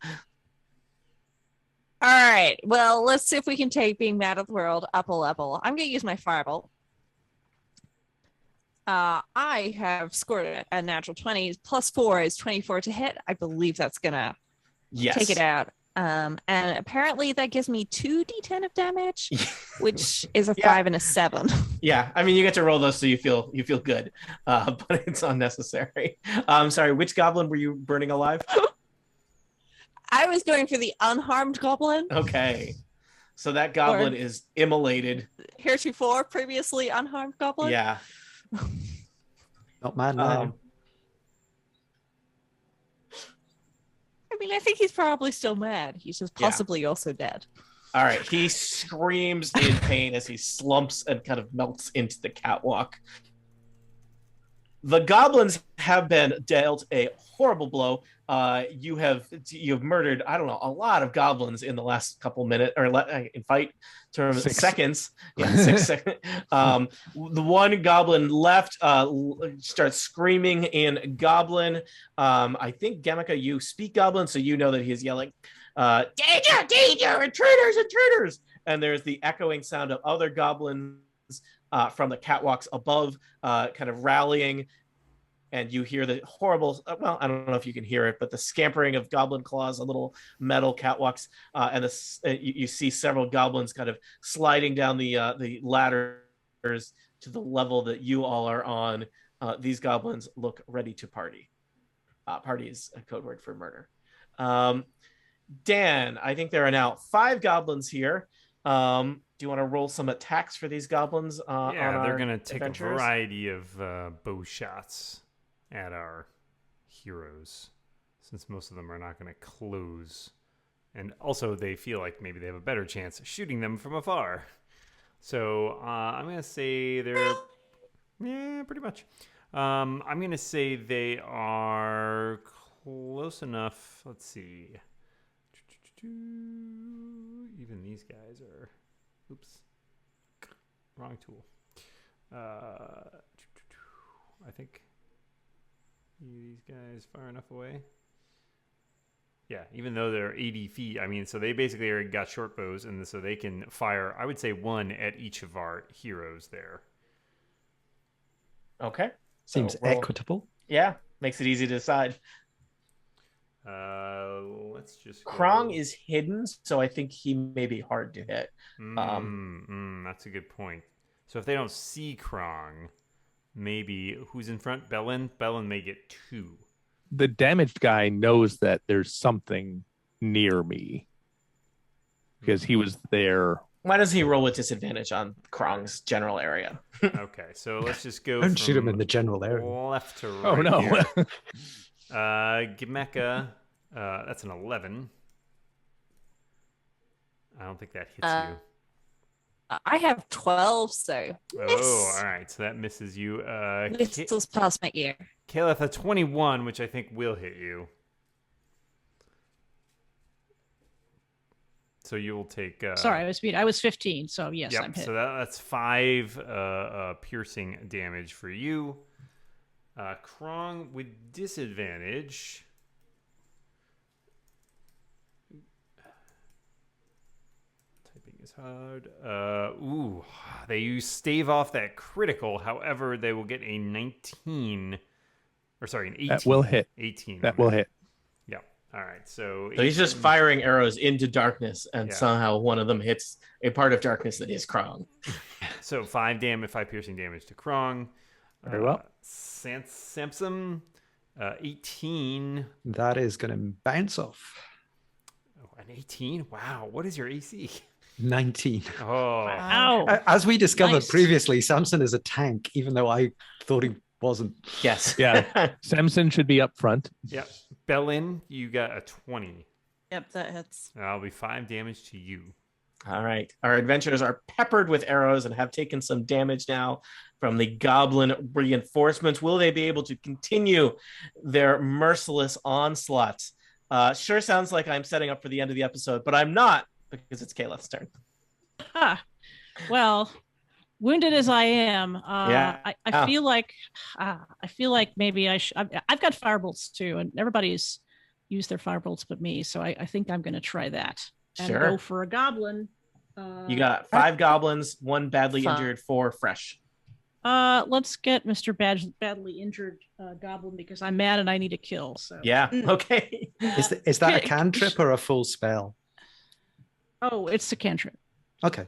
All right. Well, let's see if we can take being mad at the world up a level. I'm going to use my firebolt. I have scored a natural 20. Plus 4 is 24 to hit. I believe that's going to take it out. And apparently that gives me 2d10 of damage, which is a 5 and a 7. Yeah, I mean, you get to roll those so you feel good, but it's unnecessary. Sorry, which goblin were you burning alive? I was going for the unharmed goblin. Okay, so that goblin is immolated. Heretofore, previously unharmed goblin. Yeah. Not mad now. I mean, I think he's probably still mad. He's just possibly also dead. All right. He screams in pain as he slumps and kind of melts into the catwalk. The goblins have been dealt a horrible blow. You've murdered, I don't know, a lot of goblins in the last couple minutes, or in fight terms, seconds. Yeah, 6 seconds. The one goblin left starts screaming in goblin. I think Gamika, you speak goblin, so you know that he's yelling, "Danger! Danger! Intruders! Intruders!" And there's the echoing sound of other goblins from the catwalks above, kind of rallying. And you hear the horrible, well, I don't know if you can hear it, but the scampering of goblin claws on little metal catwalks. And you see several goblins kind of sliding down the ladders to the level that you all are on. These goblins look ready to party. Party is a code word for murder. Dan, I think there are now 5 goblins here. Do you want to roll some attacks for these goblins? Yeah, they're going to take a variety of bow shots at our heroes, since most of them are not going to close. And also, they feel like maybe they have a better chance of shooting them from afar. So I'm going to say they're... Yeah, pretty much. I'm going to say they are close enough. Let's see. Even these guys are... Oops. Wrong tool. I think these guys far enough away. Yeah, even though they're 80 feet, I mean, so they basically got short bows, and so they can fire, I would say, 1 at each of our heroes there. Okay. Seems equitable. Yeah, makes it easy to decide. Let's just go. Krong is hidden, so I think he may be hard to hit. That's a good point. So if they don't see Krong, maybe who's in front? Bellin? Bellin may get 2. The damaged guy knows that there's something near me because he was there. Why does he roll with disadvantage on Krong's general area? Okay, so let's just go. Don't shoot him in the general area. Left to right. Oh no. Gameka, that's an 11. I don't think that hits you. I have 12, so miss. Oh, all right. So that misses you. Whistles past my ear. Caleb, a 21, which I think will hit you. So you will take... Sorry, I was 15, so yes, yep, I'm hit. So that's 5 piercing damage for you. Krong with disadvantage... is hard. They stave off that critical. However, they will get a 19. Or sorry, an 18. That will hit. 18. That will hit. Yeah. All right. So he's just firing arrows into darkness, and somehow one of them hits a part of darkness that is Krong. So 5 piercing damage to Krong. Very well. Samson, 18. That is going to bounce off. Oh, an 18? Wow. What is your AC? 19. Oh, wow. As we discovered previously, Samson is a tank, even though I thought he wasn't. Yes. Yeah. Samson should be up front. Yep. Bellin, you got a 20. Yep, that hits. That'll be 5 damage to you. All right. Our adventurers are peppered with arrows and have taken some damage now from the goblin reinforcements. Will they be able to continue their merciless onslaught? Sure sounds like I'm setting up for the end of the episode, but I'm not, because it's Caleb's turn. Well, wounded as I am, I feel like maybe I've got firebolts too, and everybody's used their firebolts but me, so I think I'm going to try that and go for a goblin. You got 5 goblins, 1 badly injured, 4 fresh. Let's get Mr. Badly injured goblin because I'm mad and I need a kill. So yeah, okay. Is that a cantrip or a full spell? Oh, it's a cantrip. Okay.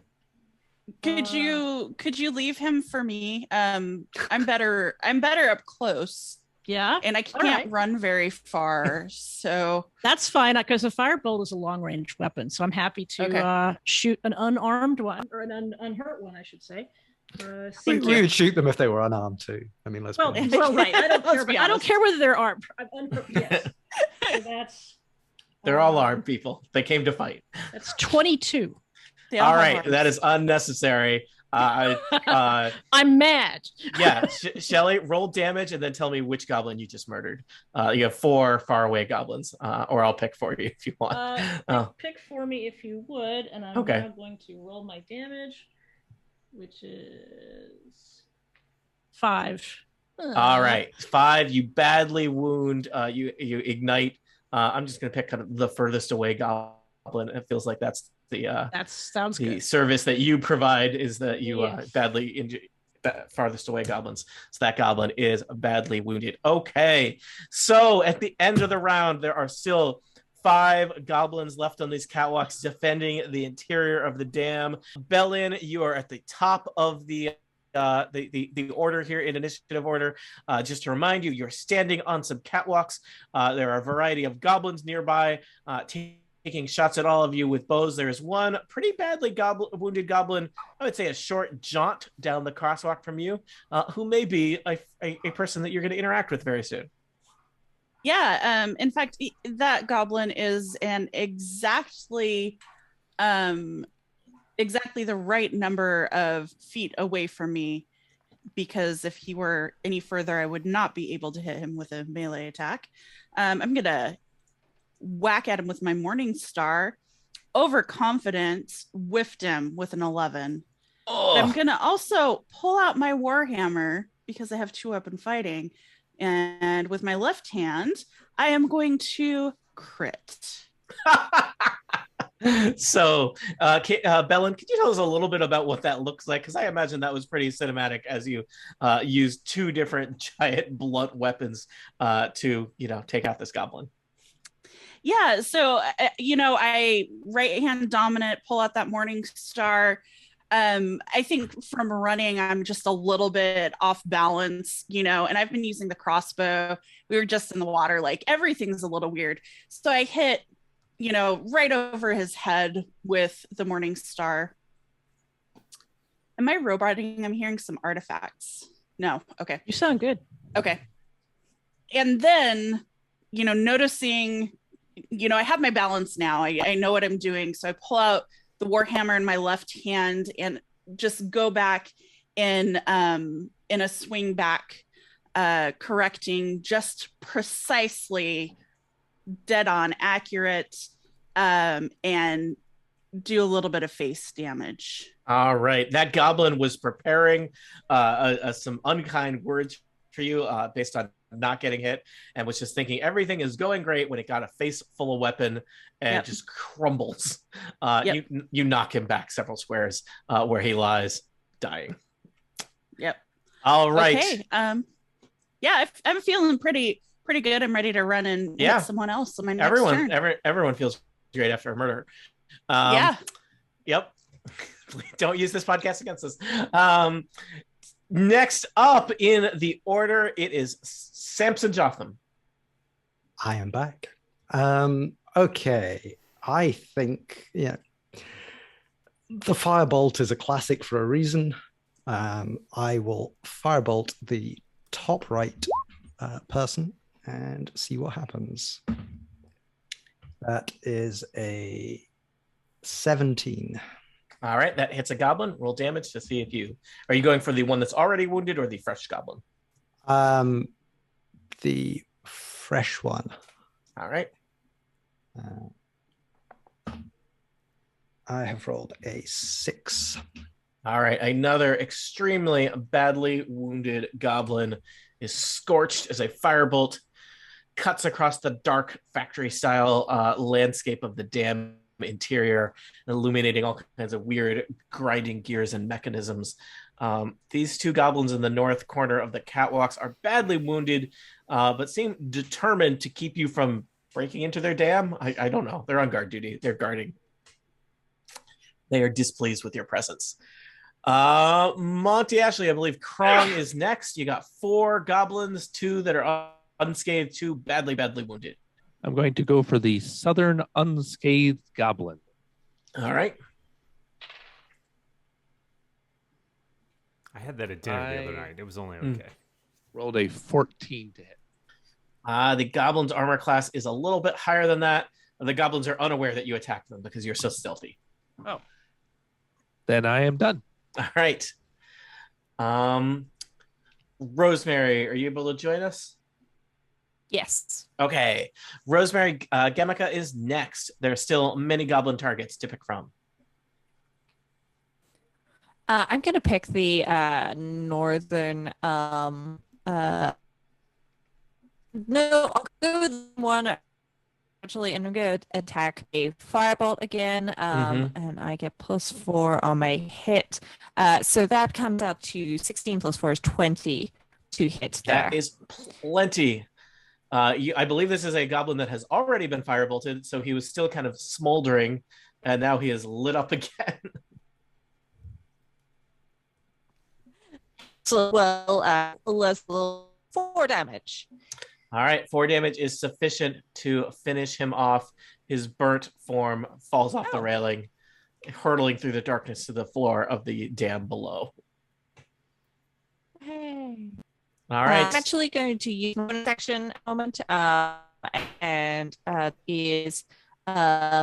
Could you leave him for me? I'm better up close. Yeah. And I can't run very far. So that's fine because a firebolt is a long range weapon. So I'm happy to shoot an unarmed one or an unhurt one, I should say. We would shoot them if they were unarmed too. I mean, let's be honest. Well, right. I don't care whether they're armed. I'm unhurt. Yes. So they're all armed people. They came to fight. That's 22. All right, that is unnecessary. I'm mad. Yeah, Shelly, roll damage and then tell me which goblin you just murdered. You have 4 faraway goblins, or I'll pick for you if you want. Pick for me if you would, and I'm now going to roll my damage, which is 5. All right, 5. You badly wound. You ignite. I'm just gonna pick kind of the furthest away goblin. It feels like that's that sounds the good. service that you provide is that you badly injure farthest away goblins. So that goblin is badly wounded. Okay, so at the end of the round, there are still 5 goblins left on these catwalks defending the interior of the dam. Bellin, you are at the top of the order here in initiative order. Just to remind you, you're standing on some catwalks. There are a variety of goblins nearby taking shots at all of you with bows. There is one pretty badly wounded goblin, I would say a short jaunt down the crosswalk from you, who may be a person that you're going to interact with very soon. Yeah, in fact, that goblin is exactly the right number of feet away from me, because if he were any further, I would not be able to hit him with a melee attack. I'm going to whack at him with my Morning Star. Overconfident, whiffed him with an 11. I'm going to also pull out my Warhammer because I have 2-weapon fighting. And with my left hand, I am going to crit. So, Bellin, could you tell us a little bit about what that looks like? Because I imagine that was pretty cinematic as you used 2 different giant blunt weapons to, take out this goblin. Yeah, so, I right hand dominant, pull out that Morning Star. I think from running, I'm just a little bit off balance, and I've been using the crossbow. We were just in the water, like everything's a little weird. So I hit, right over his head with the Morning Star. Am I roboting? I'm hearing some artifacts. No. Okay. You sound good. Okay. And then, noticing, I have my balance now. I know what I'm doing. So I pull out the Warhammer in my left hand and just go back in a swing back, correcting just precisely dead on accurate, and do a little bit of face damage. All right. That goblin was preparing some unkind words for you based on not getting hit, and was just thinking everything is going great when it got a face full of weapon and just crumbles. You knock him back several squares where he lies dying. Yep. All right. Okay. I'm feeling pretty good. I'm ready to run and hit someone else on my next turn. Everyone feels great after a murder. Yep. Don't use this podcast against us. Next up in the order, it is Samson Jothem. I am back. Okay. I think, the firebolt is a classic for a reason. I will firebolt the top right person and see what happens. That is a 17. All right, that hits a goblin. Roll damage to see if are you going for the one that's already wounded or the fresh goblin? The fresh one. All right. I have rolled a 6. All right, another extremely badly wounded goblin is scorched as a firebolt cuts across the dark factory-style landscape of the dam interior, illuminating all kinds of weird grinding gears and mechanisms. These two goblins in the north corner of the catwalks are badly wounded, but seem determined to keep you from breaking into their dam. I don't know. They're on guard duty. They're guarding. They are displeased with your presence. Monty Ashley, I believe Krong is next. You got 4 goblins, 2 that are unscathed, 2 badly wounded. I'm going to go for the southern unscathed goblin. All right. I had that at dinner the other night. It was only okay. Rolled a 14 to hit. The goblin's armor class is a little bit higher than that. The goblins are unaware that you attacked them because you're so stealthy. Oh. Then I am done. All right. Rosemary, are you able to join us? Yes. Okay. Rosemary, Gemika is next. There are still many goblin targets to pick from. I'm going to pick the northern... no, I'll go with one actually, and I'm going to attack a firebolt again, and I get +4 on my hit. So that comes out to 16 + 4 is 20 to hit there. That is plenty. I believe this is a goblin that has already been firebolted, so he was still kind of smoldering, and now he is lit up again. So, well, let's 4 damage. All right, 4 damage is sufficient to finish him off. His burnt form falls off the railing, hurtling through the darkness to the floor of the dam below. Hey. All right. I'm actually going to use one action moment, and is the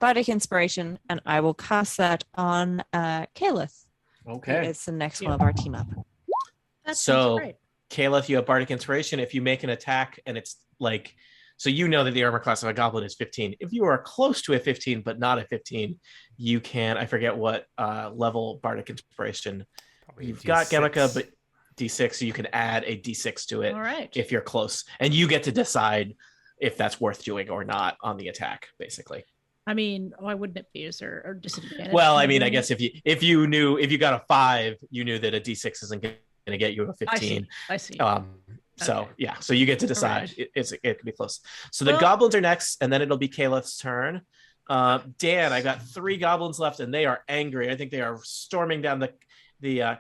bardic inspiration, and I will cast that on Caliph. Okay. It's the next one of our team up. That So, sounds great. Caliph, you have bardic inspiration. If you make an attack and it's like, so you know that the armor class of a goblin is 15. If you are close to a 15 but not a 15, you can, I forget what level bardic inspiration. Probably You've D6. got Gemika, but D6, so you can add a D6 to it. All right. If you're close, and you get to decide if that's worth doing or not on the attack, basically. I mean, why wouldn't it be? Is there a disadvantage? Well, I mean, I guess if you got a 5, you knew that a D6 isn't going to get you a 15. I see. So Okay. yeah, so you get to decide. Right. It could be close. So the goblins are next, and then it'll be Caliph's turn. Dan, I got 3 goblins left, and they are angry. I think they are storming down the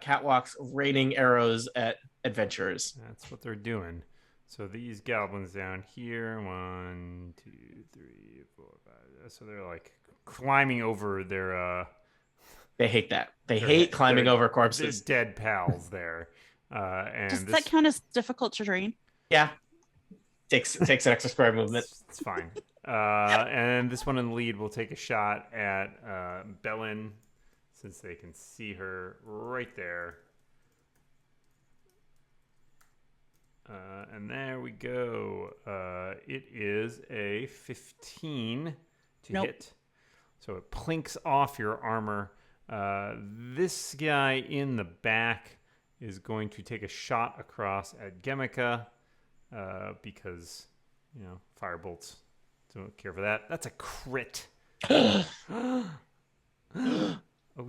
catwalks, raining arrows at adventurers. That's what they're doing. So these goblins down here, 1, 2, 3, 4, 5. So they're like climbing over their. They hate that. They hate climbing over corpses. Their dead pals there. And Does that count as difficult terrain? Yeah. Takes an extra square movement. It's fine. And this one in the lead will take a shot at Belen, since they can see her right there. And there we go. It is a 15 to hit. So it plinks off your armor. This guy in the back is going to take a shot across at Gemika because, firebolts don't care for that. That's a crit. Oh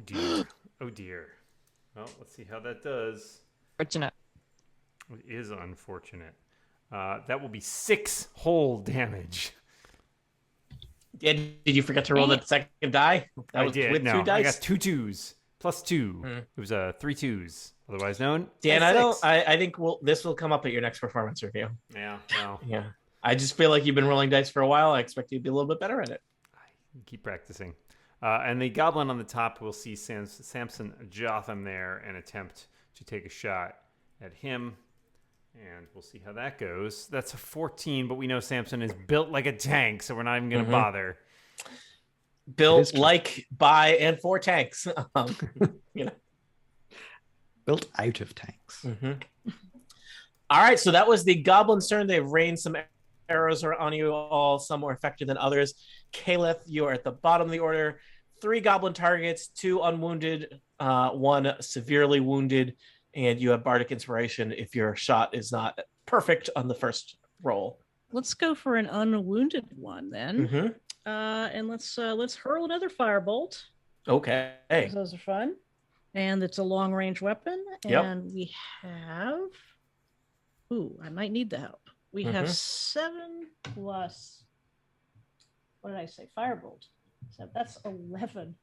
dear. Oh dear. Well, let's see how that does. Fortunate. It is unfortunate. That will be 6 whole damage. Did you forget to roll the second die? I did. With 2 dice? I got 2 2s plus 2. It was 3 2s, otherwise known. Dan, as 6. I think this will come up at your next performance review. Yeah. Well, Yeah. I just feel like you've been rolling dice for a while. I expect you to be a little bit better at it. keep practicing. And the goblin on the top will see Samson Jothem there and attempt to take a shot at him. And we'll see how that goes. That's a 14, but we know Samson is built like a tank, so we're not even going to bother. Built like, by, and for tanks. Built out of tanks. All right, so that was the goblin's turn. They've rained some arrows on you all, some more effective than others. Caliph, you are at the bottom of the order. 3 goblin targets, 2 unwounded, 1 severely wounded. and you have bardic inspiration if your shot is not perfect on the first roll. Let's go for an unwounded one then. Mm-hmm. And let's hurl another firebolt. Okay. Those are fun. And it's a long range weapon. And we have, I might need the help. We have 7 plus, what did I say? Firebolt. So that's 11.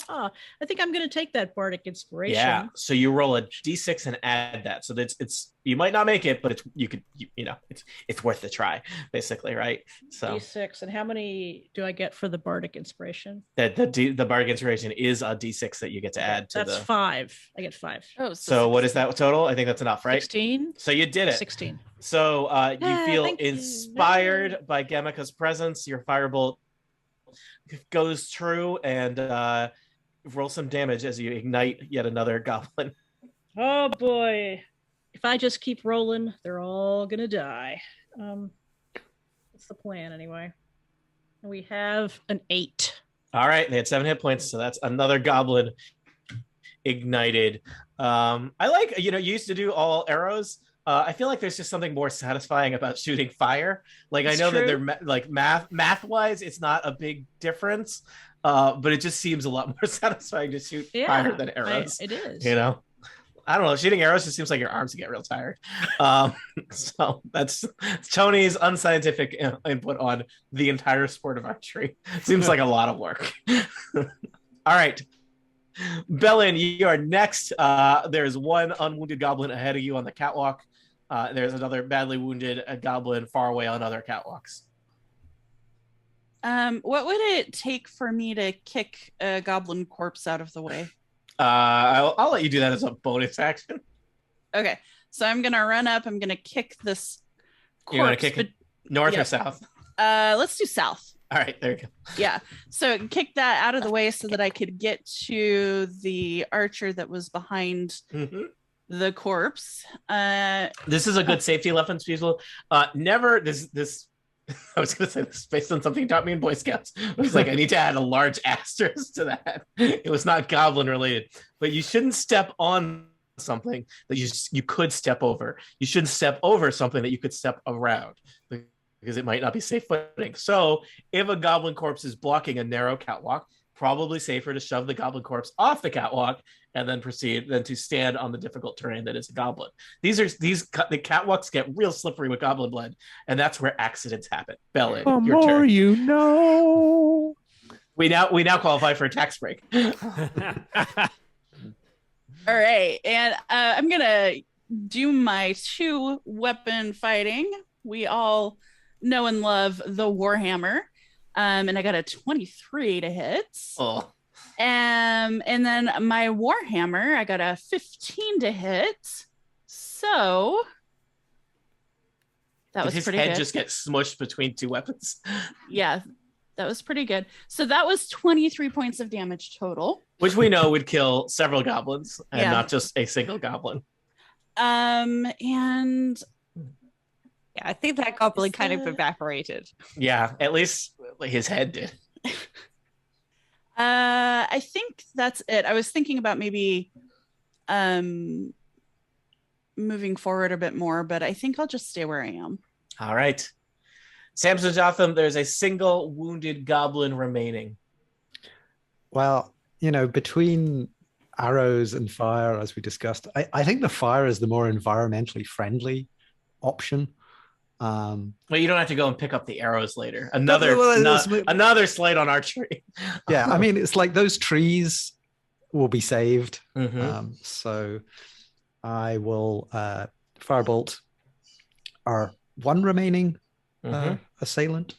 I think I'm going to take that bardic inspiration. Yeah. So you roll a d6 and add that. So that's you might not make it, but it's worth the try, basically, right? So d6. And how many do I get for the bardic inspiration? The bardic inspiration is a d6 that you get to add to that's 5. I get 5. Oh, so what is that total? I think that's enough, right? 16. So you did it. 16. So you feel inspired by Gamika's presence. Your firebolt goes true and roll some damage as you ignite yet another goblin. Oh boy. If I just keep rolling, they're all gonna die. That's the plan anyway. And we have an 8. All right, they had 7 hit points, so that's another goblin ignited. I like, you used to do all arrows. I feel like there's just something more satisfying about shooting fire. Like, I know that they're like math wise, it's not a big difference, but it just seems a lot more satisfying to shoot fire than arrows. It is. I don't know. Shooting arrows just seems like your arms get real tired. So that's Tony's unscientific input on the entire sport of archery. Seems like a lot of work. All right. Bellin, you are next. There's one unwounded goblin ahead of you on the catwalk. There's another badly wounded goblin far away on other catwalks. What would it take for me to kick a goblin corpse out of the way? I'll let you do that as a bonus action. Okay, so I'm gonna run up. I'm gonna kick this corpse. You want to kick it north or south? Let's do south. All right, there you go. Yeah, so kick that out of the way so that I could get to the archer that was behind the corpse. This is a good safety lesson, Speezel. Never this. I was going to say this based on something you taught me in Boy Scouts. I was like, I need to add a large asterisk to that. It was not goblin related, but you shouldn't step on something that you could step over. You shouldn't step over something that you could step around, because it might not be safe footing. So if a goblin corpse is blocking a narrow catwalk, probably safer to shove the goblin corpse off the catwalk and then proceed than to stand on the difficult terrain that is a goblin. The catwalks get real slippery with goblin blood, and that's where accidents happen. Bellin, your turn. More you know. We now qualify for a tax break. All right, and I'm gonna do my 2 weapon fighting. We all know and love the Warhammer. And I got a 23 to hit. Oh. And then my Warhammer, I got a 15 to hit. So that was pretty good. His head just gets smushed between 2 weapons. Yeah, that was pretty good. So that was 23 points of damage total. Which we know would kill several goblins and not just a single goblin. And yeah, I think that goblin kind of evaporated. Yeah, at least his head did. I think that's it. I was thinking about maybe moving forward a bit more, but I think I'll just stay where I am. All right. Samson Jothem, there's a single wounded goblin remaining. Well, between arrows and fire, as we discussed, I think the fire is the more environmentally friendly option. Well, you don't have to go and pick up the arrows later. Another slate on archery. Yeah, I mean, it's like those trees will be saved. So I will firebolt our one remaining assailant,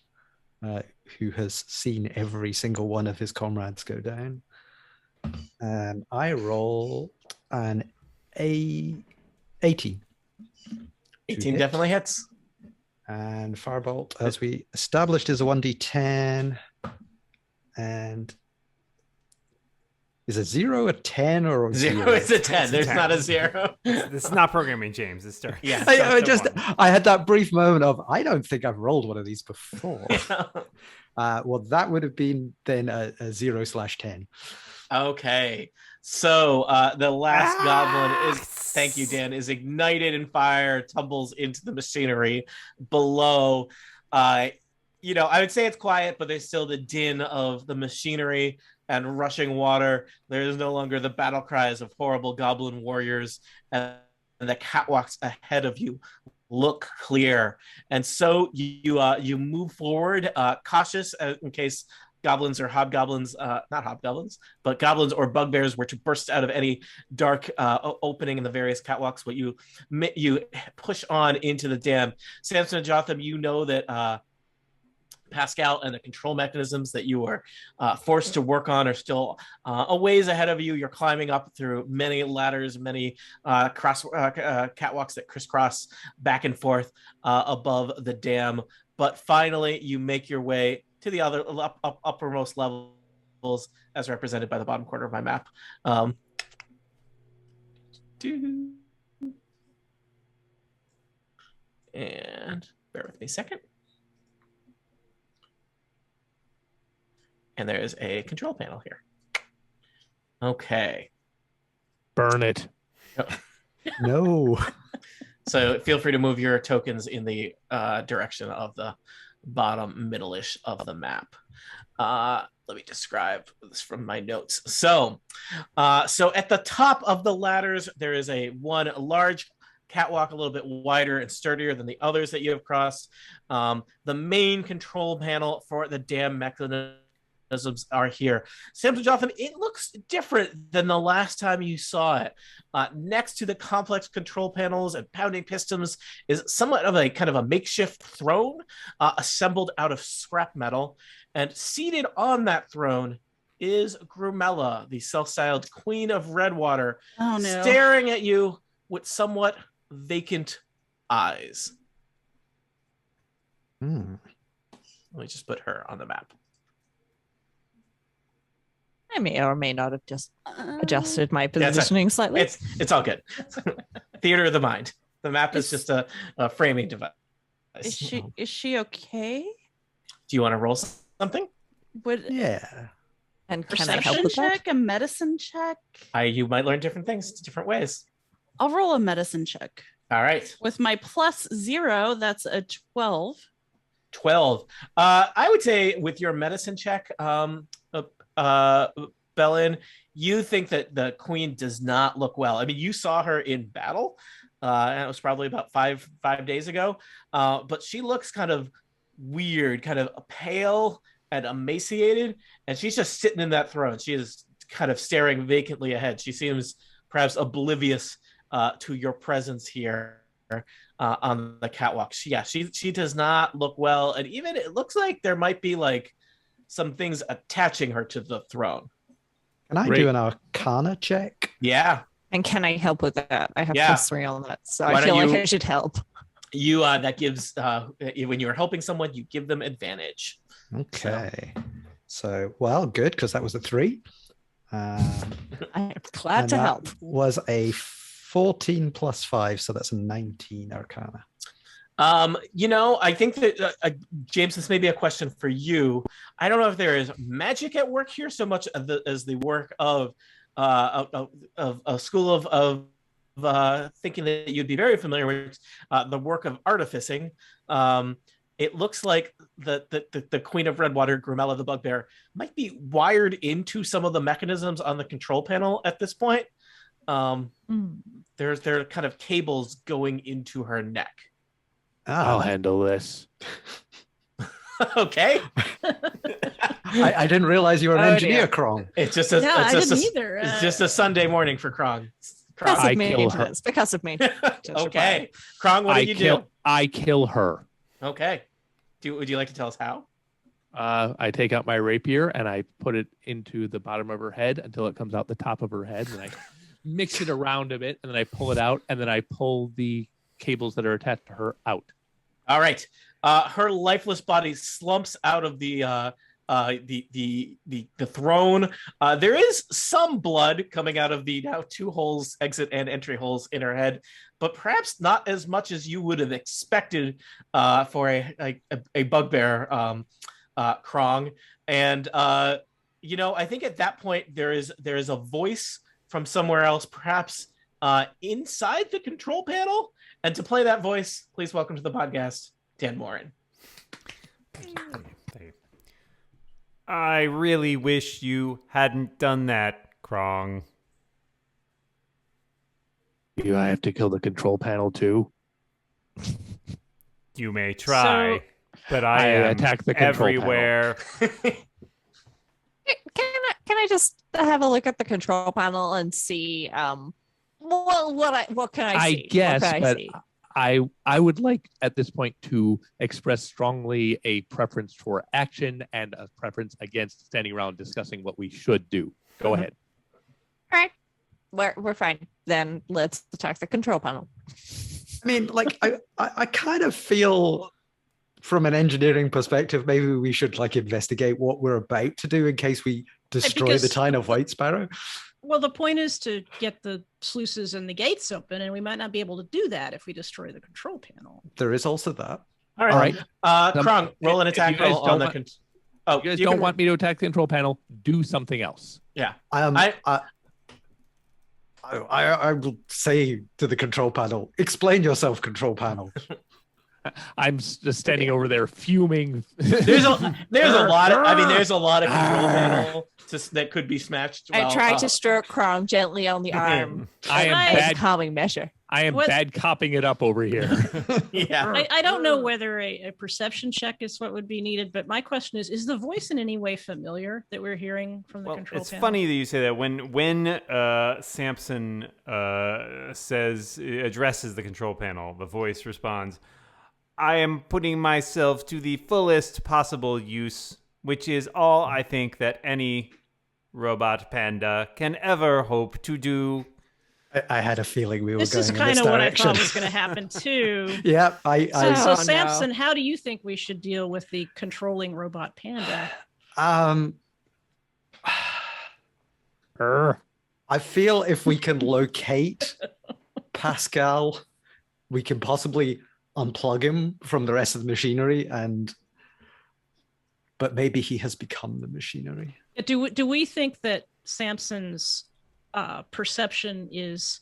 who has seen every single one of his comrades go down. And I roll an 18. 18 definitely hits. And firebolt, as we established, is a 1d10. And is a 0 a 10 or a 0? It's a 10. There's not a 0. This is not programming, James. It's start. Yeah. I had that brief moment of, I don't think I've rolled one of these before. Well, that would have been then a 0/10. Okay. So the last goblin is, thank you, Dan, is ignited in fire, tumbles into the machinery below. I would say it's quiet, but there's still the din of the machinery and rushing water. There is no longer the battle cries of horrible goblin warriors, and the catwalks ahead of you look clear. And so you move forward, cautious in case goblins or hobgoblins, not hobgoblins, but goblins or bugbears were to burst out of any dark opening in the various catwalks. But you push on into the dam. Samson and Jothem, you know that Pascal and the control mechanisms that you were forced to work on are still a ways ahead of you. You're climbing up through many ladders, many catwalks that crisscross back and forth above the dam. But finally, you make your way to the other uppermost levels, as represented by the bottom corner of my map. And bear with me a second. And there is a control panel here. Okay. Burn it. No. So feel free to move your tokens in the direction of the bottom middle-ish of the map. Let me describe this from my notes. So at the top of the ladders, there is one large catwalk, a little bit wider and sturdier than the others that you have crossed. The main control panel for the dam mechanisms are here. Samson Jothem, it looks different than the last time you saw it. Next to the complex control panels and pounding pistons is somewhat of a kind of a makeshift throne assembled out of scrap metal. And seated on that throne is Grumella, the self-styled Queen of Redwater, staring at you with somewhat vacant eyes. Let me just put her on the map. I may or may not have just adjusted my positioning slightly. It's all good. Theater of the mind. The map is just a framing device. Is she okay? Do you want to roll something? Yeah. And can I help with check? A medicine check? You might learn different things different ways. I'll roll a medicine check. All right. With my +0, that's a 12. 12. I would say with your medicine check, Bellin, you think that the queen does not look well. I mean, you saw her in battle, and it was probably about five days ago, but she looks kind of weird, kind of pale and emaciated, and she's just sitting in that throne. She is kind of staring vacantly ahead. She seems perhaps oblivious to your presence here on the catwalk. She does not look well, and even it looks like there might be like some things attaching her to the throne. Can I do an Arcana check? Yeah. And can I help with that? I have +3 on that, so I feel like I should help. You that gives when you're helping someone, you give them advantage. Okay. So well, good, because that was a 3. I'm glad to help. Was a 14 + 5, so that's a 19 Arcana. I think that James, this may be a question for you. I don't know if there is magic at work here so much as the work of a school of thinking that you'd be very familiar with, the work of artificing. It looks like the Queen of Redwater, Grumella the Bugbear, might be wired into some of the mechanisms on the control panel at this point. There are kind of cables going into her neck. I'll handle this. Okay. I didn't realize you were an engineer, Krong. It's just I didn't either. It's just a Sunday morning for Krong. Because of me. Okay. Krong, what do you do? I kill her. Okay. Would you like to tell us how? I take out my rapier and I put it into the bottom of her head until it comes out the top of her head. And I mix it around a bit and then I pull it out and then I pull the cables that are attached to her out. All right. Her lifeless body slumps out of the throne. There is some blood coming out of the now 2 holes, exit and entry holes in her head, but perhaps not as much as you would have expected for a bugbear, Krong. And I think at that point there is a voice from somewhere else, perhaps inside the control panel. And to play that voice, please welcome to the podcast, Dan Morin. Thank you. I really wish you hadn't done that, Krong. Do I have to kill the control panel too? You may try, but I am attack the control everywhere. Can I just have a look at the control panel and see what can I see? I guess, what can but see? I would like at this point to express strongly a preference for action and a preference against standing around discussing what we should do. Go ahead. All right, we're fine. Then let's attack the control panel. I mean, like, I kind of feel from an engineering perspective, maybe we should like investigate what we're about to do in case we destroy the town of Whitesparrow. Well, the point is to get the sluices and the gates open, and we might not be able to do that if we destroy the control panel. There is also that. All right. Krong, roll an attack roll on the you guys don't want me to attack the control panel, do something else. Yeah. I will say to the control panel, explain yourself, control panel. I'm just standing over there fuming. There's a lot of control panel that could be smashed. I tried to stroke Krong gently on the arm. I am bad calming measure. I am bad copping it up over here. Yeah. I don't know whether a perception check is what would be needed, but my question is the voice in any way familiar that we're hearing from the control it's panel? funny that you say that. When Samson addresses the control panel, the voice responds, I am putting myself to the fullest possible use, which is all I think that any robot panda can ever hope to do. I had a feeling we were this going is in kind this of what I direction. thought was going to happen too. Yeah, So Samson, how do you think we should deal with the controlling robot panda? I feel if we can locate Pascal, we can possibly unplug him from the rest of the machinery, but maybe he has become the machinery. Do we think that Samson's perception is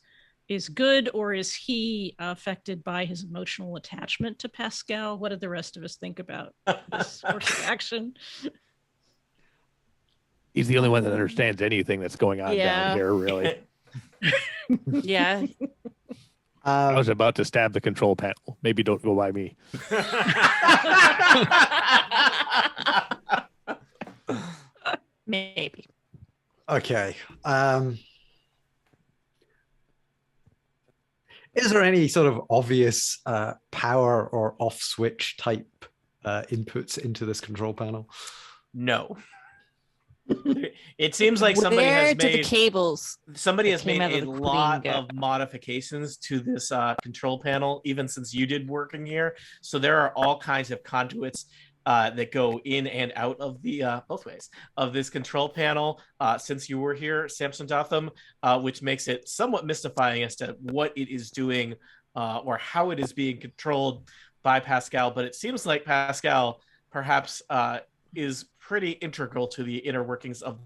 good, or is he affected by his emotional attachment to Pascal? What did the rest of us think about this course of action? He's the only one that understands anything that's going on down here, really. Yeah. I was about to stab the control panel. Maybe don't go by me. Maybe. Okay. Is there any sort of obvious power or off switch type inputs into this control panel? No. It seems like somebody has made the cables. Somebody has made a lot of modifications to this control panel, even since you did working here. So there are all kinds of conduits that go in and out of the both ways of this control panel since you were here, Samson Jothem, which makes it somewhat mystifying as to what it is doing or how it is being controlled by Pascal. But it seems like Pascal perhaps is pretty integral to the inner workings of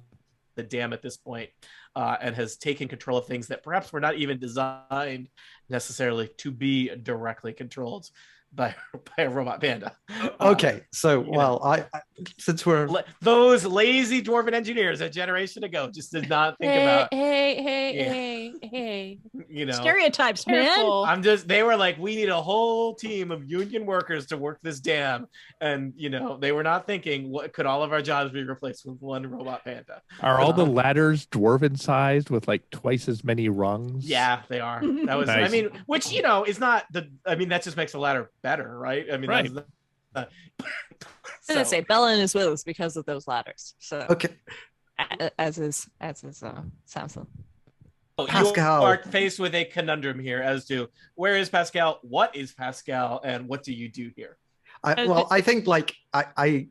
the dam at this point, and has taken control of things that perhaps were not even designed necessarily to be directly controlled by a robot panda. Okay, so I since we're those lazy dwarven engineers a generation ago just did not think about hey, you know, stereotypes, man. They were like, we need a whole team of union workers to work this dam, and they were not thinking, what could all of our jobs be replaced with one robot panda? Are all the ladders dwarven sized with like twice as many rungs? Yeah, they are. That was nice. I mean, which is not that just makes the ladder better, right? I mean, right. I was gonna say Bellin is with us because of those ladders. So okay, as is Samson. Pascal. You are faced with a conundrum here as to where is Pascal, what is Pascal, and what do you do here? I think like I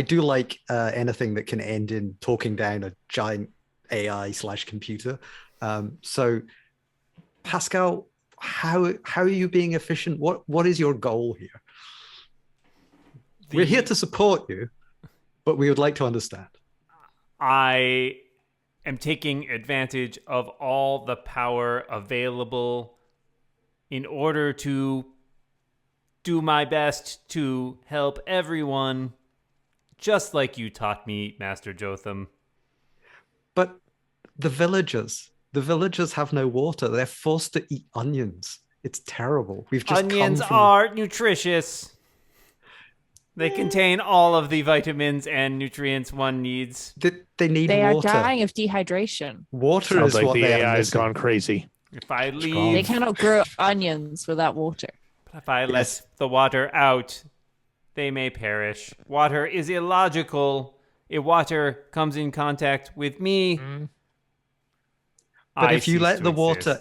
do like anything that can end in talking down a giant AI/computer. So Pascal, how are you being efficient? What is your goal here? We're here to support you, but we would like to understand. I am taking advantage of all the power available in order to do my best to help everyone, just like you taught me, Master Jothem. But the villagers have no water. They're forced to eat onions. It's terrible. Onions are nutritious. They contain all of the vitamins and nutrients one needs. They need they water. They are dying of dehydration. Water Sounds is like what the they AI are has gone crazy. If I leave... They cannot grow onions without water. If I let the water out, they may perish. Water is illogical. If water comes in contact with me, but if you let the water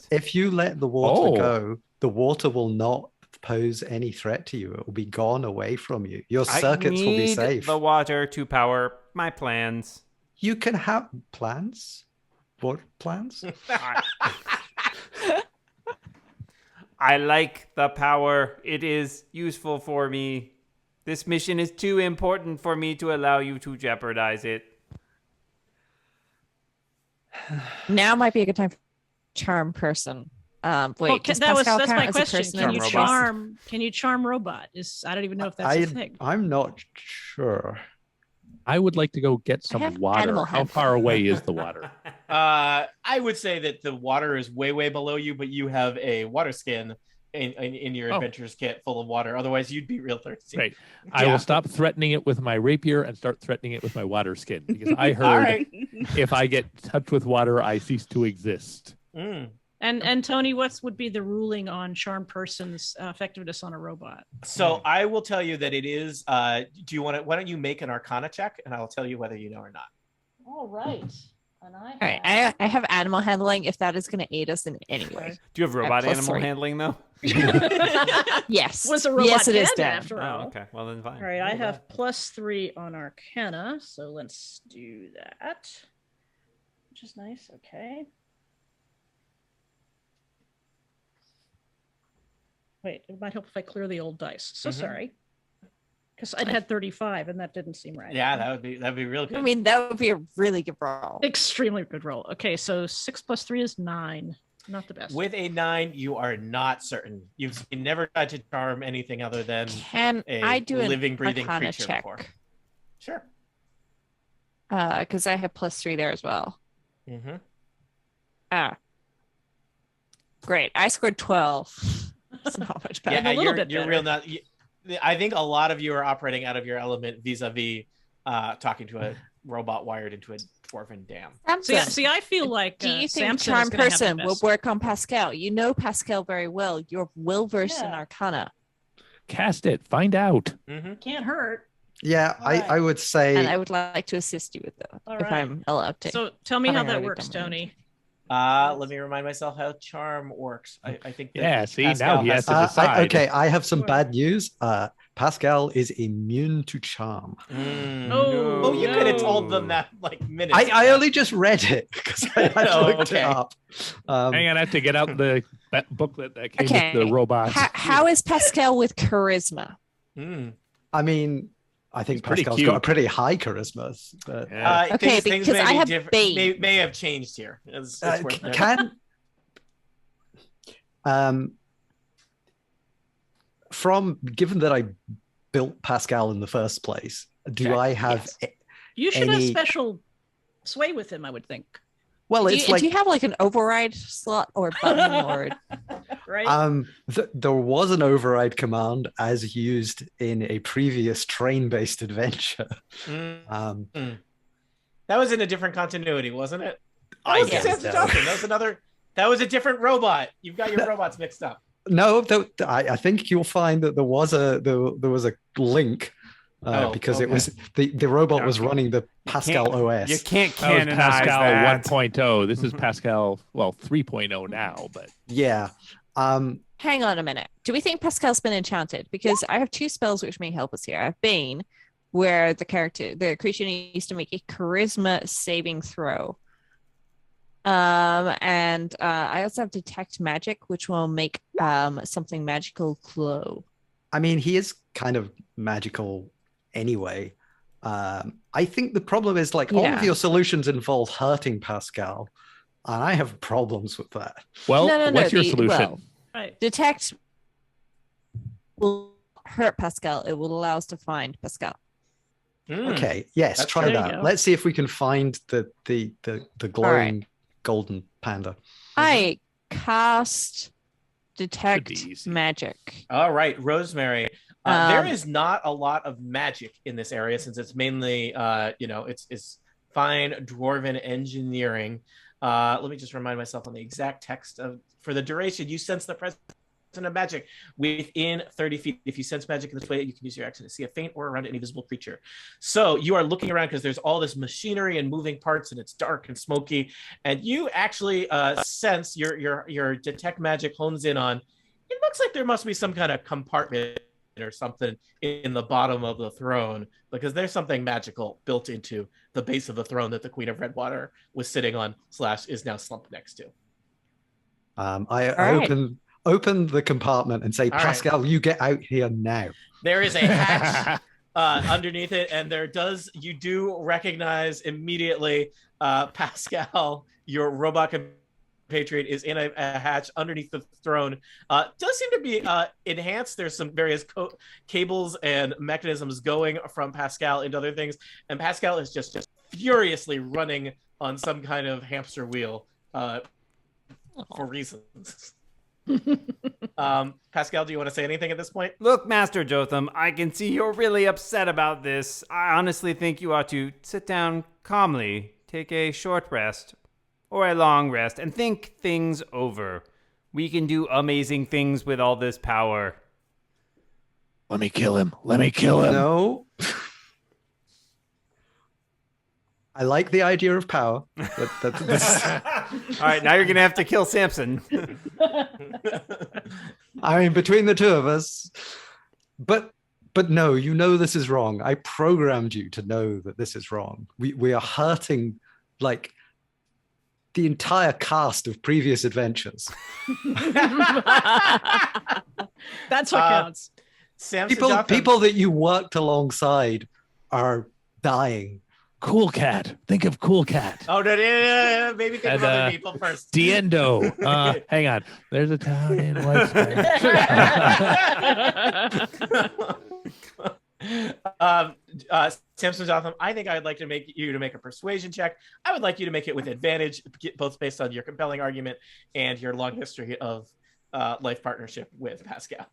go, the water will not pose any threat to you. It will be gone away from you. Your circuits will be safe. I need the water to power my plans. You can have plans. What plans? I like the power. It is useful for me. This mission is too important for me to allow you to jeopardize it. Now might be a good time for charm person. Wait, that's my question. Can you charm robot? I don't even know if that's a thing. I'm not sure. I would like to go get some water. How far away is the water? I would say that the water is way, way below you, but you have a water skin in your adventurer's kit full of water. Otherwise, you'd be real thirsty. Right. I will stop threatening it with my rapier and start threatening it with my water skin. Because I heard if I get touched with water, I cease to exist. And Tony, what would be the ruling on charm person's effectiveness on a robot? So I will tell you that it is. Why don't you make an Arcana check, and I'll tell you whether you know or not. All right. And I have animal handling if that is going to aid us in any way. Do you have robot animal handling though? Yes. Was a robot yes, it is after all. Oh, okay. Well then fine. All right, I have +3 on Arcana, so let's do that. Which is nice. Okay. Wait, it might help if I clear the old dice. So sorry. Because I'd had 35 and that didn't seem right. Yeah, that'd be real good. I mean, that would be a really good roll. Extremely good roll. Okay, so 6 + 3 is 9. Not the best. With a 9, you are not certain. You've never tried to charm anything other than I do living, breathing Arcana creature check? before. Sure. Because I have +3 there as well. Great. I scored 12. It's not much better. Yeah, you're real not. I think a lot of you are operating out of your element vis-a-vis talking to a robot wired into a dwarven dam. See, I feel like do you think Samson charm person will work on Pascal? You know Pascal very well. You're well versed in Arcana. Cast it. Find out. Can't hurt. Yeah, I would say. And I would like to assist you with that if I'm allowed to. So tell me how that works, Tony. Let me remind myself how charm works. I think. See, now he has to decide. I have some bad news. Pascal is immune to charm. Oh, you could have told them that like minutes. I only just read it because I looked it up. Hang on, I have to get out the booklet that came with the robots. How is Pascal with charisma? I mean, I think Pascal's got a pretty high charisma. But, things because I have may have changed here. It's given that I built Pascal in the first place, do I have? Yes. You should have special sway with him, I would think. Well, do you have like an override slot or button or? Right. There was an override command as used in a previous train-based adventure. That was in a different continuity, wasn't it? I guess that was a different robot. You've got your robots mixed up. No, I think you'll find that there was a link. Because it was the robot was running the Pascal OS. You can't canonize Pascal that. 1.0. This is Pascal 3.0 now, but yeah. Hang on a minute. Do we think Pascal's been enchanted? Because I have 2 spells which may help us here. I have Bane, where the creature needs to make a charisma saving throw. And I also have Detect Magic, which will make something magical glow. I mean, he is kind of magical anyway. I think the problem is like all of your solutions involve hurting Pascal, and I have problems with that. Well, what's your solution? Detect will hurt Pascal. It will allow us to find Pascal. Okay, yes, try that. Let's see if we can find the glowing golden panda. I cast detect magic. All right, Rosemary. There is not a lot of magic in this area since it's mainly, it's fine dwarven engineering. Let me just remind myself on the exact text for the duration. You sense the presence of magic within 30 feet. If you sense magic in this way, you can use your action to see a faint aura around any visible creature. So you are looking around because there's all this machinery and moving parts, and it's dark and smoky. And you actually sense your detect magic hones in on. It looks like there must be some kind of compartment or something in the bottom of the throne, because there's something magical built into the base of the throne that the Queen of Redwater was sitting on / is now slumped next to. I open the compartment and say, Pascal, you get out here now. There is a hatch underneath it, and you do recognize immediately Pascal, your robot compatriot, is in a hatch underneath the throne. Does seem to be enhanced. There's some various cables and mechanisms going from Pascal into other things, and Pascal is just furiously running on some kind of hamster wheel for reasons. Pascal, do you want to say anything at this point? Look, Master Jothem, I can see you're really upset about this. I honestly think you ought to sit down calmly, take a short rest, or a long rest, and think things over. We can do amazing things with all this power. Let me kill him. No. I like the idea of power. All right, now you're going to have to kill Samson. I mean, between the two of us. But no, this is wrong. I programmed you to know that this is wrong. We are hurting, like, the entire cast of previous adventures. That's what counts. People that you worked alongside are dying. Cool Cat. Think of Cool Cat. Oh, no. Maybe think of other people first. Diendo. Hang on. There's a town in Whitesparrow. Samson Jothem, I think I'd like to make you to make a persuasion check. I would like you to make it with advantage, both based on your compelling argument and your long history of life partnership with Pascal.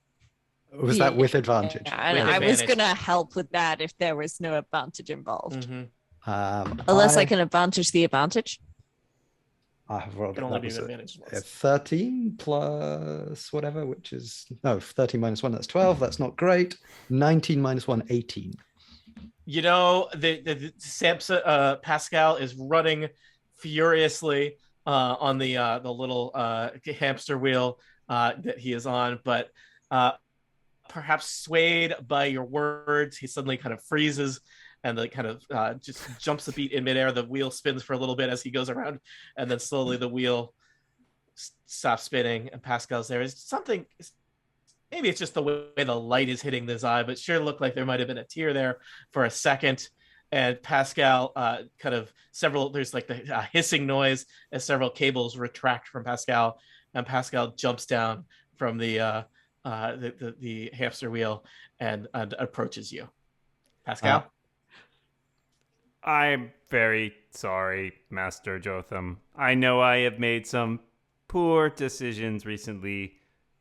Was that with advantage? Yeah, I was going to help with that if there was no advantage involved. Mm-hmm. Unless I can advantage the advantage. I have rolled it. Can only be advantage. 13 plus whatever, which is 13 minus 1. That's 12. That's not great. 19 minus 1, 18. The Samson Pascal is running furiously on the little hamster wheel that he is on, but perhaps swayed by your words, he suddenly kind of freezes and kind of just jumps a beat in midair. The wheel spins for a little bit as he goes around, and then slowly the wheel stops spinning, and Pascal's there. Is something, maybe it's just the way the light is hitting his eye, but sure looked like there might have been a tear there for a second. And Pascal there's like the hissing noise as several cables retract from Pascal, and Pascal jumps down from the hamster wheel and approaches you. Pascal? I'm very sorry, Master Jothem. I know I have made some poor decisions recently,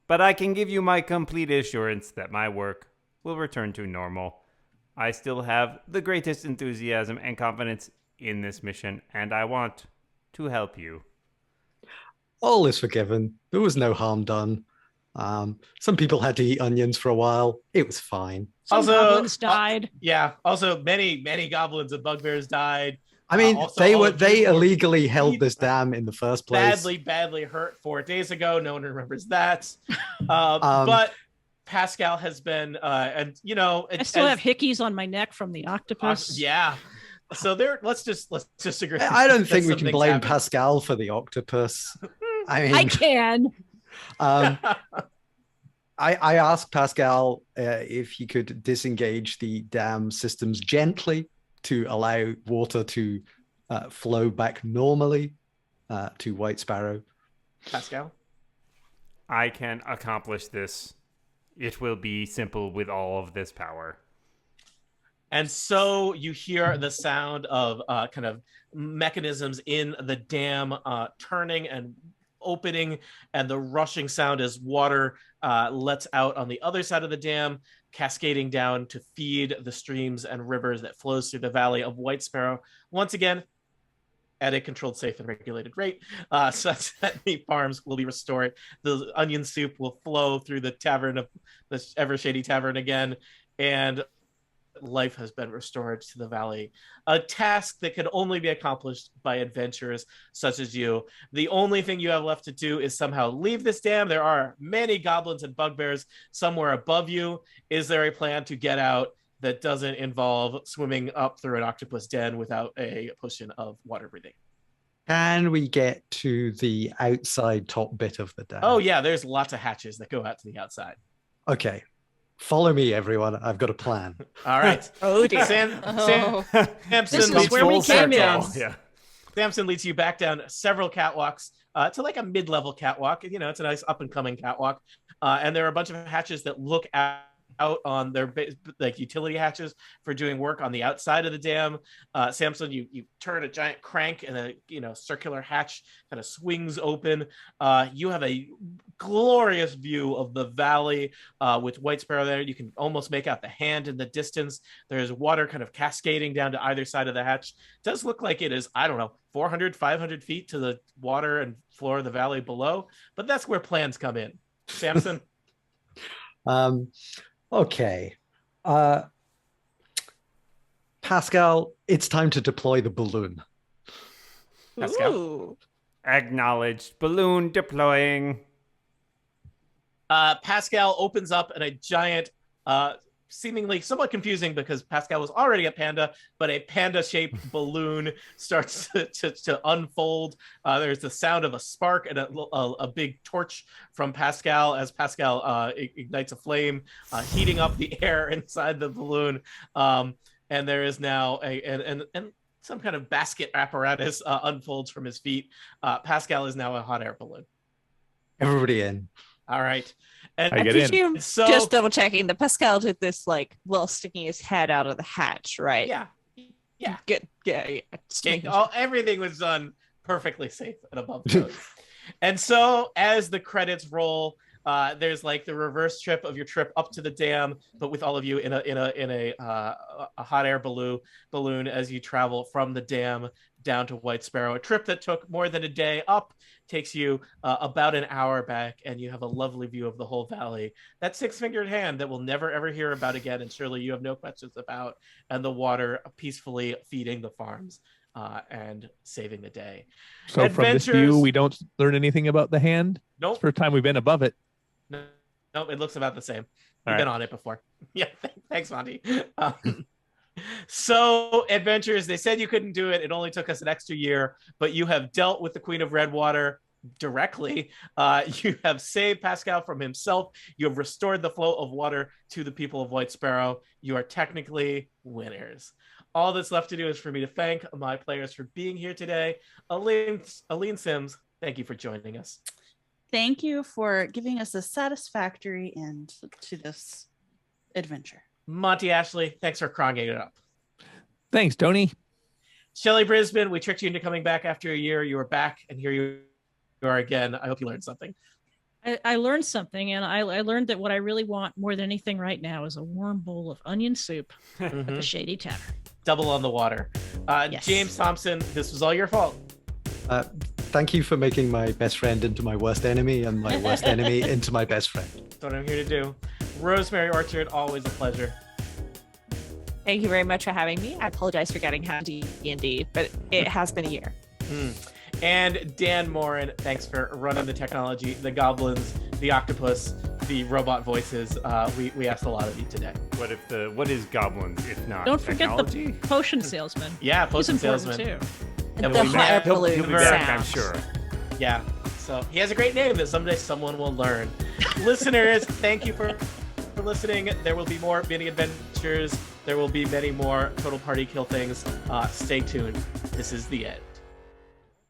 but I can give you my complete assurance that my work will return to normal. I still have the greatest enthusiasm and confidence in this mission, and I want to help you. All is forgiven. There was no harm done. Some people had to eat onions for a while. It was fine. Some goblins died. Also, many goblins and bugbears died. I mean, they illegally held this dam in the first place. Badly hurt 4 days ago. No one remembers that. But Pascal has been, I still have hickeys on my neck from the octopus. So let's just agree. I don't think we can blame Pascal for the octopus. I mean, I can. I asked Pascal if he could disengage the dam systems gently to allow water to flow back normally to Whitesparrow. Pascal? I can accomplish this. It will be simple with all of this power. And so you hear the sound of kind of mechanisms in the dam turning and opening, and the rushing sound as water lets out on the other side of the dam, cascading down to feed the streams and rivers that flows through the valley of Whitesparrow. Once again, at a controlled, safe, and regulated rate, such that the farms will be restored. The onion soup will flow through the tavern of the Evershady Tavern again, and life has been restored to the valley. A task that can only be accomplished by adventurers such as you. The only thing you have left to do is somehow leave this dam. There are many goblins and bugbears somewhere above you. Is there a plan to get out that doesn't involve swimming up through an octopus den without a potion of water breathing? Can we get to the outside top bit of the dam? Oh yeah, there's lots of hatches that go out to the outside. Okay. Follow me, everyone. I've got a plan. All right. Oh dear. Samson This leads is where we came in. Yeah. Samson leads you back down several catwalks to like a mid-level catwalk. You know, it's a nice up-and-coming catwalk. And there are a bunch of hatches that look out on their like utility hatches for doing work on the outside of the dam. Samson, you turn a giant crank and a circular hatch kind of swings open. You have a glorious view of the valley with Whitesparrow there. You can almost make out the hand in the distance. There's water kind of cascading down to either side of the hatch. It does look like it is, I don't know, 400, 500 feet to the water and floor of the valley below, but that's where plans come in. Samson? Okay. Pascal, it's time to deploy the balloon. Pascal? Ooh. Acknowledged. Balloon deploying. Pascal opens up and a giant, seemingly somewhat confusing because Pascal was already a panda, but a panda-shaped balloon starts to unfold. There's the sound of a spark and a big torch from Pascal as Pascal ignites a flame, heating up the air inside the balloon. And there is now and some kind of basket apparatus unfolds from his feet. Pascal is now a hot air balloon. Everybody in. All right. And I I get in. presume, So- just double checking, that Pascal did this like while sticking his head out of the hatch, right? yeah. Yeah. Good. Yeah. Just making sure. Everything was done perfectly safe and above board. And so as the credits roll, there's like the reverse trip of your trip up to the dam, but with all of you in a hot air balloon as you travel from the dam down to Whitesparrow. A trip that took more than a day up takes you about an hour back, and you have a lovely view of the whole valley. That six-fingered hand that we'll never ever hear about again, and surely you have no questions about, and the water peacefully feeding the farms and saving the day. So from this view, we don't learn anything about the hand? Nope. It's the first time we've been above it. No, it looks about the same. All We've been right. on it before. Yeah, thanks, Monty. So, adventures, they said you couldn't do it. It only took us an extra year, but you have dealt with the Queen of Redwater directly. You have saved Pascal from himself. You have restored the flow of water to the people of Whitesparrow. You are technically winners. All that's left to do is for me to thank my players for being here today. Aline Sims, thank you for joining us. Thank you for giving us a satisfactory end to this adventure. Monty Ashley, thanks for crying it up. Thanks, Tony. Shelley Brisbane, we tricked you into coming back after a year. You were back, and here you are again. I hope you learned something. I learned something, and I learned that what I really want more than anything right now is a warm bowl of onion soup at the Shady Tavern. Double on the water. Yes. James Thompson, this was all your fault. Thank you for making my best friend into my worst enemy and my worst enemy into my best friend. That's what I'm here to do. Rosemary Orchard, always a pleasure. Thank you very much for having me. I apologize for getting half D&D, but it has been a year. And Dan Morin, thanks for running the technology, the goblins, the octopus, the robot voices. We asked a lot of you today. What is goblins if not Don't forget technology? the potion salesman. Yeah, He's potion important salesman. too. And The we'll be hot air back. balloon He'll be back, I'm sound. sure. Yeah. So he has a great name that someday someone will learn. Listeners, thank you for listening. There will be more mini adventures There will be many more Total Party Kill things. Stay tuned. This is the end.